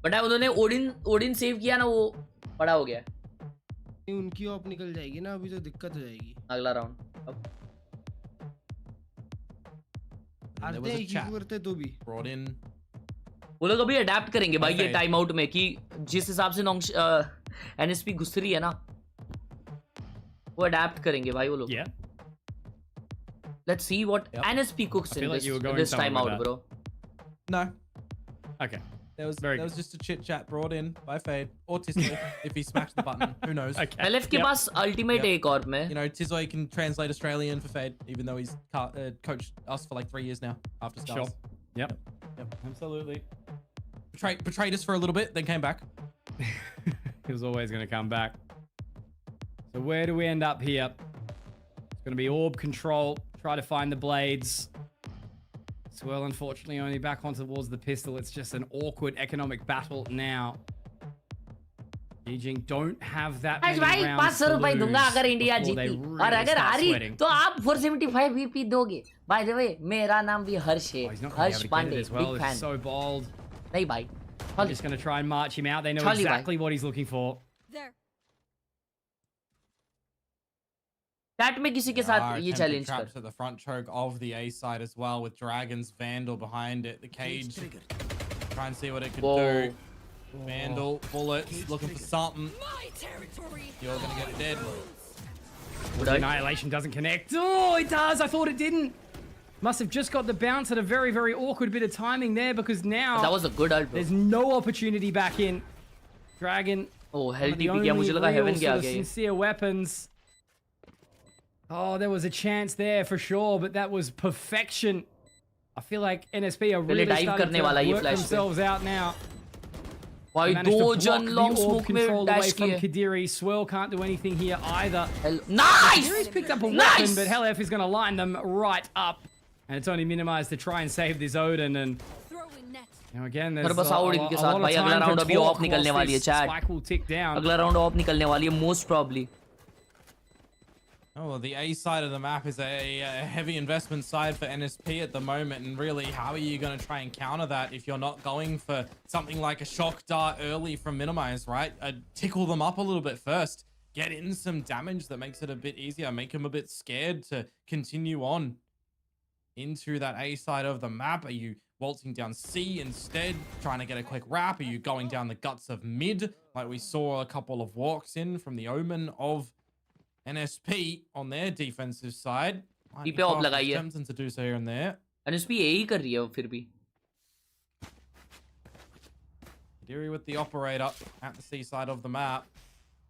Speaker 7: बट उन्होंने ओडिन सेव किया ना, वो बड़ा हो गया.
Speaker 5: उनकी ऑप निकल जाएगी ना, अभी तो दिक्कत हो जाएगी.
Speaker 7: अगला राउंड
Speaker 5: आते हैं की करते तो भी
Speaker 4: brought in.
Speaker 7: वो लोग अभी अडेप्ट करेंगे भाई ये टाइम आउट में, कि जिस हिसाब से एनएसपी घुस रही है ना, वो अडेप्ट करेंगे भाई वो लोग. Let's see what NSP cooks in this time out, bro.
Speaker 4: No.
Speaker 3: Okay.
Speaker 4: There was just a chit chat brought in by Fade or Tizoy if he smacked the button. Who knows?
Speaker 3: Okay.
Speaker 7: LF के पास ultimate एक और में.
Speaker 4: Tizoy can translate Australian for Fade, even though he's coached us for like 3 years now after Stars.
Speaker 3: Sure. Yep. Absolutely.
Speaker 4: Betrayed us for a little bit, then came back.
Speaker 3: He was always going to come back. So where do we end up here? It's going to be orb control. Try to find the blades. Swirl, unfortunately, only back on towards the pistol. It's just an awkward economic battle now. Yijing don't have that many
Speaker 7: भाई
Speaker 3: rounds
Speaker 7: 500
Speaker 3: to
Speaker 7: रुपए
Speaker 3: lose
Speaker 7: दूंगा अगर India
Speaker 3: before they
Speaker 7: जीती,
Speaker 3: really
Speaker 7: और अगर
Speaker 3: start
Speaker 7: हारी
Speaker 3: sweating.
Speaker 7: तो आप 475 वीपी दोगे. By the way, मेरा नाम भी हर्ष है.
Speaker 3: Oh, he's not going
Speaker 7: Harsh
Speaker 3: to be able to get
Speaker 7: Pandey,
Speaker 3: it as well.
Speaker 7: big
Speaker 3: It's
Speaker 7: fan.
Speaker 3: so bold.
Speaker 7: नहीं भाई.
Speaker 3: I'm just going to try and march him out. They know
Speaker 7: Charlie,
Speaker 3: exactly what he's looking for.
Speaker 9: There.
Speaker 7: Chat में किसी के साथ ये challenge कर.
Speaker 4: Traps at the front choke of the A side as well, with Dragon's Vandal behind it. The cage. Try and see what it can do. Vandal, bullets, looking for something.
Speaker 9: My territory.
Speaker 4: You're gonna get dead.
Speaker 3: The Annihilation doesn't connect. Oh, it does. I thought it didn't. Must have just got the bounce at a very, very awkward bit of timing there, because now
Speaker 7: That was a good ult, bro.
Speaker 3: there's no opportunity back in. Dragon.
Speaker 7: Oh, hell
Speaker 3: the
Speaker 7: TP किया, मुझे लगा
Speaker 3: only
Speaker 7: heaven
Speaker 3: real
Speaker 7: के आ
Speaker 3: sort of
Speaker 7: गया ये.
Speaker 3: sincere weapons. Oh, there was a chance there for sure, but that was perfection. I feel like NSP are really
Speaker 7: dive
Speaker 3: starting
Speaker 7: करने वाला
Speaker 3: to
Speaker 7: ये
Speaker 3: work
Speaker 7: flash पे.
Speaker 3: themselves out now.
Speaker 7: भाई
Speaker 3: Managed to
Speaker 7: दो
Speaker 3: block
Speaker 7: जन
Speaker 3: the
Speaker 7: long
Speaker 3: orb
Speaker 7: smoke में
Speaker 3: control
Speaker 7: dash
Speaker 3: away from
Speaker 7: किए.
Speaker 3: Kadiri. Swirl can't do anything here either.
Speaker 7: Nice!
Speaker 3: Kadiri's picked up a
Speaker 7: Nice!
Speaker 3: weapon, but Hellf is going to line them right up. And it's only minimized to try and save this Odin. And
Speaker 9: Throwing net.
Speaker 3: now again, there's
Speaker 7: पर
Speaker 3: a
Speaker 7: बस
Speaker 3: lot
Speaker 7: Odin के
Speaker 3: of
Speaker 7: साथ भाई
Speaker 3: time
Speaker 7: अगला
Speaker 3: to
Speaker 7: round अभी
Speaker 3: talk
Speaker 7: off निकलने
Speaker 3: whilst
Speaker 7: वाली है
Speaker 3: this
Speaker 7: chat.
Speaker 3: spike will tick down.
Speaker 7: अगला round off निकलने वाली है most probably.
Speaker 4: Oh, well, the A side of the map is a heavy investment side for NSP at the moment, and really, how are you going to try and counter that if you're not going for something like a shock dart early from Minimize, right? Tickle them up a little bit first, get in some damage that makes it a bit easier, make them a bit scared to continue on into that A side of the map. Are you waltzing down C instead, trying to get a quick wrap? Are you going down the guts of mid, like we saw a couple of walks in from the Omen of NSP on their defensive side?
Speaker 7: P पे of लगाई है.
Speaker 4: Tempting to do so here and there.
Speaker 7: NSP यही कर रही है वो फिर भी.
Speaker 4: Kadiri with the operator at the C side of the map.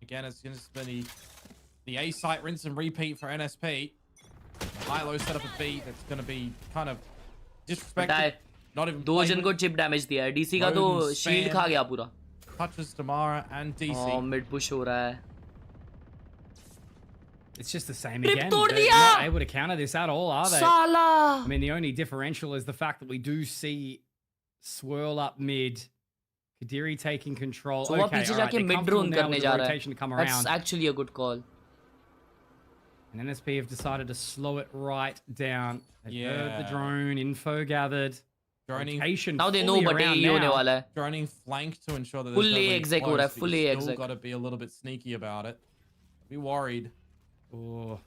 Speaker 4: Again, it's going to be the A site rinse and repeat for NSP. High-low set up a B that's going to be kind of disrespected. Not even
Speaker 7: दो जन को chip damage दिया है. DC का तो shield खा गया पूरा.
Speaker 4: Touches Damara and DC.
Speaker 7: Oh, mid push हो रहा है.
Speaker 3: It's just the same
Speaker 7: Rip
Speaker 3: again.
Speaker 7: तोड़
Speaker 3: They're
Speaker 7: दिया!
Speaker 3: not able to counter this at all, are they?
Speaker 7: साला.
Speaker 3: I mean, the only differential is the fact that we do see swirl up mid. Kadiri taking control.
Speaker 7: So वो
Speaker 3: Okay,
Speaker 7: पीछे
Speaker 3: all right,
Speaker 7: जाके
Speaker 3: they're
Speaker 7: mid
Speaker 3: comfortable
Speaker 7: drone
Speaker 3: now
Speaker 7: करने
Speaker 3: with
Speaker 7: जा
Speaker 3: the
Speaker 7: रहा
Speaker 3: rotation to come
Speaker 7: है. That's
Speaker 3: around.
Speaker 7: actually a good call.
Speaker 3: And NSP have decided to slow it right down. They've heard the
Speaker 4: Yeah.
Speaker 3: drone, info gathered.
Speaker 4: Droning,
Speaker 3: Rotation
Speaker 7: Now they know
Speaker 3: fully
Speaker 7: but
Speaker 3: around
Speaker 7: ये होने
Speaker 3: now.
Speaker 7: वाला है.
Speaker 4: droning flank to ensure that
Speaker 7: Full
Speaker 4: there's no
Speaker 7: exec हो रहा है,
Speaker 4: close, but
Speaker 7: full
Speaker 4: you
Speaker 7: exec.
Speaker 4: still got to be a little bit sneaky about it. Be worried.
Speaker 3: Oh,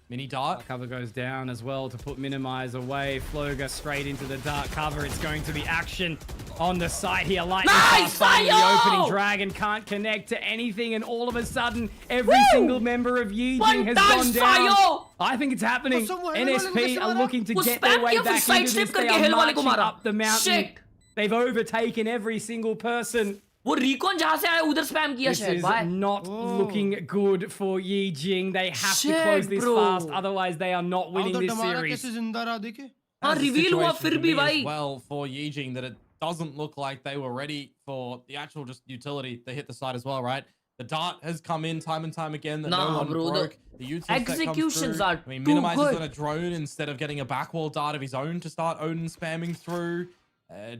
Speaker 4: Mini dart.
Speaker 3: cover goes down as well to put Minimize away. Floga straight into the dark cover. It's going to be action on the site here. Lightning
Speaker 7: Nice,
Speaker 3: fast finding the
Speaker 7: Sayo!
Speaker 3: opening. Dragon can't connect to anything, and all of a sudden, every single member of Yijing has gone down.
Speaker 7: Sayo!
Speaker 3: I think it's happening. NSP are looking to
Speaker 7: वो
Speaker 3: get
Speaker 7: spam
Speaker 3: their way
Speaker 7: किया, फिर
Speaker 3: back
Speaker 7: side
Speaker 3: into
Speaker 7: step
Speaker 3: this. They
Speaker 7: करके
Speaker 3: are
Speaker 7: हिल वाले को
Speaker 3: marching
Speaker 7: मारा.
Speaker 3: up the mountain.
Speaker 7: Shit.
Speaker 3: They've overtaken every single person.
Speaker 7: वो recon जहाँ से आया उधर स्पैम किया
Speaker 3: This
Speaker 7: शायद
Speaker 3: is
Speaker 7: भाई.
Speaker 3: not looking good for Yijing. They have to
Speaker 7: Shit,
Speaker 3: close this
Speaker 7: bro.
Speaker 3: fast, otherwise they are not winning
Speaker 5: तो
Speaker 3: this
Speaker 5: डमारा
Speaker 3: series.
Speaker 5: कैसे जिंदा रहा देखे?
Speaker 7: हाँ
Speaker 4: That's a
Speaker 7: रिवील हुआ
Speaker 4: situation
Speaker 7: फिर
Speaker 4: for
Speaker 7: भी
Speaker 4: me as
Speaker 7: भाई.
Speaker 4: well for Yijing that it doesn't look like they were ready for the actual just utility. They hit the side as well, right? The dart has come in time and time again that
Speaker 7: Nah,
Speaker 4: no one
Speaker 7: bro, the
Speaker 4: broke. The util set comes
Speaker 7: executions
Speaker 4: through.
Speaker 7: are
Speaker 4: I mean,
Speaker 7: too
Speaker 4: Minimize is
Speaker 7: good.
Speaker 4: on a drone instead of getting a backwall dart of his own to start Odin spamming through.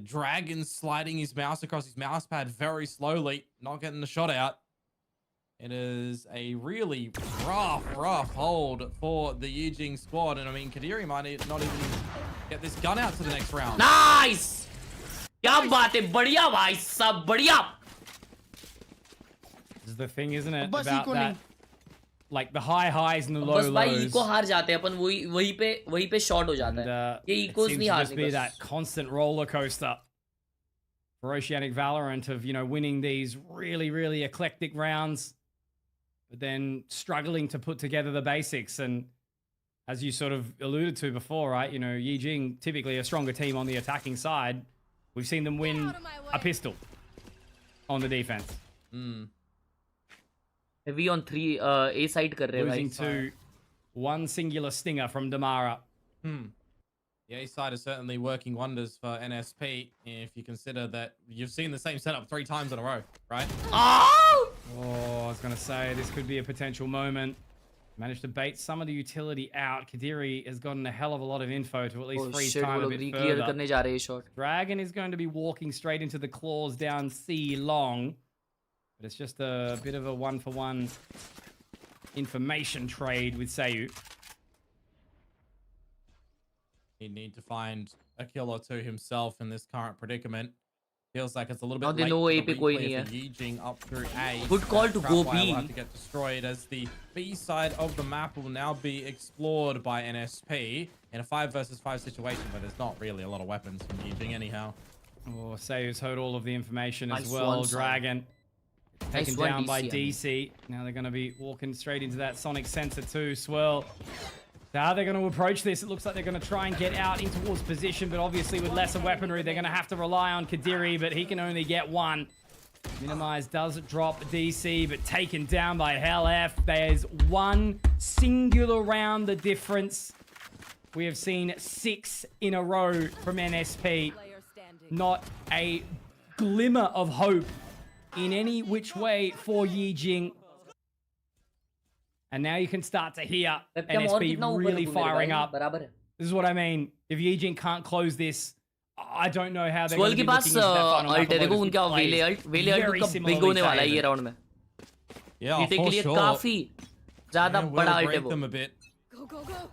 Speaker 4: Dragon sliding his mouse across his mouse pad very slowly, not getting the shot out. It is a really rough hold for the Yijing squad. And I mean, Kadiri might not even get this gun out to the next round.
Speaker 7: Nice. क्या बात है, बढ़िया भाई सब बढ़िया.
Speaker 3: This is the thing, isn't it?
Speaker 5: बस
Speaker 3: About
Speaker 5: eco
Speaker 3: that,
Speaker 5: नहीं.
Speaker 3: like the high highs and the low
Speaker 7: बस भाई
Speaker 3: lows.
Speaker 7: इको हार जाते हैं अपन, वही पे शॉट हो जाता
Speaker 3: And,
Speaker 7: है. ये
Speaker 3: it
Speaker 7: इकोस
Speaker 3: seems
Speaker 7: नहीं
Speaker 3: to just be
Speaker 7: हारने
Speaker 3: that constant roller coaster for Oceanic Valorant of, you know, winning these really eclectic rounds, but then struggling to put together the basics. And as you sort of alluded to before, right? You know, Yijing typically a stronger team on the attacking side. We've seen them win a pistol on the defense.
Speaker 7: Heavy on 3 A side कर रहे हैं
Speaker 3: Losing
Speaker 7: भाई.
Speaker 3: to one singular stinger from Damara.
Speaker 4: The A side is certainly working wonders for NSP if you consider that you've seen the same setup 3 times in a row, right?
Speaker 7: Oh!
Speaker 3: Oh, I was going to say, this could be a potential moment. Managed to bait some of the utility out. Kadiri has gotten a hell of a lot of info to at least freeze
Speaker 7: shit,
Speaker 3: time
Speaker 7: वो
Speaker 3: a
Speaker 7: लोग
Speaker 3: bit
Speaker 7: reclear
Speaker 3: further.
Speaker 7: करने जा रहे हैं shot.
Speaker 3: Dragon is going to be walking straight into the claws down C long. But it's just a bit of a one-for-one information trade with Sayu.
Speaker 4: He'd need to find a kill or two himself in this current predicament. Feels like it's a little bit
Speaker 7: Now they
Speaker 4: late
Speaker 7: know
Speaker 4: for
Speaker 7: A
Speaker 4: the
Speaker 7: पे कोई
Speaker 4: replay
Speaker 7: नहीं
Speaker 4: for Yijing up through A.
Speaker 7: Good call to go
Speaker 4: Khelraay
Speaker 7: B.
Speaker 4: will have to get destroyed as the B side of the map will now be explored by NSP in a 5 versus 5 situation, but there's not really a lot of weapons from Yijing anyhow.
Speaker 3: Oh, Sayu's heard all of the information as
Speaker 7: Nice
Speaker 3: well.
Speaker 7: one, Sayu.
Speaker 3: Dragon taken
Speaker 7: Nice one,
Speaker 3: down by
Speaker 7: DC, I mean.
Speaker 3: DC. Now they're going to be walking straight into that sonic sensor too. Swirl. How they're going to approach this? It looks like they're going to try and get out in towards position, but obviously with lesser weaponry, they're going to have to rely on Kadiri, but he can only get one. Minimize does drop DC, but taken down by HLF. There's one singular round the difference. We have seen 6 in a row from NSP. Not a glimmer of hope in any which way for Yijing. And now you can start to hear NSP really firing up. This is what I mean. If Yijing can't close this, I don't know how they're going to be looking into that final map.
Speaker 7: देखो उनका वेले ult का big होने वाला है ये round में.
Speaker 4: Yeah,
Speaker 7: जीतने
Speaker 4: for
Speaker 7: के लिए
Speaker 4: sure.
Speaker 7: काफी ज्यादा
Speaker 4: Yeah,
Speaker 7: बड़ा
Speaker 4: will
Speaker 7: ult है
Speaker 4: break
Speaker 7: वो.
Speaker 4: them a bit.
Speaker 9: Go, go, go.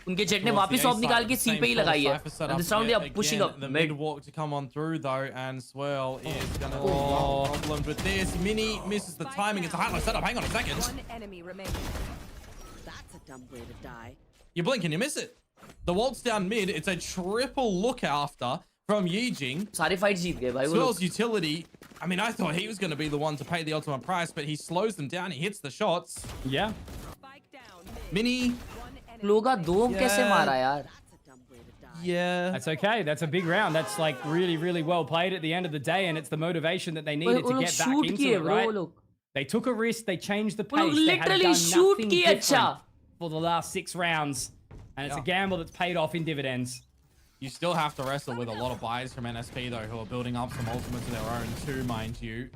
Speaker 7: उनके जेट ने वापस ऑफ निकाल के सी पे ही लगाई है. And this round they are pushing up
Speaker 4: The
Speaker 7: mid.
Speaker 4: mid walk to come on through though, and Swirl is gonna have problems with this. Mini misses the timing. It's a high-low setup. Hang on a second.
Speaker 11: One enemy remaining. That's a dumb way to die.
Speaker 4: You blink and you miss it. The waltz down mid. It's a triple look after from Yijing.
Speaker 7: सारे fight जीत गए भाई वो
Speaker 4: Swirl's
Speaker 7: लोग.
Speaker 4: utility. I mean, I thought he was going to be the one to pay the ultimate price, but he slows them down. He hits the shots.
Speaker 3: Yeah.
Speaker 11: Spike down mid.
Speaker 4: Mini.
Speaker 11: One enemy.
Speaker 7: लोगा दो कैसे मारा यार?
Speaker 11: That's a dumb way to die.
Speaker 4: Yeah.
Speaker 3: That's okay. That's a big round. That's like really well played at the end of the day, and it's the motivation that they needed
Speaker 7: वो
Speaker 3: to
Speaker 7: लोग
Speaker 3: get back
Speaker 7: shoot
Speaker 3: into
Speaker 7: किए
Speaker 3: it,
Speaker 7: bro
Speaker 3: right?
Speaker 7: वो लोग.
Speaker 3: They took a risk. They changed the
Speaker 7: वो लोग
Speaker 3: pace. They had
Speaker 7: literally
Speaker 3: done
Speaker 7: shoot
Speaker 3: nothing
Speaker 7: किए
Speaker 3: different
Speaker 7: अच्छा.
Speaker 3: for the last 6 rounds, and it's a gamble that's paid off in dividends.
Speaker 4: You still have to wrestle with a lot of buys from NSP though, who are building up some ultimates of their own too, mind you.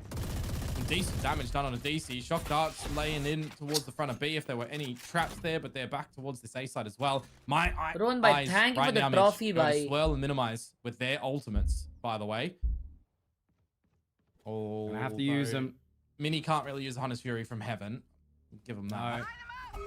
Speaker 4: some decent damage done on a DC. Shock darts laying in towards the front of B if there were any traps there, but they're back towards this A side as well. My
Speaker 7: Rohan bhai,
Speaker 4: eyes
Speaker 7: thank you
Speaker 4: right
Speaker 7: for the
Speaker 4: now,
Speaker 7: trophy,
Speaker 4: Mitch, go to
Speaker 7: bhai.
Speaker 4: swirl and minimize with their ultimates, by the way. Oh,
Speaker 3: I have to use them.
Speaker 4: Mini can't really use Hunter's Fury from heaven. Give him that.
Speaker 3: No.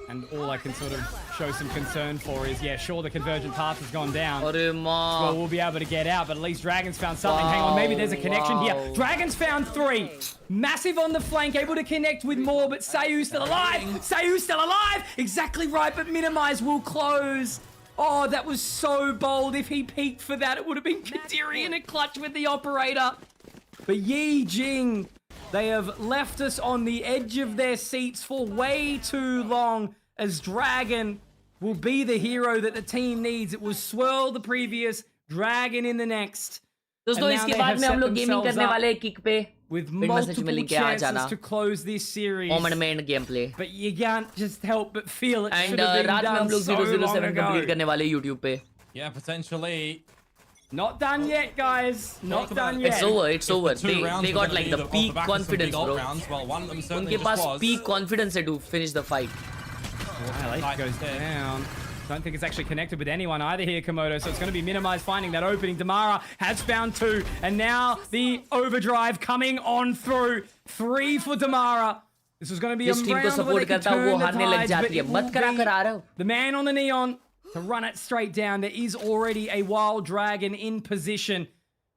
Speaker 3: And all I can sort of show some concern for is, yeah, sure, the convergent path has gone down. Well, we'll be able to get out, but at least Dragon's found something. Hang on, maybe there's a connection here. Dragon's found 3. Massive on the flank, able to connect with more, but Sayu's still alive. Sayu's still alive. Exactly right, but Minimize will close. Oh, that was so bold. If he peeked for that, it would have been Kadiri in a clutch with the operator. But Yi Jing, they have left us on the edge of their seats for way too long, as Dragon will be the hero that the team needs. It was Swirl the previous, Dragon in the next.
Speaker 7: दोस्तों इसके बाद में हम लोग gaming करने वाले हैं kick पे
Speaker 3: with
Speaker 7: multiple
Speaker 3: chances to close this series.
Speaker 7: Omen gameplay.
Speaker 3: But you can't just help but feel it.
Speaker 7: And
Speaker 3: should have been
Speaker 7: रात में हम
Speaker 3: done
Speaker 7: लोग
Speaker 3: so
Speaker 7: 007
Speaker 3: long ago.
Speaker 7: कंप्लीट करने वाले हैं YouTube पे.
Speaker 4: Yeah, potentially.
Speaker 3: Not done yet, guys. Not done yet.
Speaker 7: It's over. It's over.
Speaker 4: The two rounds
Speaker 7: They
Speaker 4: are
Speaker 7: got
Speaker 4: gonna
Speaker 7: like
Speaker 4: be
Speaker 7: the
Speaker 4: off
Speaker 7: peak
Speaker 4: back of some
Speaker 7: confidence,
Speaker 4: big ult
Speaker 7: bro.
Speaker 4: rounds. Well, one of them certainly
Speaker 7: उनके
Speaker 4: just
Speaker 7: pass
Speaker 4: was.
Speaker 7: peak confidence है to finish the fight.
Speaker 3: Well, goes down. Don't think it's actually connected with anyone either here, Komodo. So it's going to be minimized finding that opening. Damara has found 2. And now the overdrive coming on through. 3 for Damara. This was going to be a
Speaker 7: team को
Speaker 3: round where
Speaker 7: support
Speaker 3: they could
Speaker 7: करता है, वो
Speaker 3: turn the
Speaker 7: हारने लग
Speaker 3: tides,
Speaker 7: जाती
Speaker 3: but
Speaker 7: है.
Speaker 3: it
Speaker 7: मत
Speaker 3: will
Speaker 7: करा
Speaker 3: be
Speaker 7: कर आ रहा हो.
Speaker 3: the man on the neon to run it straight down. There is already a wild dragon in position.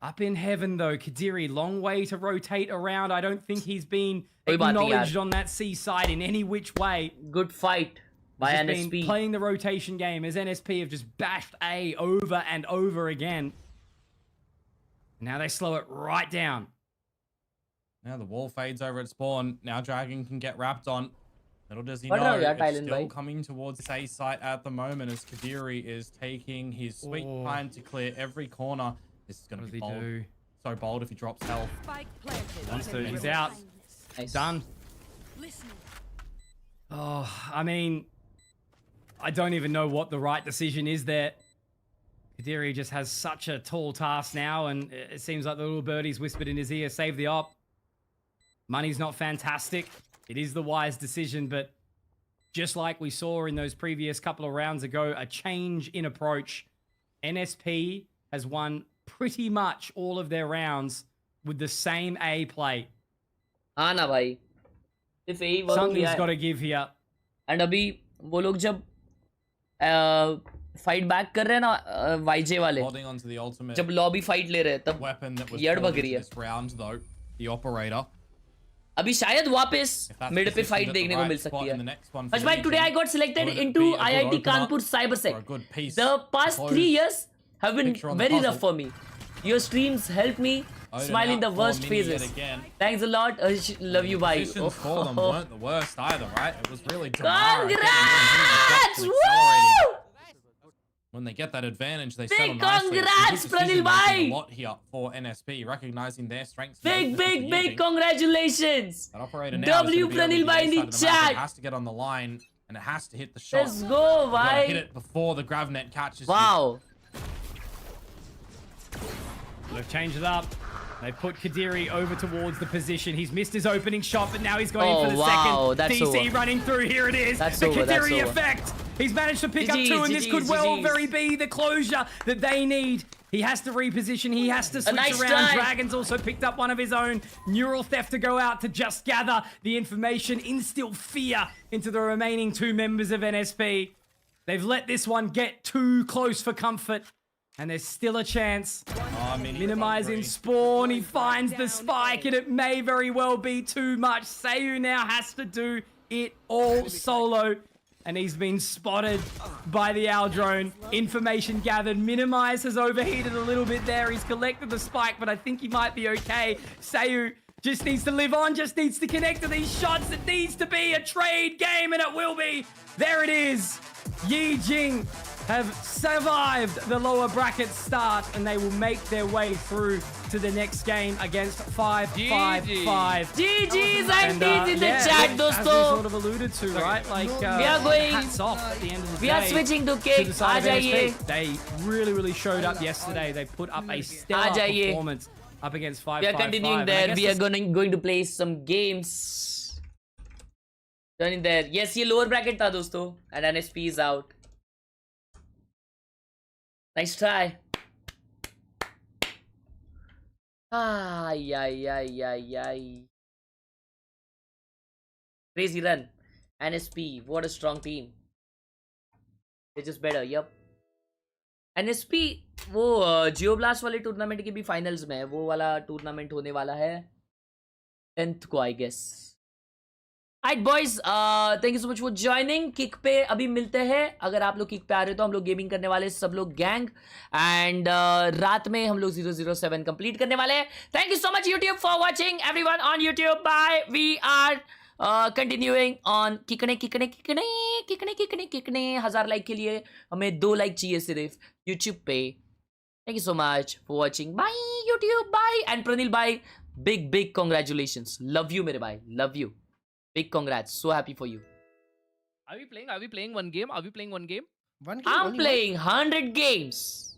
Speaker 3: Up in heaven, though, Kadiri, long way to rotate around. I don't think he's been acknowledged on that C side in any which way.
Speaker 7: Good fight by
Speaker 3: He's
Speaker 7: NSP.
Speaker 3: been playing the rotation game as NSP have just bashed A over and over again. Now they slow it right down.
Speaker 4: Now the wall fades over at spawn. Now Dragon can get wrapped on. Little does he
Speaker 7: But
Speaker 4: know,
Speaker 7: yeah,
Speaker 4: it's
Speaker 7: Thailand,
Speaker 4: still
Speaker 7: bhai.
Speaker 4: coming towards this A site at the moment as Kadiri is taking his sweet time to clear every corner. This is going to be bold. So bold if he drops health.
Speaker 9: Spike planted.
Speaker 3: Wants to, he's out.
Speaker 7: Nice.
Speaker 3: Done.
Speaker 9: Listening.
Speaker 3: Oh, I mean, I don't even know what the right decision is there. Kadiri just has such a tall task now, and it seems like the little birdie's whispered in his ear, save the op. Money's not fantastic. It is the wise decision, but just like we saw in those previous couple of rounds ago, a change in approach. NSP has won pretty much all of their rounds with the same A play.
Speaker 7: हाँ ना भाई. सिर्फ यही work
Speaker 3: Something's
Speaker 7: किया
Speaker 3: got
Speaker 7: है.
Speaker 3: to give here.
Speaker 7: And अभी वो लोग जब फाइट बैक कर रहे हैं ना YJ वाले,
Speaker 4: Holding on to the ultimate
Speaker 7: जब लॉबी फाइट ले रहे हैं तब
Speaker 4: weapon that was
Speaker 7: यड़
Speaker 4: pulled
Speaker 7: bug रही
Speaker 4: into
Speaker 7: है.
Speaker 4: this round though, the operator.
Speaker 7: अभी शायद वापस
Speaker 4: If that's
Speaker 7: मिड पे
Speaker 4: positioned
Speaker 7: फाइट
Speaker 4: at the
Speaker 7: देखने को
Speaker 4: right
Speaker 7: मिल
Speaker 4: spot
Speaker 7: सकती
Speaker 4: in the
Speaker 7: है.
Speaker 4: next one for
Speaker 7: Ashbhai, today I got selected
Speaker 4: Would it
Speaker 7: into
Speaker 4: be a good
Speaker 7: IIT
Speaker 4: opener
Speaker 7: Kanpur
Speaker 4: or a
Speaker 7: Cybersec.
Speaker 4: good piece
Speaker 7: The
Speaker 4: to
Speaker 7: past
Speaker 4: close
Speaker 7: 3 years have been
Speaker 4: picture on the
Speaker 7: very
Speaker 4: puzzle?
Speaker 7: rough for me. Your streams helped me
Speaker 4: Odin
Speaker 7: smile in
Speaker 4: out
Speaker 7: the
Speaker 4: for
Speaker 7: worst
Speaker 4: Mini yet
Speaker 7: phases.
Speaker 4: again.
Speaker 7: Thanks a lot. Love you, bye.
Speaker 4: Positions for them weren't the worst either, right? It was really Damara getting
Speaker 7: Congrats!
Speaker 4: into accelerating.
Speaker 7: Woo!
Speaker 4: When they get that advantage, they
Speaker 7: Big
Speaker 4: settle nicely.
Speaker 7: congrats,
Speaker 4: It's a good decision
Speaker 7: Pranil
Speaker 4: making
Speaker 7: bhai!
Speaker 4: a lot here for NSP, recognizing their strengths. and
Speaker 7: Big,
Speaker 4: weaknesses
Speaker 7: big,
Speaker 4: and
Speaker 7: big
Speaker 4: using
Speaker 7: congratulations.
Speaker 4: that operator now.
Speaker 7: W Pranil bhai in the
Speaker 4: It
Speaker 7: chat.
Speaker 4: has to get on the line and it has to hit the shot.
Speaker 7: Let's go,
Speaker 4: You gotta hit
Speaker 7: bhai.
Speaker 4: it before the gravnet catches
Speaker 7: Wow.
Speaker 3: They've changed it up. They put Kadiri over towards the position. He's missed his opening shot, but now he's going in for the second.
Speaker 7: That's
Speaker 3: DC
Speaker 7: over.
Speaker 3: running through. Here it is.
Speaker 7: That's
Speaker 3: the
Speaker 7: over, that's
Speaker 3: Kadiri
Speaker 7: over.
Speaker 3: effect. He's managed to pick up
Speaker 7: GG's,
Speaker 3: 2, and this could
Speaker 7: GG's,
Speaker 3: well
Speaker 7: GG's.
Speaker 3: very be the closure that they need. He has to reposition. He has to switch
Speaker 7: nice
Speaker 3: around.
Speaker 7: try.
Speaker 3: Dragon's also picked up one of his own. Neural theft to go out to just gather the information, instill fear into the remaining 2 members of NSP. They've let this one get too close for comfort. And there's still a chance. Minimizing spawn. He finds the spike, and it may very well be too much. Sayu now has to do it all solo. And he's been spotted by the Owl drone. Information gathered. Minimize has overheated a little bit there. He's collected the spike, but I think he might be okay. Sayu just needs to live on, just needs to connect to these shots. It needs to be a trade game, and it will be. There it is. Yi Jing have survived the lower bracket start, and they will make their way through to the next game against 555.
Speaker 7: GG's and D's in the chat,
Speaker 3: as we
Speaker 7: dosto.
Speaker 3: sort of alluded to, right? Like,
Speaker 7: We are going-
Speaker 3: hats off at the end of the
Speaker 7: We
Speaker 3: day.
Speaker 7: are switching to
Speaker 3: to
Speaker 7: cake.
Speaker 3: the side
Speaker 7: aa
Speaker 3: of NSP.
Speaker 7: jaiye.
Speaker 3: They really showed up yesterday. They put up a stellar
Speaker 7: aa jaiye.
Speaker 3: performance up against 5.
Speaker 7: We are continuing there. We are going to play some games. Turning there. Yes, ये lower bracket था दोस्तों. And NSP is out. Nice try. Ay. Crazy run. NSP. What a strong team. They're just better. Yup. NSP वो जियो blast वाले tournament के भी finals में है. वो वाला टूर्नामेंट होने वाला है 10th को I guess. Alright boys, thank you so much for joining. Kick पे अभी मिलते हैं. अगर आप लोग किक पे आ रहे हो तो हम लोग गेमिंग करने वाले सब लोग गैंग. एंड रात में हम लोग 007 कंप्लीट करने वाले हैं. Thank you so much YouTube for watching. Everyone on YouTube. Bye. We are continuing on किकने 1000 like के लिए हमें 2 लाइक चाहिए सिर्फ YouTube पे. Thank you so much for watching. Bye YouTube. Bye. And Pranil bye. Big congratulations. Love you मेरे भाई. Love you. Big congrats. So happy for you.
Speaker 6: Are we playing one game?
Speaker 5: One game
Speaker 7: I'm
Speaker 5: only
Speaker 7: playing 100 games.